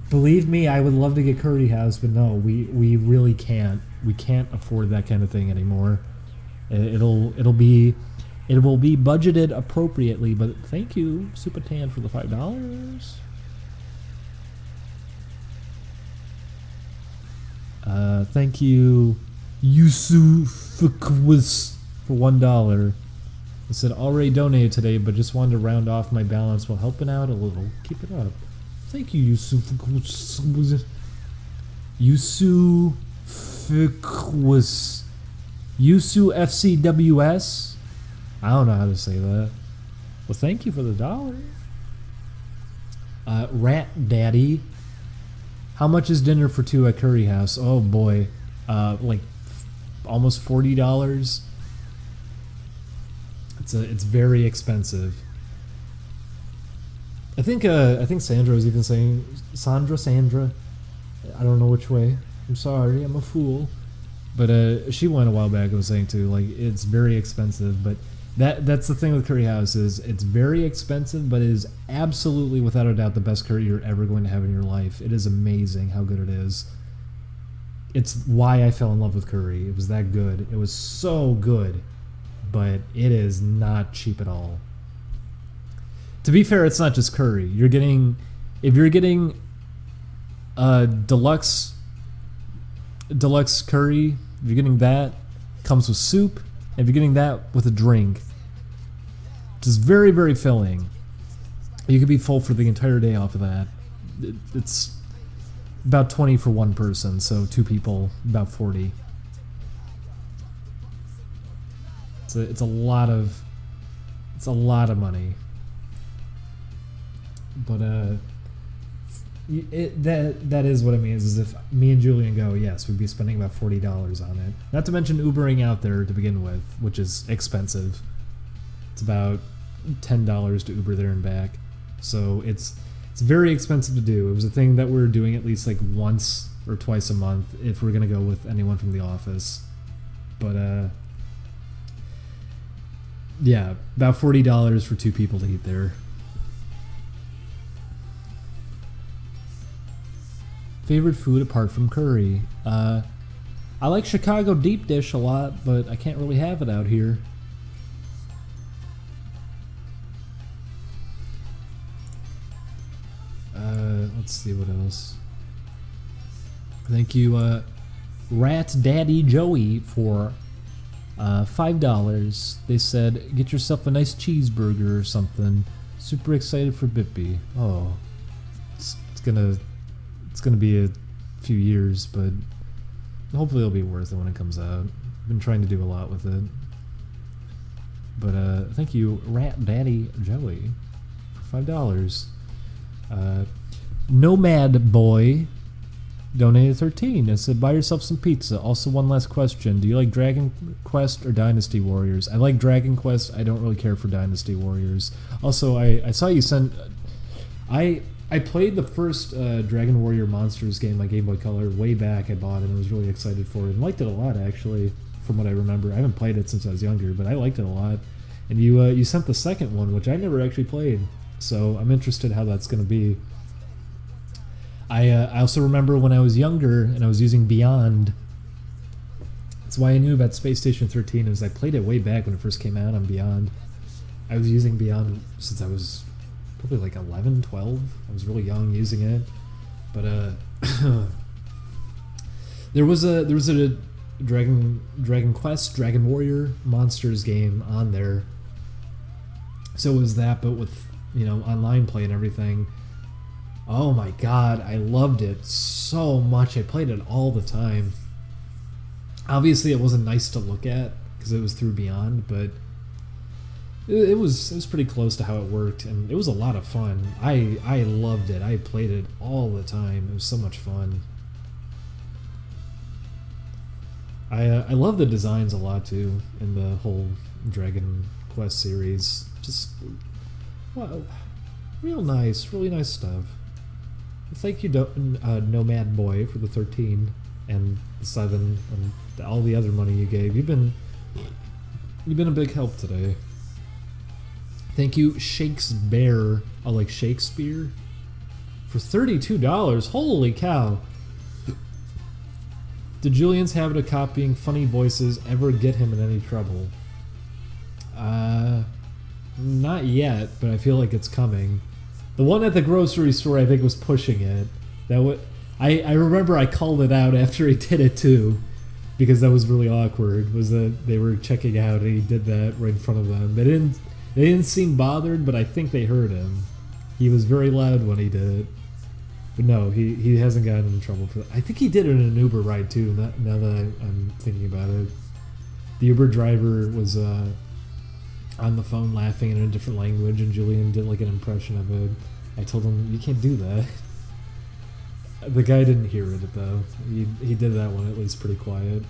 A: believe me, I would love to get Curry House, but no, we really can't. We can't afford that kind of thing anymore. It will be budgeted appropriately, but thank you, Supatan, for the $5. Thank you, Yusufquis, for $1. It said, "Already donated today, but just wanted to round off my balance while helping out a little. Keep it up." Thank you, Yusufquis. Yusufquis. Yusu FCWS. I don't know how to say that. Well, thank you for the $1. Rat Daddy. How much is dinner for 2 at Curry House? Oh boy, like almost $40. It's very expensive. I think Sandra was even saying Sandra. I don't know which way. I'm sorry, I'm a fool. But she went a while back and was saying too, like, it's very expensive, but that's the thing with Curry House is it's very expensive, but it is absolutely, without a doubt, the best curry you're ever going to have in your life. It is amazing how good it is. It's why I fell in love with curry. It was that good. It was so good, but it is not cheap at all. To be fair, it's not just curry. If you're getting deluxe curry, if you're getting that, comes with soup. And if you're getting that with a drink, which is very, very filling, you could be full for the entire day off of that. It's about 20 for one person, so 2 people, about 40. It's a lot of money. But that is what it means. Is if me and Julian go, yes, we'd be spending about $40 on it. Not to mention Ubering out there to begin with, which is expensive. It's about $10 to Uber there and back. So it's very expensive to do. It was a thing that we're doing at least like once or twice a month if we're gonna go with anyone from the office. But yeah, about $40 for 2 people to eat there. Favorite food apart from curry? I like Chicago deep dish a lot, but I can't really have it out here. Let's see what else. Thank you, Rat Daddy Joey, for $5. They said, get yourself a nice cheeseburger or something. Super excited for Bippy. Oh, it's gonna be a few years, but hopefully it'll be worth it when it comes out. I've been trying to do a lot with it. But thank you, Rat Daddy Joey, for $5. Nomad Boy donated 13 and said, buy yourself some pizza. Also, one last question. Do you like Dragon Quest or Dynasty Warriors? I like Dragon Quest. I don't really care for Dynasty Warriors. Also, I saw you sent... I played the first Dragon Warrior Monsters game on Game Boy Color way back. I bought it and was really excited for it and liked it a lot, actually, from what I remember. I haven't played it since I was younger, but I liked it a lot. And you sent the second one, which I never actually played, so I'm interested how that's going to be. I also remember when I was younger and I was using Beyond. That's why I knew about Space Station 13, is I played it way back when it first came out on Beyond. I was using Beyond since I was probably like 11, 12. I was really young using it. But there was a Dragon Quest, Dragon Warrior Monsters game on there. So it was that, but with, online play and everything. Oh my god, I loved it so much. I played it all the time. Obviously, it wasn't nice to look at because it was through Beyond, but it was pretty close to how it worked, and it was a lot of fun. I loved it. I played it all the time. It was so much fun. I love the designs a lot too in the whole Dragon Quest series. Just wow, really nice stuff. Thank you, Nomad Boy, for the 13 and the 7 and all the other money you gave. You've been a big help today. Thank you, Shakespeare. Oh, like Shakespeare, for $32. Holy cow! Did Julian's habit of copying funny voices ever get him in any trouble? Not yet, but I feel like it's coming. The one at the grocery store, I think, was pushing it. I remember I called it out after he did it too, because that was really awkward. Was that they were checking out and he did that right in front of them. They didn't seem bothered, but I think they heard him. He was very loud when he did it. But no, he hasn't gotten in trouble for that. I think he did it in an Uber ride too. Now that I'm thinking about it, the Uber driver was on the phone laughing in a different language, and Julian did like an impression of it. I told him, you can't do that. The guy didn't hear it though. He did that one at least pretty quiet.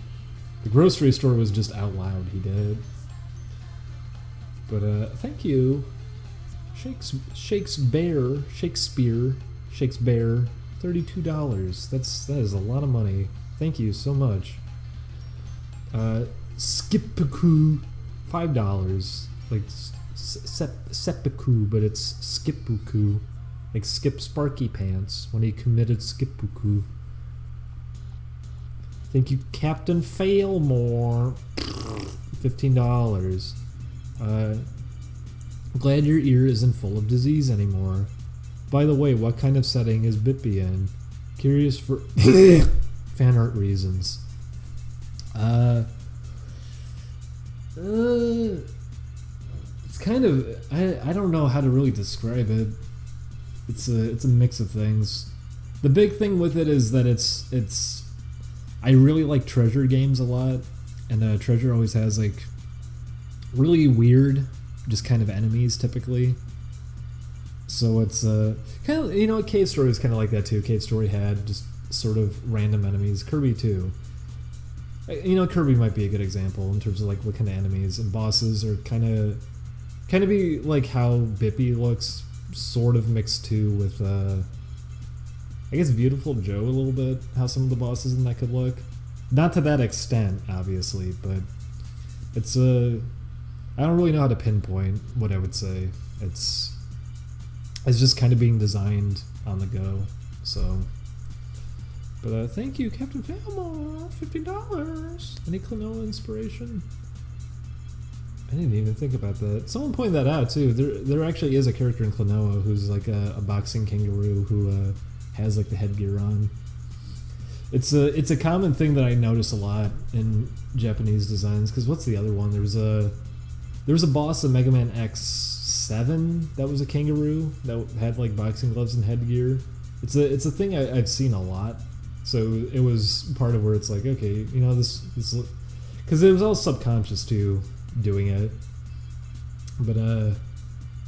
A: The grocery store was just out loud. He did. But thank you, Shakespeare, $32. That is a lot of money. Thank you so much. Skipuku, $5. Like seppuku, but it's skipuku, like Skip Sparky Pants when he committed skipuku. Thank you, Captain Failmore, $15. Glad your ear isn't full of disease anymore. By the way, what kind of setting is Bippy in? Curious for fan art reasons. It's kind of I don't know how to really describe it. It's a mix of things. The big thing with it is that it's I really like treasure games a lot, and treasure always has like really weird, just kind of enemies typically. So it's kind of, you know, Cave Story is kind of like that too. Cave Story had just sort of random enemies. Kirby too. You know, Kirby might be a good example in terms of like what kind of enemies and bosses are kind of be like how Bippy looks, sort of mixed too with I guess Beautiful Joe a little bit. How some of the bosses in that could look, not to that extent, obviously, but it's I don't really know how to pinpoint what I would say. It's just kind of being designed on the go. So, but thank you, Captain Fillmore, $15. Any Klonoa inspiration? I didn't even think about that. Someone pointed that out too. There actually is a character in Klonoa who's like a boxing kangaroo who has like the headgear on. It's a common thing that I notice a lot in Japanese designs. Because what's the other one? There was a boss in Mega Man X7 that was a kangaroo that had like boxing gloves and headgear. It's a thing I've seen a lot. So it was part of where it's like, okay, you know, this because it was all subconscious too, doing it. But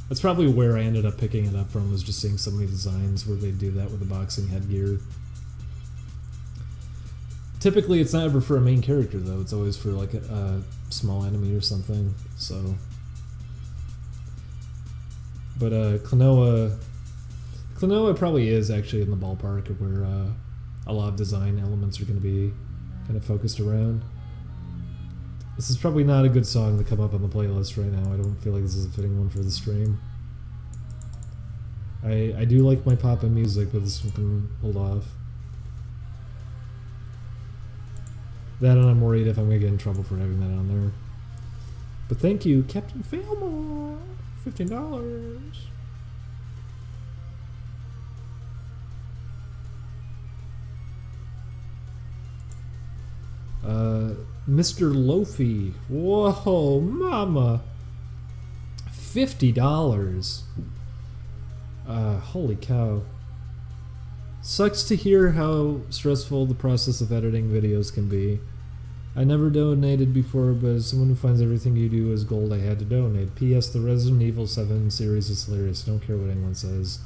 A: that's probably where I ended up picking it up from, was just seeing so many designs where they do that with the boxing headgear. Typically, it's not ever for a main character though. It's always for like a small enemy or something. So, but Klonoa probably is actually in the ballpark of where a lot of design elements are going to be kind of focused around. This is probably not a good song to come up on the playlist right now. I don't feel like this is a fitting one for the stream. I do like my pop-in music, but this one can hold off. That, and I'm worried if I'm going to get in trouble for having that on there. But thank you, Captain Fillmore, $15. Mr. Lofi. Whoa, mama. $50. Holy cow. Sucks to hear how stressful the process of editing videos can be. I never donated before, but as someone who finds everything you do as gold, I had to donate. P.S. The Resident Evil 7 series is hilarious. Don't care what anyone says.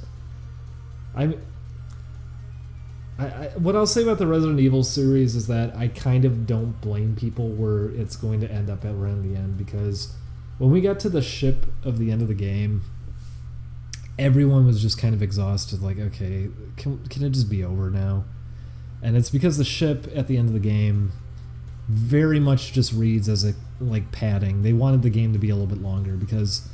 A: What I'll say about the Resident Evil series is that I kind of don't blame people where it's going to end up at around the end, because when we got to the ship of the end of the game, everyone was just kind of exhausted, like, okay, can it just be over now? And it's because the ship at the end of the game very much just reads as a like padding. They wanted the game to be a little bit longer, because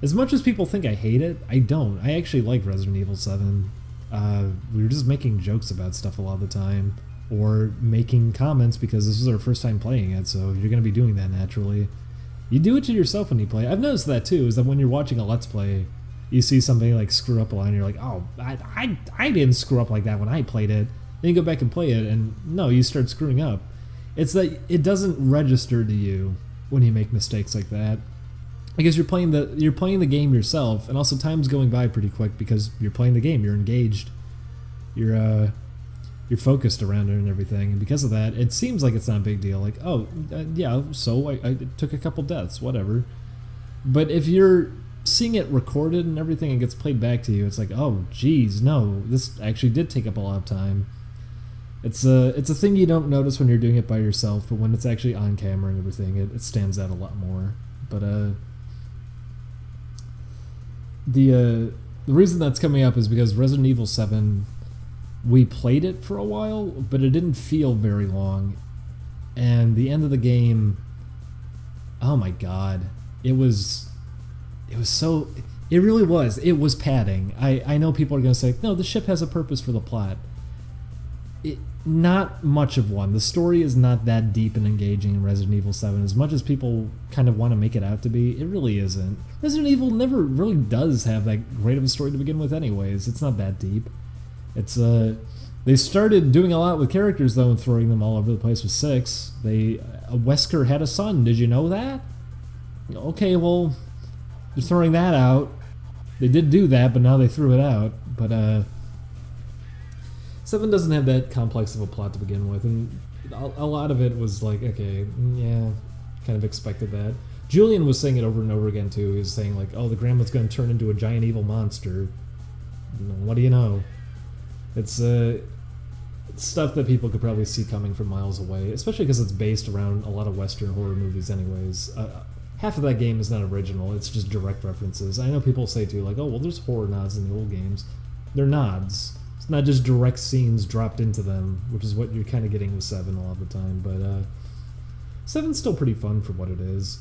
A: as much as people think I hate it, I don't. I actually like Resident Evil 7. We were just making jokes about stuff a lot of the time, or making comments because this was our first time playing it, so you're going to be doing that naturally. You do it to yourself when you play. I've noticed that too, is that when you're watching a Let's Play, you see somebody like screw up a line, and you're like, oh, I didn't screw up like that when I played it. Then you go back and play it, and no, you start screwing up. It's that it doesn't register to you when you make mistakes like that, because you're playing the game yourself, and also time's going by pretty quick because you're playing the game, you're engaged, you're focused around it and everything, and because of that, it seems like it's not a big deal. Like, oh, yeah, so I took a couple deaths, whatever. But if you're seeing it recorded and everything and gets played back to you, it's like, oh, geez, no, this actually did take up a lot of time. It's a thing you don't notice when you're doing it by yourself, but when it's actually on camera and everything, it stands out a lot more. But the reason that's coming up is because Resident Evil 7, we played it for a while, but it didn't feel very long. And the end of the game, oh my god, it really was. It was padding. I know people are going to say, no, the ship has a purpose for the plot. not much of one. The story is not that deep and engaging in Resident Evil 7. As much as people kind of want to make it out to be, it really isn't. Resident Evil never really does have that great of a story to begin with anyways. It's not that deep. It's, they started doing a lot with characters, though, and throwing them all over the place with 6. Wesker had a son. Did you know that? Okay, well, they're throwing that out. They did do that, but now they threw it out. But, 7 doesn't have that complex of a plot to begin with, and a lot of it was like, okay, yeah, kind of expected that. Julian was saying it over and over again, too. He was saying, like, oh, the grandma's going to turn into a giant evil monster. What do you know? It's stuff that people could probably see coming from miles away, especially because it's based around a lot of Western horror movies anyways. Half of that game is not original, it's just direct references. I know people say, too, like, oh, well, there's horror nods in the old games. They're nods. It's not just direct scenes dropped into them, which is what you're kind of getting with 7 a lot of the time, but 7's still pretty fun for what it is.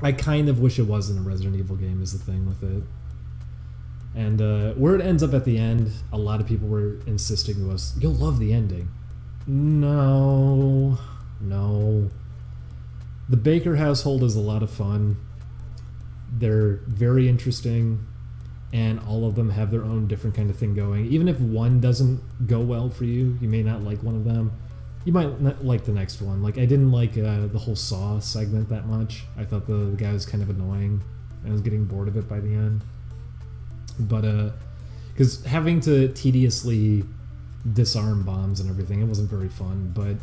A: I kind of wish it wasn't a Resident Evil game is the thing with it. And where it ends up at the end, a lot of people were insisting to us, you'll love the ending. No. The Baker household is a lot of fun. They're very interesting, and all of them have their own different kind of thing going. Even if one doesn't go well for you, you may not like one of them, you might not like the next one. Like, I didn't like the whole Saw segment that much. I thought the guy was kind of annoying. I was getting bored of it by the end. But, because having to tediously disarm bombs and everything, it wasn't very fun, but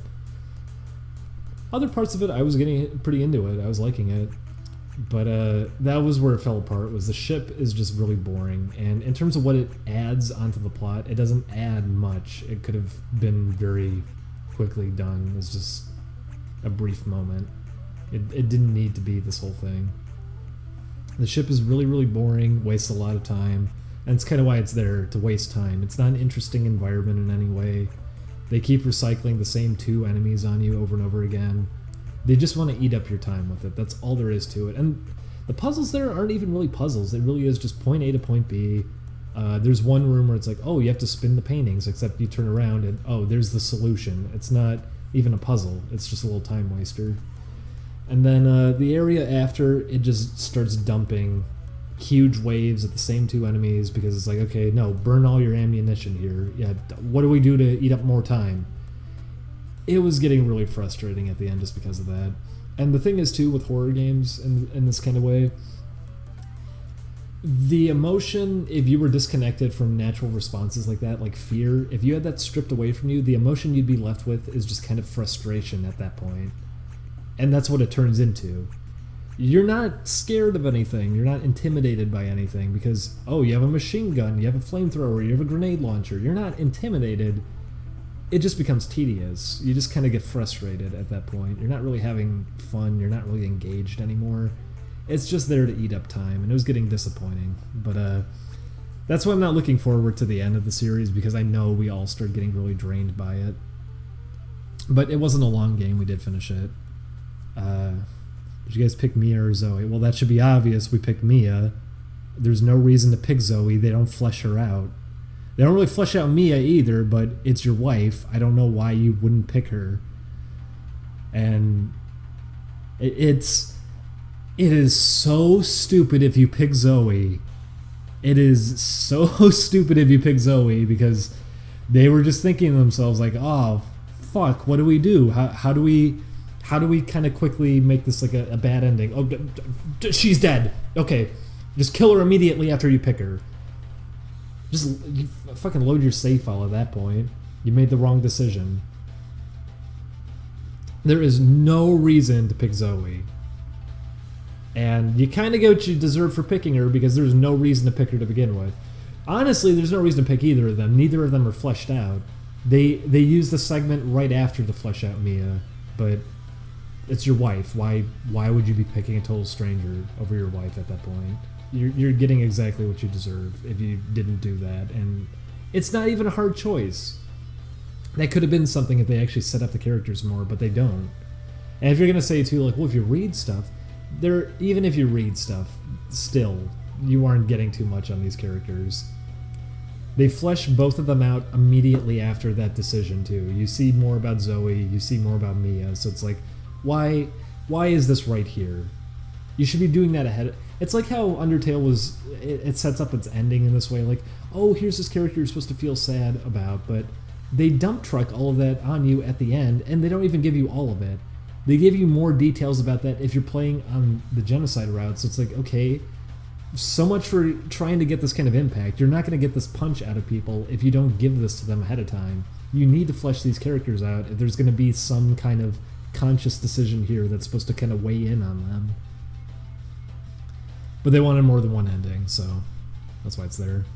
A: other parts of it, I was getting pretty into it. I was liking it. But that was where it fell apart, was the ship is just really boring. And in terms of what it adds onto the plot, it doesn't add much. It could have been very quickly done. It was just a brief moment. It didn't need to be this whole thing. The ship is really, really boring, wastes a lot of time, and it's kind of why it's there, to waste time. It's not an interesting environment in any way. They keep recycling the same 2 enemies on you over and over again. They just want to eat up your time with it. That's all there is to it. And the puzzles there aren't even really puzzles. It really is just point A to point B. There's one room where it's like, oh, you have to spin the paintings, except you turn around and, oh, there's the solution. It's not even a puzzle. It's just a little time waster. And then the area after, it just starts dumping huge waves at the same 2 enemies because it's like, okay, no, burn all your ammunition here. Yeah, what do we do to eat up more time? It was getting really frustrating at the end just because of that. And the thing is, too, with horror games in this kind of way, the emotion, if you were disconnected from natural responses like that, like fear, if you had that stripped away from you, the emotion you'd be left with is just kind of frustration at that point. And that's what it turns into. You're not scared of anything. You're not intimidated by anything because, oh, you have a machine gun, you have a flamethrower, you have a grenade launcher. You're not intimidated. It just becomes tedious. You just kind of get frustrated at that point. You're not really having fun. You're not really engaged anymore. It's just there to eat up time, and it was getting disappointing. But that's why I'm not looking forward to the end of the series, because I know we all start getting really drained by it. But it wasn't a long game. We did finish it. Did you guys pick Mia or Zoe? Well, that should be obvious. We picked Mia. There's no reason to pick Zoe. They don't flesh her out. They don't really flesh out Mia either, but it's your wife. I don't know why you wouldn't pick her. And it is so stupid if you pick Zoe. It is so stupid if you pick Zoe, because they were just thinking to themselves like, oh, fuck, what do we do? How do we kind of quickly make this like a bad ending? Oh, she's dead. Okay, just kill her immediately after you pick her. Just you fucking load your save file at that point. You made the wrong decision. There is no reason to pick Zoe. And you kind of get what you deserve for picking her, because there's no reason to pick her to begin with. Honestly, there's no reason to pick either of them. Neither of them are fleshed out. They use the segment right after to flesh out Mia, but it's your wife. Why would you be picking a total stranger over your wife at that point? You're getting exactly what you deserve if you didn't do that, and it's not even a hard choice. That could have been something if they actually set up the characters more, but they don't. And if you're gonna say too, like, well, if you read stuff, even if you read stuff, still you aren't getting too much on these characters. They flesh both of them out immediately after that decision too. You see more about Zoe, you see more about Mia, so it's like, why is this right here? You should be doing that ahead. It's like how Undertale was, it sets up its ending in this way, like, oh, here's this character you're supposed to feel sad about, but they dump truck all of that on you at the end, and they don't even give you all of it. They give you more details about that if you're playing on the genocide route, so it's like, okay, so much for trying to get this kind of impact. You're not going to get this punch out of people if you don't give this to them ahead of time. You need to flesh these characters out if there's going to be some kind of conscious decision here that's supposed to kind of weigh in on them. But they wanted more than one ending, so that's why it's there.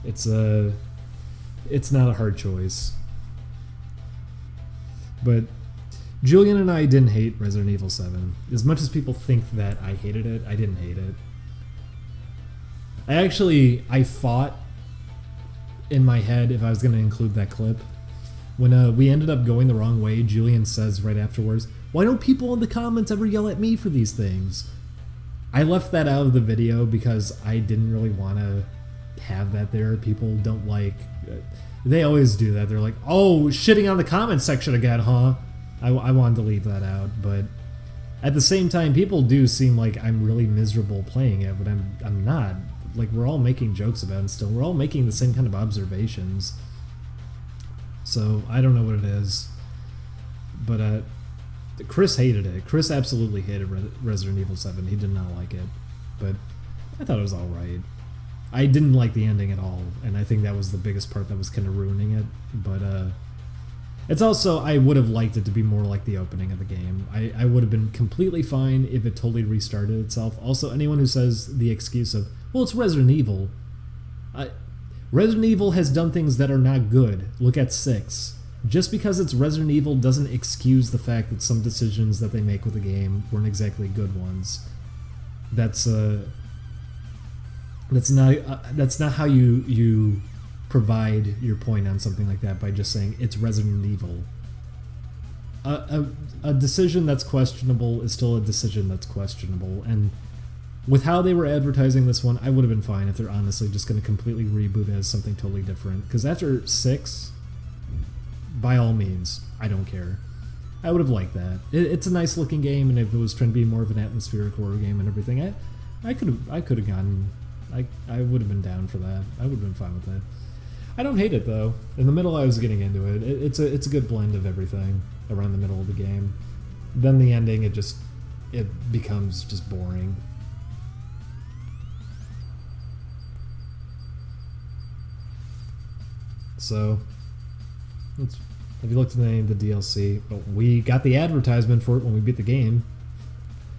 A: It's not a hard choice. But Julian and I didn't hate Resident Evil 7. As much as people think that I hated it, I didn't hate it. I fought in my head if I was going to include that clip. When we ended up going the wrong way, Julian says right afterwards, "Why don't people in the comments ever yell at me for these things?" I left that out of the video because I didn't really want to have that there. People don't like... They always do that. They're like, oh, shitting on the comment section again, huh? I wanted to leave that out, but at the same time, people do seem like I'm really miserable playing it, but I'm not. Like, we're all making jokes about it still. We're all making the same kind of observations. So, I don't know what it is. But, Chris hated it. Chris absolutely hated Resident Evil 7. He did not like it. But I thought it was alright. I didn't like the ending at all, and I think that was the biggest part that was kind of ruining it. But, it's also, I would have liked it to be more like the opening of the game. I would have been completely fine if it totally restarted itself. Also, anyone who says the excuse of, well, it's Resident Evil. Resident Evil has done things that are not good. Look at 6. Just because it's Resident Evil doesn't excuse the fact that some decisions that they make with the game weren't exactly good ones. That's not how you provide your point on something like that, by just saying it's Resident Evil. A decision that's questionable is still a decision that's questionable, and with how they were advertising this one, I would have been fine if they're honestly just going to completely reboot it as something totally different. Because after 6, by all means, I don't care. I would have liked that. It's a nice looking game, and if it was trying to be more of an atmospheric horror game and everything, I could have gone. I would have been down for that. I would have been fine with that. I don't hate it though. In the middle, I was getting into it. It's a good blend of everything around the middle of the game. Then the ending, it becomes just boring. So, have you looked at any of the DLC? Well, we got the advertisement for it when we beat the game.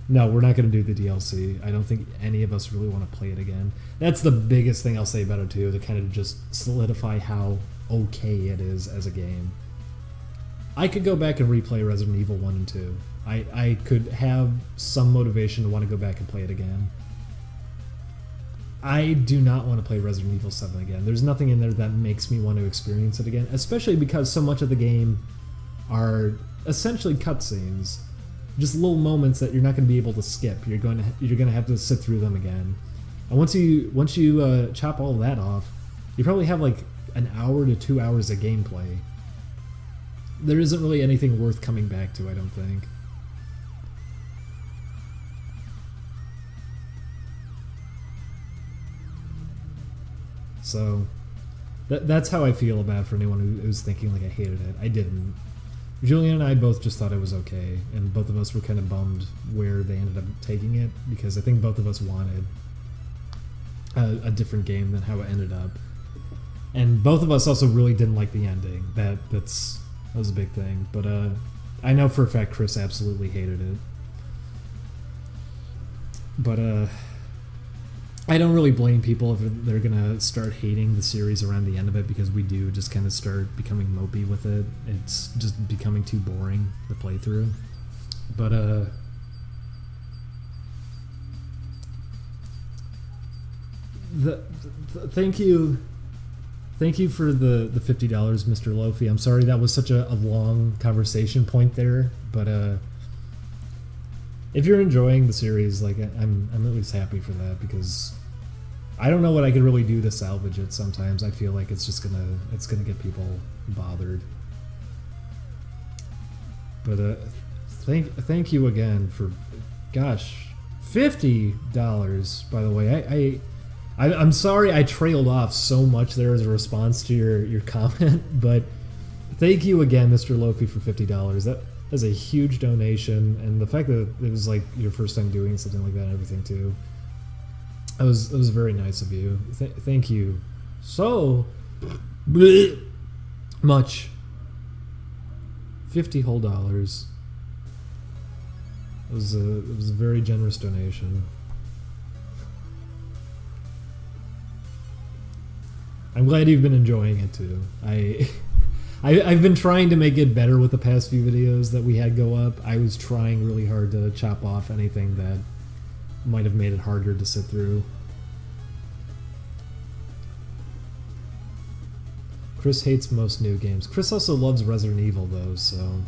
A: No, we're not going to do the DLC. I don't think any of us really want to play it again. That's the biggest thing I'll say about it too, to kind of just solidify how okay it is as a game. I could go back and replay Resident Evil 1 and 2. I could have some motivation to want to go back and play it again. I do not want to play Resident Evil 7 again. There's nothing in there that makes me want to experience it again, especially because so much of the game are essentially cutscenes. Just little moments that you're not going to be able to skip. You're going to have to sit through them again. And once you chop all of that off, you probably have like an hour to 2 hours of gameplay. There isn't really anything worth coming back to, I don't think. So, that's how I feel about it for anyone who's thinking like I hated it. I didn't. Julian and I both just thought it was okay, and both of us were kind of bummed where they ended up taking it, because I think both of us wanted a different game than how it ended up. And both of us also really didn't like the ending. That was a big thing. But I know for a fact Chris absolutely hated it. But I don't really blame people if they're gonna start hating the series around the end of it, because we do just kind of start becoming mopey with it. It's just becoming too boring to play through. But thank you for the $50, Mr. Lofi. I'm sorry that was such a long conversation point there, but if you're enjoying the series, like I'm at least happy for that, because I don't know what I could really do to salvage it. Sometimes I feel like it's gonna get people bothered. But thank you again for, gosh, $50. By the way, I'm sorry I trailed off so much there as a response to your comment, but thank you again, Mr. Lofi, for $50. That is a huge donation, and the fact that it was like your first time doing something like that and everything too. It was very nice of you. Thank you so much. $50 whole. It was a very generous donation. I'm glad you've been enjoying it too. I've been trying to make it better with the past few videos that we had go up. I was trying really hard to chop off anything that might have made it harder to sit through. Chris hates most new games. Chris also loves Resident Evil though, so...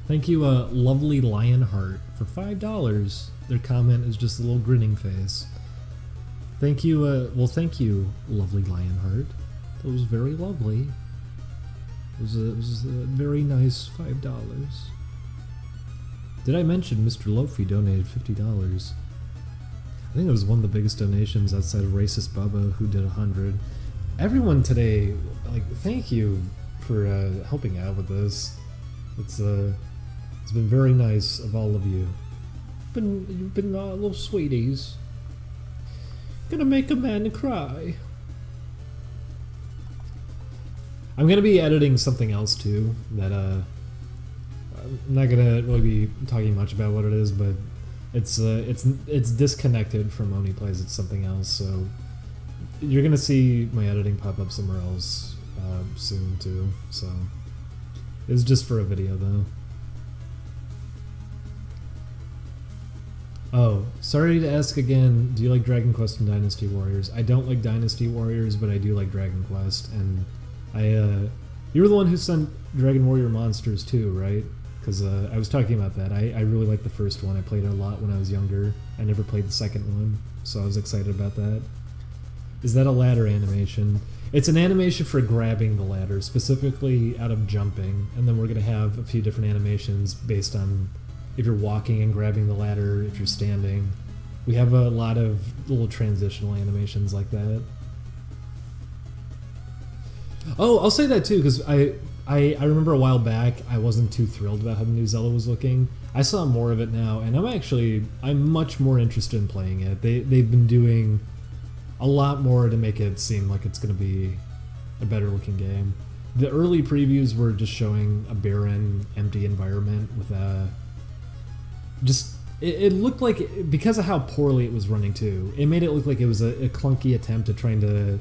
A: Thank you, Lovely Lionheart, for $5. Their comment is just a little grinning face. Thank you, well, thank you, Lovely Lionheart. That was very lovely. It was a very nice $5. Did I mention Mr. Lofi donated $50? I think it was one of the biggest donations outside of Racist Bubba, who did 100. Everyone today, like, thank you for helping out with this. It's been very nice of all of you. You've been little sweeties. Gonna make a man cry. I'm gonna be editing something else too. That I'm not gonna really be talking much about what it is, but it's disconnected from Oni Plays. It's something else. So you're gonna see my editing pop up somewhere else soon too. So it was just for a video though. Oh, sorry to ask again, do you like Dragon Quest and Dynasty Warriors? I don't like Dynasty Warriors, but I do like Dragon Quest, and you were the one who sent Dragon Warrior Monsters too, right? Because I was talking about that. I really liked the first one. I played it a lot when I was younger. I never played the second one, so I was excited about that. Is that a ladder animation? It's an animation for grabbing the ladder, specifically out of jumping, and then we're going to have a few different animations based on if you're walking and grabbing the ladder, if you're standing. We have a lot of little transitional animations like that. Oh, I'll say that too, because I remember a while back I wasn't too thrilled about how the new Zelda was looking. I saw more of it now, and I'm much more interested in playing it. They've been doing a lot more to make it seem like it's going to be a better looking game. The early previews were just showing a barren, empty environment with it looked like, because of how poorly it was running too, it made it look like it was a clunky attempt at trying to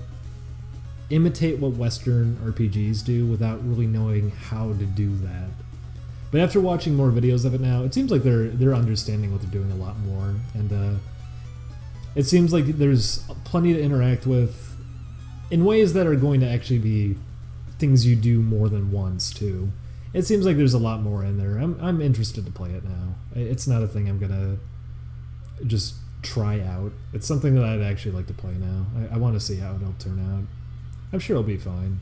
A: imitate what Western RPGs do without really knowing how to do that. But after watching more videos of it now, it seems like they're understanding what they're doing a lot more, and it seems like there's plenty to interact with in ways that are going to actually be things you do more than once too. It seems like there's a lot more in there. I'm interested to play it now. It's not a thing I'm gonna just try out. It's something that I'd actually like to play now. I want to see how it'll turn out. I'm sure it'll be fine.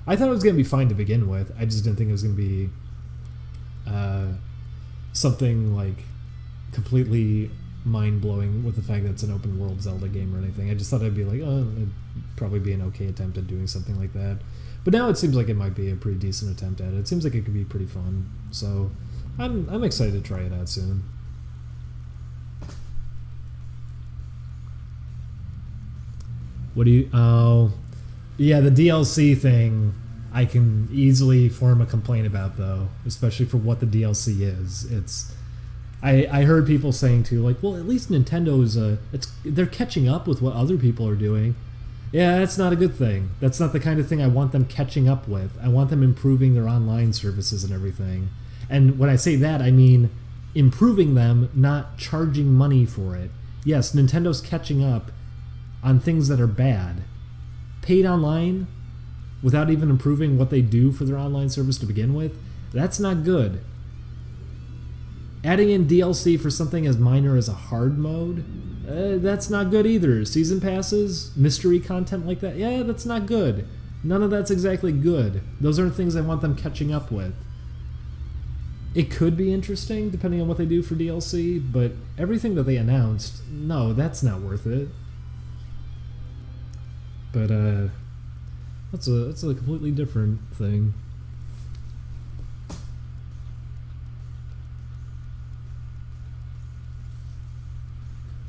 A: I thought it was gonna be fine to begin with. I just didn't think it was gonna be something like completely mind-blowing with the fact that it's an open world Zelda game or anything. I just thought it'd be like, oh, it'd probably be an okay attempt at doing something like that. But now it seems like it might be a pretty decent attempt at it. It seems like it could be pretty fun. So I'm excited to try it out soon. What do you... Oh... Yeah, the DLC thing I can easily form a complaint about, though. Especially for what the DLC is. I heard people saying, too, like, well, at least Nintendo is... they're catching up with what other people are doing. Yeah, that's not a good thing. That's not the kind of thing I want them catching up with. I want them improving their online services and everything. And when I say that, I mean improving them, not charging money for it. Yes, Nintendo's catching up on things that are bad. Paid online, without even improving what they do for their online service to begin with, that's not good. Adding in DLC for something as minor as a hard mode, that's not good either. Season passes, mystery content like that, yeah, that's not good. None of that's exactly good. Those aren't things I want them catching up with. It could be interesting depending on what they do for DLC, but everything that they announced, no, that's not worth it. But that's a completely different thing.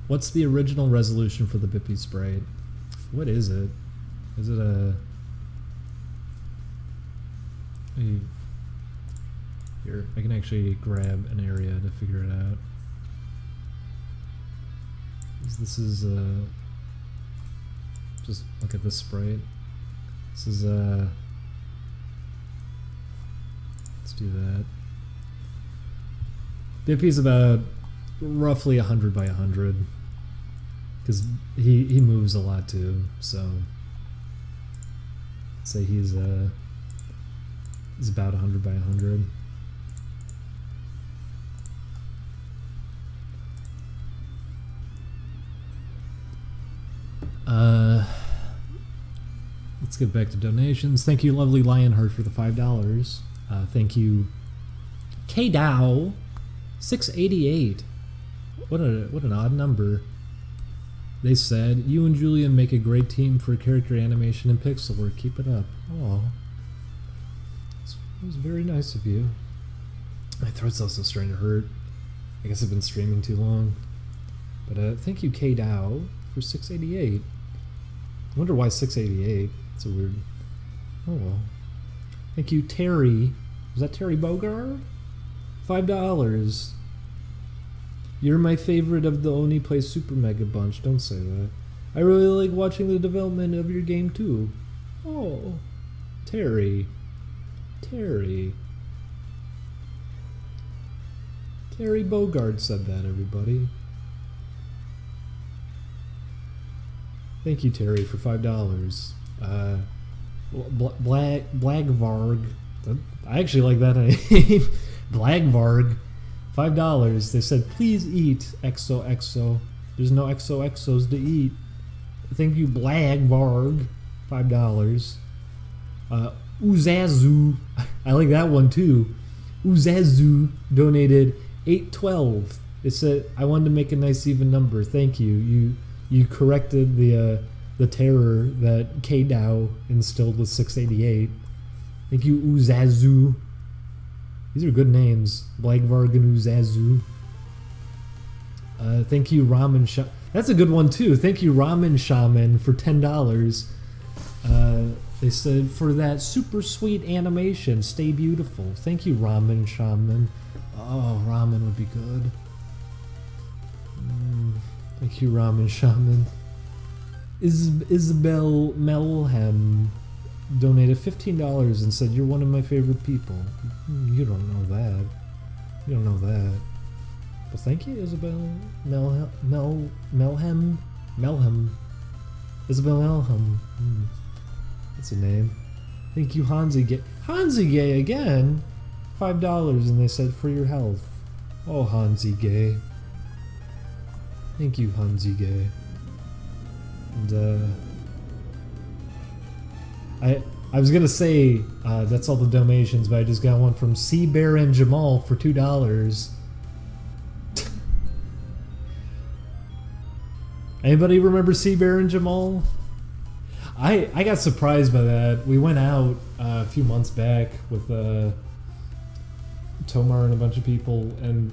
A: What's the original resolution for the Bippy Sprite? What is it? Is it a... Here, I can actually grab an area to figure it out. This is just look at this sprite. This is let's do that. Bippy's about roughly 100 by 100 because he moves a lot too. So say he's about 100 by 100. Let's get back to donations. Thank you, lovely Lionheart, for the $5. Thank you, KDow, 688. What an odd number. They said, you and Julian make a great team for character animation and pixel work. Keep it up. Oh, it was very nice of you. My throat's also starting to hurt. I guess I've been streaming too long. But thank you, KDow, for 688. I wonder why 688. It's a weird... Oh well. Thank you, Terry. Was that Terry Bogard? $5. You're my favorite of the Oni Play Super Mega Bunch. Don't say that. I really like watching the development of your game too. Oh, Terry. Terry Bogard said that, everybody. Thank you, Terry, for $5. Blagvarg. I actually like that name. Blagvarg. $5. They said, please eat XOXO. There's no XOXOs to eat. Thank you, Blagvarg. $5. Uzazu. I like that one too. Uzazu donated $8.12. It said, I wanted to make a nice even number. Thank you. You corrected the terror that KDow instilled with 688. Thank you, Uzazu. These are good names. Blagvarg and Uzazu. Thank you, Ramen Shaman. That's a good one too. Thank you, Ramen Shaman, for $10. They said, for that super sweet animation, stay beautiful. Thank you, Ramen Shaman. Oh, ramen would be good. Thank you, Ramen Shaman. Isabel Melhem donated $15 and said, you're one of my favorite people. You don't know that. You don't know that. Well, thank you, Isabel Melhem. Isabel Melhem. That's a name. Thank you, Hansi Gay. Hansi Gay again? $5, and they said, for your health. Oh, Hansi Gay. Thank you, Hansi Gay. And, I was gonna say, that's all the donations, but I just got one from Sea Bear and Jamal for $2. Anybody remember Sea Bear and Jamal? I got surprised by that. We went out a few months back with Tomar and a bunch of people, and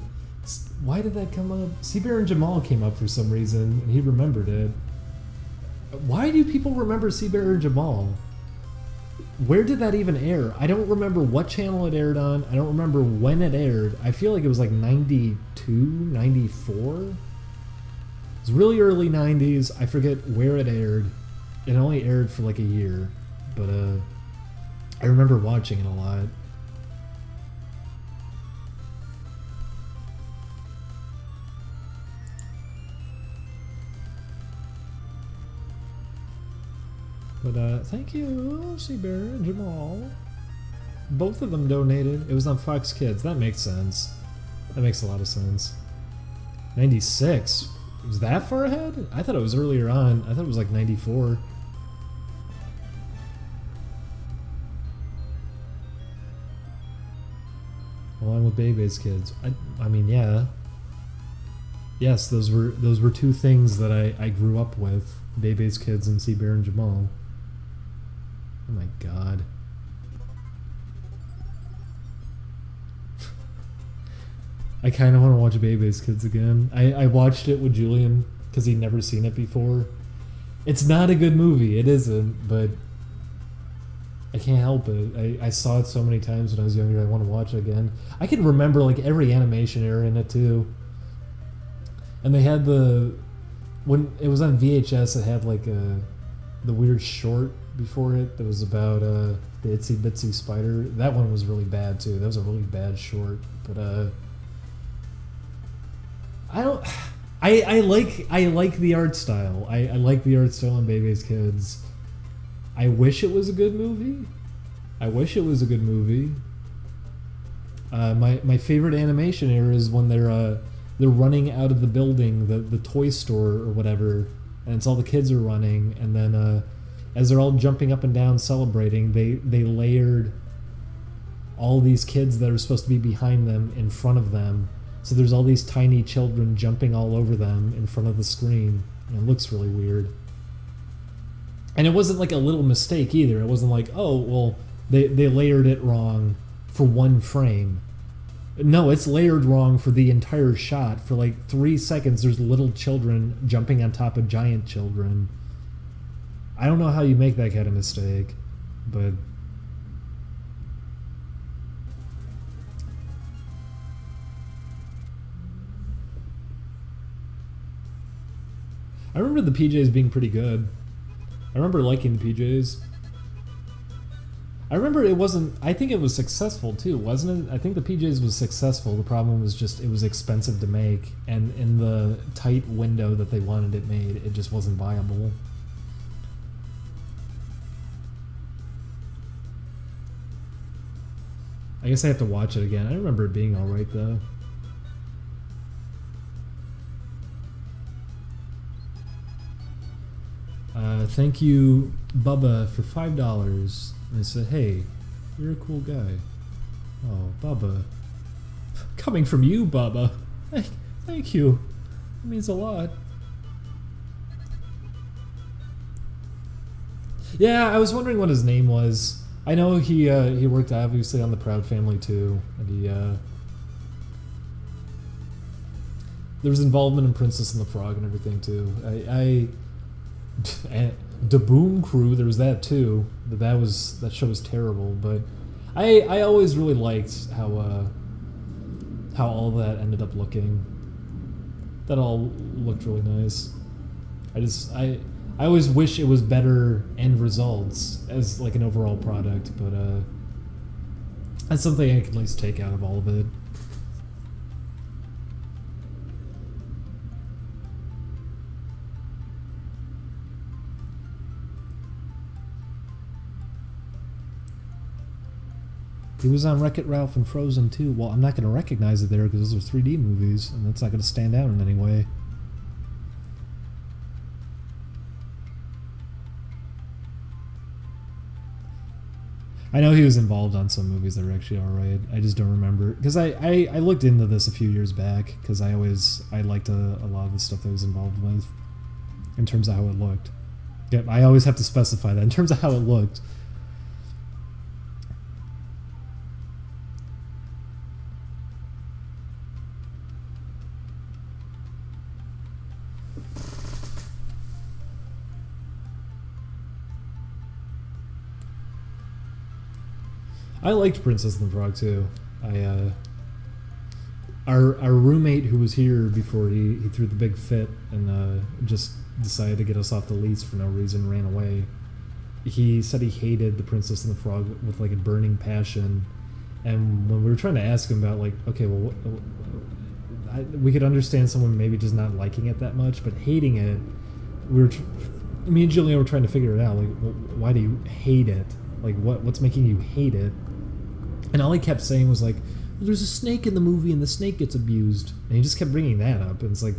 A: why did that come up? Sea Bear and Jamal came up for some reason, and he remembered it. Why do people remember Sea Bear and Jamal? Where did that even air? I don't remember what channel it aired on. I don't remember when it aired. I feel like it was like 92, 94. It was really early 90s. I forget where it aired. It only aired for like a year. But I remember watching it a lot. But thank you, Seabear and Jamal. Both of them donated. It was on Fox Kids. That makes sense. That makes a lot of sense. 96? Was that far ahead? I thought it was earlier on. I thought it was like 94. Along with Bebe's Kids. I mean, yeah. Yes, those were two things that I grew up with. Bebe's Kids and Seabear and Jamal. Oh my god. I kind of want to watch Bebe's Kids again. I watched it with Julian because he'd never seen it before. It's not a good movie. It isn't, but I can't help it. I saw it so many times when I was younger. I want to watch it again. I can remember like every animation error in it too. And they had when it was on VHS, it had like the weird short before it that was about the Itsy Bitsy Spider. That one was really bad too. That was a really bad short. But I like the art style. I like the art style on Bebe's Kids. I wish it was a good movie. My favorite animation era is when they're running out of the building, the toy store or whatever, and it's all the kids are running, and then as they're all jumping up and down celebrating, they layered all these kids that are supposed to be behind them in front of them. So there's all these tiny children jumping all over them in front of the screen. And it looks really weird. And it wasn't like a little mistake either. It wasn't like, oh, well, they layered it wrong for one frame. No, it's layered wrong for the entire shot. For like 3 seconds, there's little children jumping on top of giant children. I don't know how you make that kind of mistake, but... I remember the PJs being pretty good. I remember liking the PJs. I remember it wasn't... I think it was successful too, wasn't it? I think the PJs was successful. The problem was just it was expensive to make, and in the tight window that they wanted it made, it just wasn't viable. I guess I have to watch it again. I remember it being alright though. Thank you, Bubba, for $5. And I said, hey, you're a cool guy. Oh, Bubba. Coming from you, Bubba. Thank you. It means a lot. Yeah, I was wondering what his name was. I know he worked obviously on the Proud Family too, and there was involvement in Princess and the Frog and everything too. And the Boom Crew, there was that too. That show was terrible, but I always really liked how all that ended up looking. That all looked really nice. I always wish it was better end results as like an overall product, but that's something I can at least take out of all of it. He was on Wreck-It Ralph and Frozen too. Well, I'm not going to recognize it there because those are 3D movies, and that's not going to stand out in any way. I know he was involved on some movies that are actually alright. I just don't remember. Because I looked into this a few years back, because I liked a lot of the stuff that I was involved with, in terms of how it looked. Yep, I always have to specify that, in terms of how it looked. I liked Princess and the Frog too. Our roommate who was here before he threw the big fit and just decided to get us off the lease for no reason, ran away. He said he hated the Princess and the Frog with like a burning passion, and when we were trying to ask him about like, okay, well, we could understand someone maybe just not liking it that much, but hating it, we were me and Julian were trying to figure it out. Like, why do you hate it? Like, what's making you hate it? And all he kept saying was like, well, there's a snake in the movie and the snake gets abused. And he just kept bringing that up. And it's like,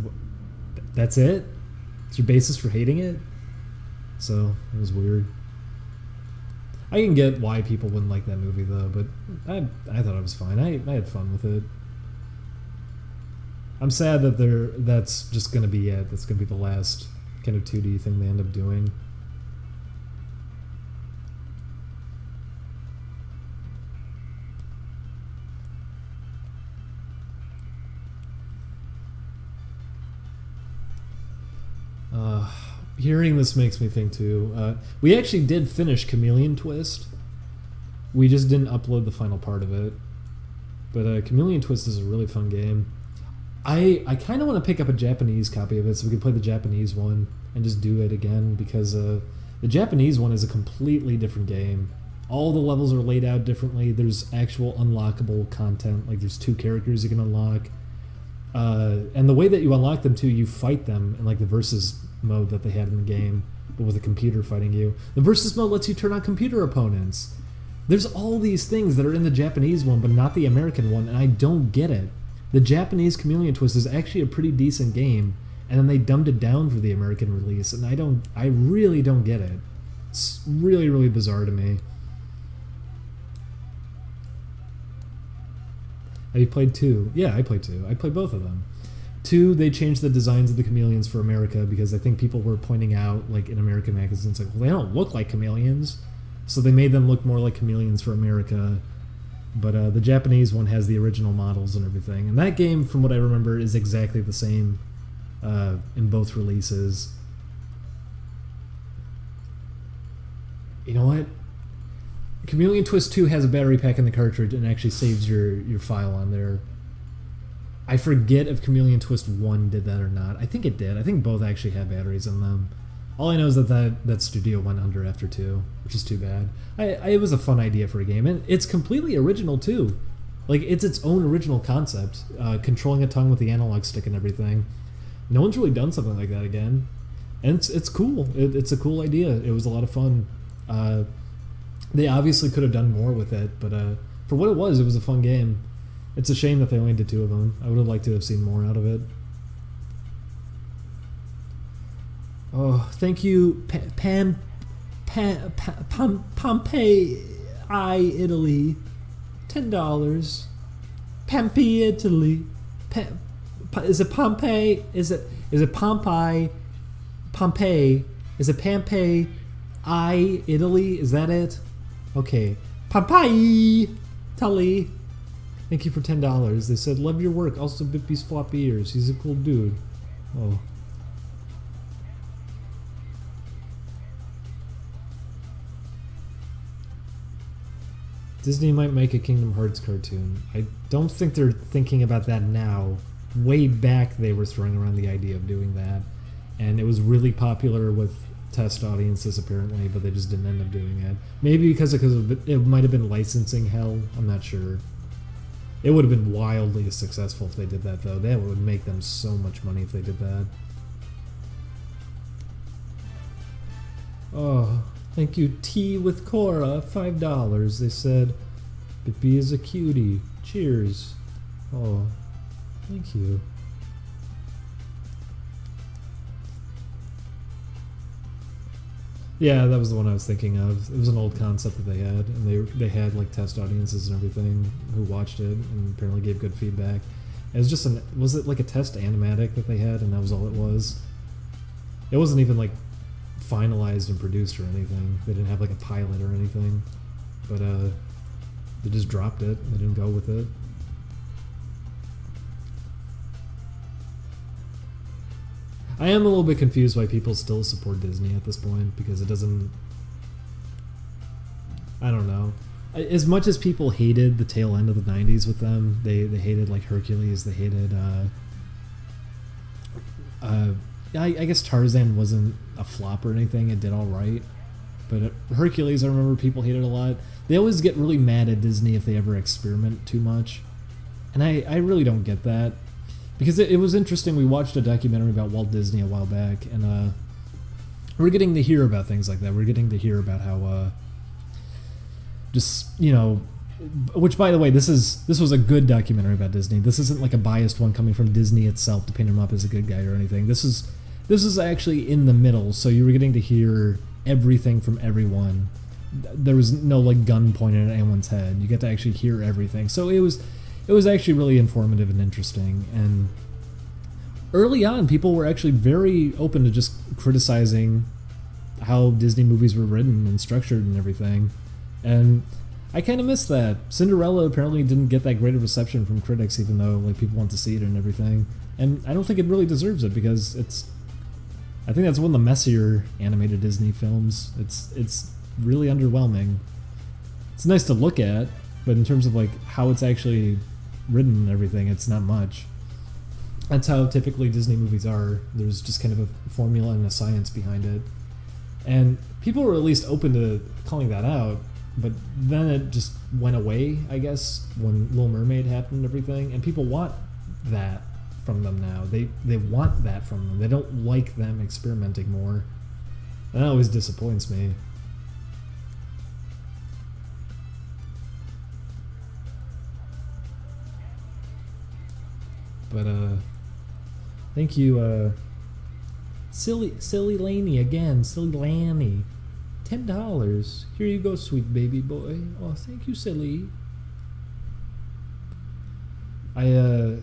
A: that's it? It's your basis for hating it? So, it was weird. I can get why people wouldn't like that movie, though, but I thought it was fine. I had fun with it. I'm sad that that's just going to be it. That's going to be the last kind of 2D thing they end up doing. Hearing this makes me think too. We actually did finish Chameleon Twist. We just didn't upload the final part of it. But Chameleon Twist is a really fun game. I kind of want to pick up a Japanese copy of it so we can play the Japanese one and just do it again, because the Japanese one is a completely different game. All the levels are laid out differently. There's actual unlockable content. Like, there's 2 characters you can unlock. And the way that you unlock them too, you fight them in like the versus mode that they had in the game, but with a computer fighting you. The versus mode lets you turn on computer opponents. There's all these things that are in the Japanese one, but not the American one, and I don't get it. The Japanese Chameleon Twist is actually a pretty decent game, and then they dumbed it down for the American release, and I really don't get it. It's really, really bizarre to me. Have you played 2? Yeah, I played 2. I played both of them. 2, they changed the designs of the chameleons for America because I think people were pointing out, like in American magazines, like, well, they don't look like chameleons. So they made them look more like chameleons for America. But the Japanese one has the original models and everything. And that game, from what I remember, is exactly the same in both releases. You know what? Chameleon Twist 2 has a battery pack in the cartridge and actually saves your file on there. I forget if Chameleon Twist 1 did that or not. I think it did. I think both actually had batteries in them. All I know is that studio went under after 2, which is too bad. It was a fun idea for a game, and it's completely original too. Like, it's its own original concept, controlling a tongue with the analog stick and everything. No one's really done something like that again, and it's cool. It's a cool idea. It was a lot of fun. They obviously could have done more with it, but for what it was a fun game. It's a shame that they only did 2 of them. I would have liked to have seen more out of it. Oh, thank you, Pompeii, Italy. $10. Pompeii, Italy. Is it Pompeii? Is it Pompeii? Pompeii? Is it Pompeii, Italy? Is that it? Okay. Pompeii, Italy. Thank you for $10. They said, love your work. Also, Bippy's floppy ears. He's a cool dude. Oh. Disney might make a Kingdom Hearts cartoon. I don't think they're thinking about that now. Way back, they were throwing around the idea of doing that. And it was really popular with test audiences, apparently, but they just didn't end up doing it. Maybe because it might have been licensing hell. I'm not sure. It would have been wildly successful if they did that, though. That would make them so much money if they did that. Oh, thank you, Tea with Cora, $5. They said, Bippy is a cutie. Cheers. Oh, thank you. Yeah, that was the one I was thinking of. It was an old concept that they had, and they had like test audiences and everything who watched it and apparently gave good feedback. It was just was it like a test animatic that they had, and that was all it was? It wasn't even like finalized and produced or anything. They didn't have like a pilot or anything, but they just dropped it. They didn't go with it. I am a little bit confused why people still support Disney at this point, because it doesn't... I don't know. As much as people hated the tail end of the 90s with them, they hated like Hercules, they hated... I guess Tarzan wasn't a flop or anything, it did alright. But Hercules, I remember people hated a lot. They always get really mad at Disney if they ever experiment too much. And I really don't get that. Because it was interesting, we watched a documentary about Walt Disney a while back, and we're getting to hear about things like that. We're getting to hear about how just, you know, which, by the way, this was a good documentary about Disney. This isn't like a biased one coming from Disney itself to paint him up as a good guy or anything. This is actually in the middle, so you were getting to hear everything from everyone. There was no like gun pointed at anyone's head. You get to actually hear everything. So it was actually really informative and interesting. And early on, people were actually very open to just criticizing how Disney movies were written and structured and everything. And I kind of miss that. Cinderella apparently didn't get that great a reception from critics, even though like people want to see it and everything. And I don't think it really deserves it, because I think that's one of the messier animated Disney films. It's really underwhelming. It's nice to look at, but in terms of like how it's actually written and everything, it's not much. That's how typically Disney movies are. There's just kind of a formula and a science behind it. And people were at least open to calling that out, but then it just went away, I guess, when Little Mermaid happened and everything. And people want that from them now. They want that from them. They don't like them experimenting more. And that always disappoints me. But thank you, Silly Laney again, Silly Lanny. $10. Here you go, sweet baby boy. Oh, thank you, Silly. What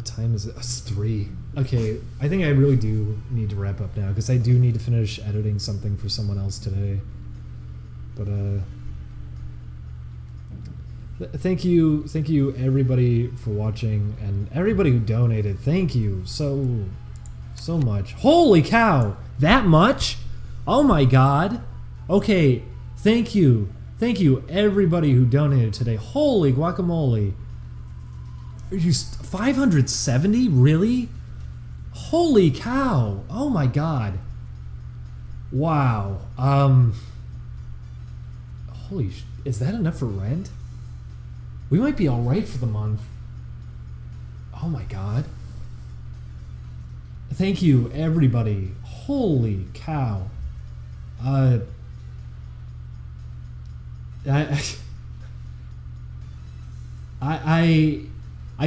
A: time is it? It's 3. Okay, I think I really do need to wrap up now, because I do need to finish editing something for someone else today. But thank you everybody for watching, and everybody who donated. Thank you so much. Holy cow, that much? Oh my god. Okay, thank you everybody who donated today. Holy guacamole. Are you 570? Really? Holy cow. Oh my god. Wow. Is that enough for rent? We might be alright for the month. Oh my god. Thank you, everybody. Holy cow. I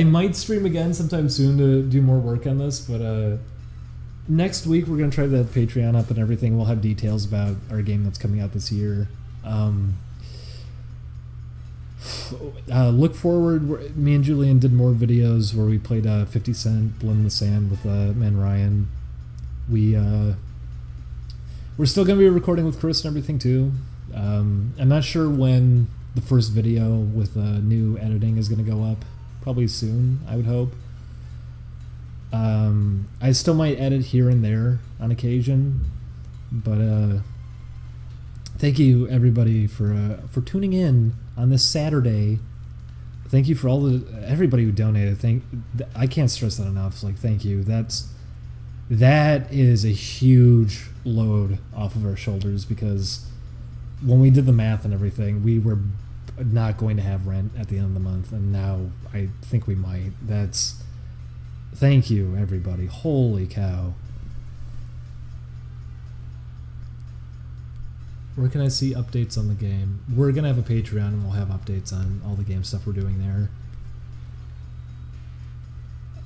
A: might stream again sometime soon to do more work on this, but next week we're gonna try the Patreon up and everything. We'll have details about our game that's coming out this year. Look forward. Me and Julian did more videos where we played 50 Cent Blend in the Sand with man Ryan. We're still going to be recording with Chris and everything too. I'm not sure when the first video with new editing is going to go up. Probably soon, I would hope. I still might edit here and there on occasion, but thank you everybody for tuning in on this Saturday. Thank you for everybody who donated. I can't stress that enough. It's like, thank you. That is a huge load off of our shoulders, because when we did the math and everything, we were not going to have rent at the end of the month, and now I think we might. Thank you everybody. Holy cow. Where can I see updates on the game? We're going to have a Patreon, and we'll have updates on all the game stuff we're doing there.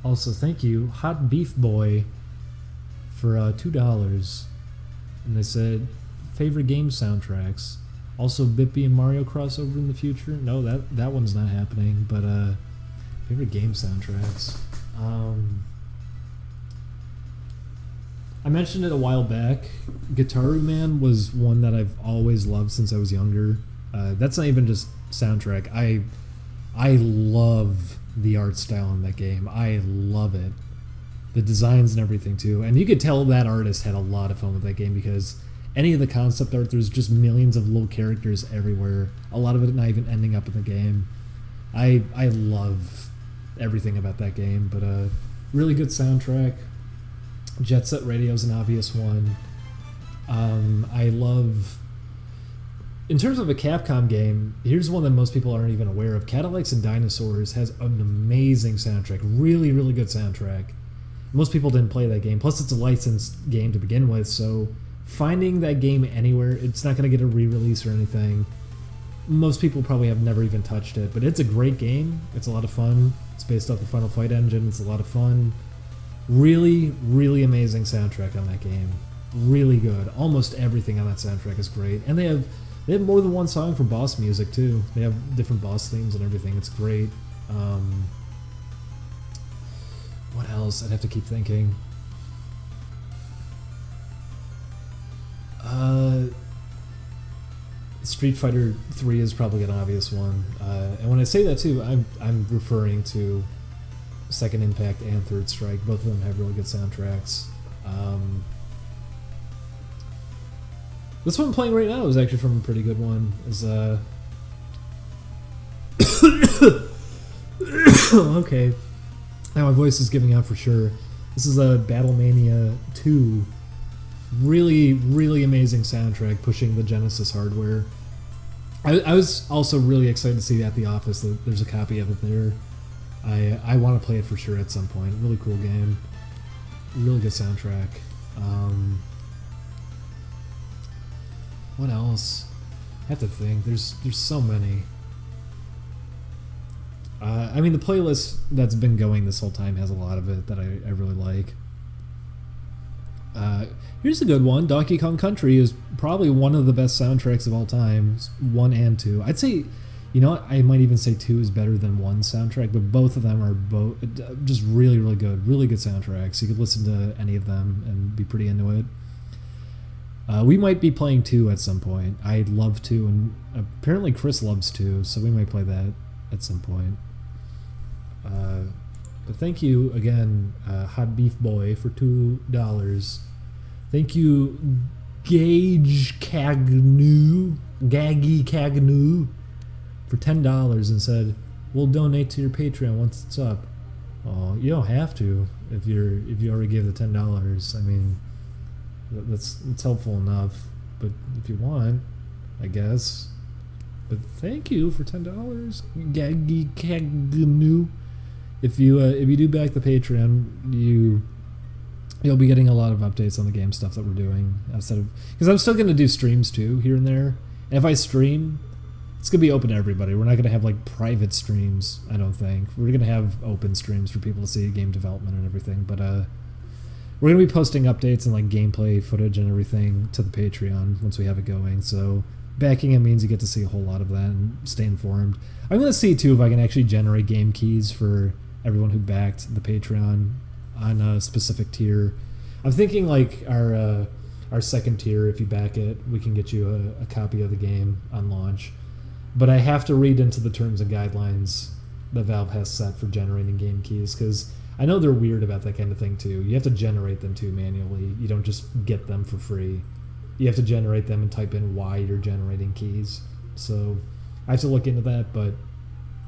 A: Also, thank you, Hot Beef Boy, for $2. And they said, favorite game soundtracks. Also, Bippy and Mario crossover in the future. No, that one's not happening, but favorite game soundtracks. I mentioned it a while back. Guitaru Man was one that I've always loved since I was younger. That's not even just soundtrack. I love the art style in that game. I love it. The designs and everything too. And you could tell that artist had a lot of fun with that game, because any of the concept art, there's just millions of little characters everywhere. A lot of it not even ending up in the game. I love everything about that game, but really good soundtrack. Jet Set Radio is an obvious one. I love... In terms of a Capcom game, here's one that most people aren't even aware of. Cadillacs and Dinosaurs has an amazing soundtrack. Really, really good soundtrack. Most people didn't play that game. Plus, it's a licensed game to begin with, so finding that game anywhere, it's not going to get a re-release or anything. Most people probably have never even touched it, but it's a great game. It's a lot of fun. It's based off the Final Fight engine. It's a lot of fun. Really, really amazing soundtrack on that game. Really good. Almost everything on that soundtrack is great. And they have more than one song for boss music, too. They have different boss themes and everything. It's great. What else? I'd have to keep thinking. Street Fighter 3 is probably an obvious one. And when I say that too, I'm referring to Second Impact and Third Strike. Both of them have really good soundtracks. This one I'm playing right now is actually from a pretty good one. Okay. Now my voice is giving out for sure. This is a Battlemania 2. Really, really amazing soundtrack, pushing the Genesis hardware. I was also really excited to see at the office that there's a copy of it there. I want to play it for sure at some point. Really cool game. Really good soundtrack. What else? I have to think. There's so many. I mean, the playlist that's been going this whole time has a lot of it that I really like. Here's a good one. Donkey Kong Country is probably one of the best soundtracks of all time. 1 and 2. I'd say, you know what? I might even say 2 is better than 1 soundtrack, but both of them are just really, really good. Really good soundtracks. You could listen to any of them and be pretty into it. We might be playing 2 at some point. I'd love to, and apparently Chris loves 2, so we might play that at some point. But thank you again, Hot Beef Boy, for $2. Thank you, Gaggy Cagnew, for $10 and said, "We'll donate to your Patreon once it's up." Oh, you don't have to if you already gave the $10. I mean, that's helpful enough. But if you want, I guess. But thank you for $10, Gaggy Cagnew. If you do back the Patreon, you'll be getting a lot of updates on the game stuff that we're doing, because I'm still gonna do streams too here and there. And if I stream, it's gonna be open to everybody. We're not gonna have like private streams. I don't think we're gonna have open streams for people to see game development and everything. But we're gonna be posting updates and like gameplay footage and everything to the Patreon once we have it going. So backing it means you get to see a whole lot of that and stay informed. I'm gonna see too if I can actually generate game keys for everyone who backed the Patreon on a specific tier. I'm thinking like our second tier, if you back it, we can get you a copy of the game on launch. But I have to read into the terms and guidelines that Valve has set for generating game keys, because I know they're weird about that kind of thing too. You have to generate them too manually. You don't just get them for free. You have to generate them and type in why you're generating keys. So I have to look into that, but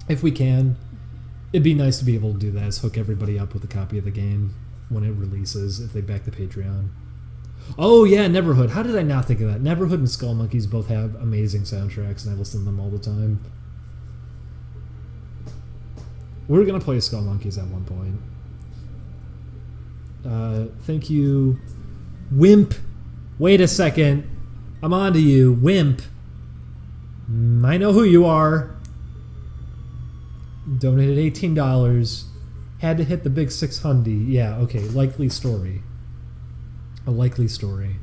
A: if we can, it'd be nice to be able to do that, is hook everybody up with a copy of the game when it releases, if they back the Patreon. Oh yeah, Neverhood. How did I not think of that? Neverhood and Skull Monkeys both have amazing soundtracks, and I listen to them all the time. We're going to play Skull Monkeys at one point. Thank you, Wimp. Wait a second. I'm on to you, Wimp. I know who you are. Donated $18. Had to hit the big 600. Yeah, okay. Likely story. A likely story.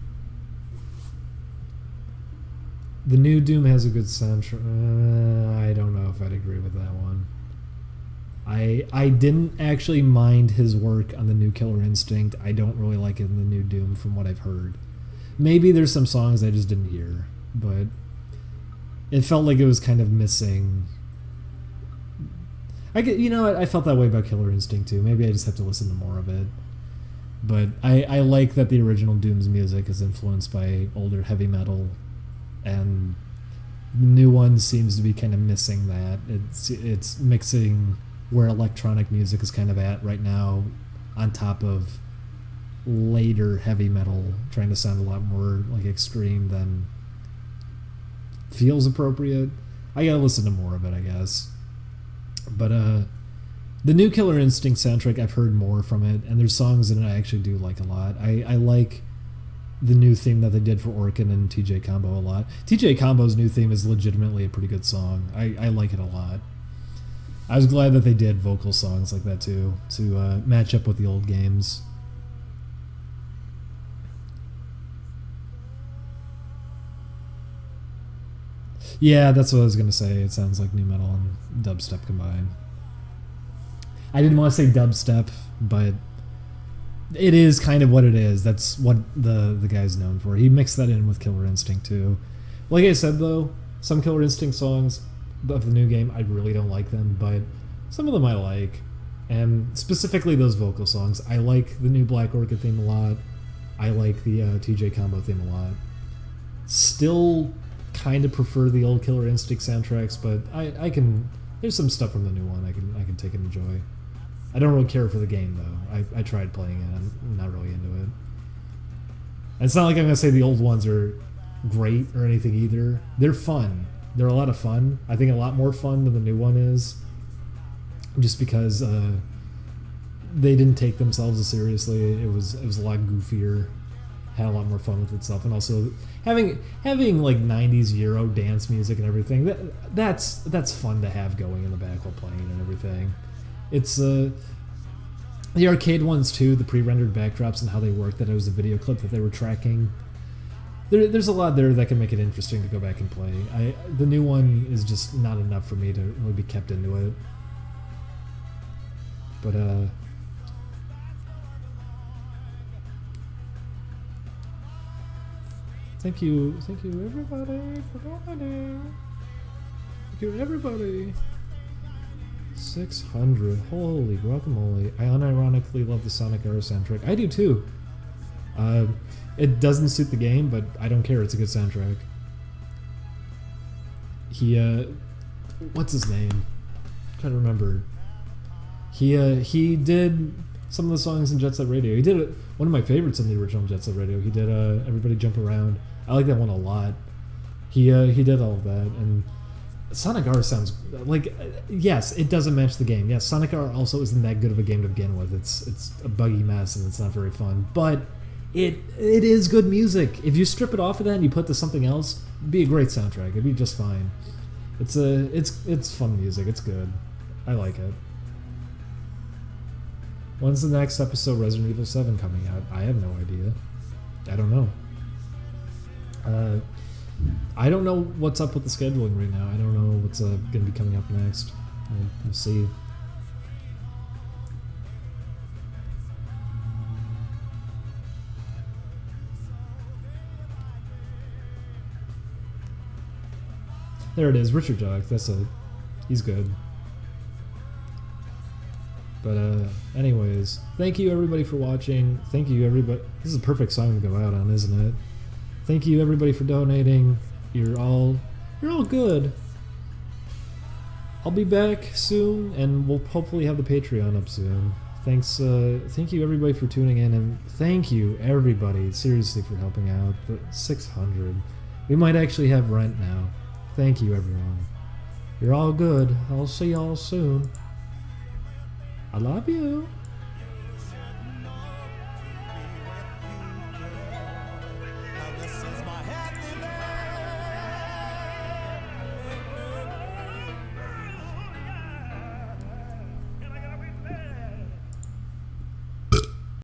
A: The new Doom has a good soundtrack. I don't know if I'd agree with that one. I didn't actually mind his work on the new Killer Instinct. I don't really like it in the new Doom from what I've heard. Maybe there's some songs I just didn't hear, but it felt like it was kind of missing. I felt that way about Killer Instinct too. Maybe I just have to listen to more of it. But I like that the original Doom's music is influenced by older heavy metal, and the new one seems to be kind of missing that. It's mixing where electronic music is kind of at right now, on top of later heavy metal, trying to sound a lot more like extreme than feels appropriate. I gotta listen to more of it, I guess. But The new Killer Instinct soundtrack, I've heard more from it, and there's songs in it I actually do like a lot. I like the new theme that they did for Orkin and TJ Combo a lot. TJ Combo's new theme is legitimately a pretty good song. I like it a lot. I was glad that they did vocal songs like that too, to match up with the old games. Yeah, that's what I was going to say. It sounds like new metal and dubstep combined. I didn't want to say dubstep, but it is kind of what it is. That's what the guy's known for. He mixed that in with Killer Instinct too. Like I said though, some Killer Instinct songs of the new game, I really don't like them, but some of them I like. And specifically those vocal songs. I like the new Black Orchid theme a lot. I like the TJ Combo theme a lot. Still kind of prefer the old Killer Instinct soundtracks, but I can. There's some stuff from the new one I can take and enjoy. I don't really care for the game though. I tried playing it. I'm not really into it. And it's not like I'm gonna say the old ones are great or anything either. They're fun. They're a lot of fun. I think a lot more fun than the new one is. Just because they didn't take themselves as seriously. It was a lot goofier. Had a lot more fun with itself, and also having like 90s Euro dance music and everything. That's fun to have going in the back while playing and everything. It's the arcade ones too, the pre-rendered backdrops and how they work. That it was a video clip that they were tracking. There's a lot there that can make it interesting to go back and play. The new one is just not enough for me to really be kept into it. But Thank you everybody for donating. Thank you everybody. 600. Holy guacamole. I unironically love the Sonic R soundtrack. I do too. It doesn't suit the game, but I don't care. It's a good soundtrack. He, what's his name? I'm trying to remember. He did some of the songs in Jet Set Radio. He did one of my favorites in the original Jet Set Radio. He did Everybody Jump Around. I like that one a lot. He did all of that, and Sonic R sounds like, yes, it doesn't match the game. Yes, Sonic R also isn't that good of a game to begin with. It's a buggy mess and it's not very fun, but it is good music. If you strip it off of that and you put to something else, it'd be a great soundtrack. It'd be just fine. It's fun music. It's good. I like it. When's the next episode of Resident Evil 7 coming out? I have no idea. I don't know. I don't know what's up with the scheduling right now. I don't know what's going to be coming up next. We'll see. There it is, Richard Dog. He's good. But anyways, thank you everybody for watching. Thank you everybody. This is a perfect song to go out on, isn't it? Thank you everybody for donating. You're all good. I'll be back soon, and we'll hopefully have the Patreon up soon. Thanks. Thank you everybody for tuning in, and thank you everybody seriously for helping out. The 600. We might actually have rent now. Thank you everyone. You're all good. I'll see y'all soon. I love you.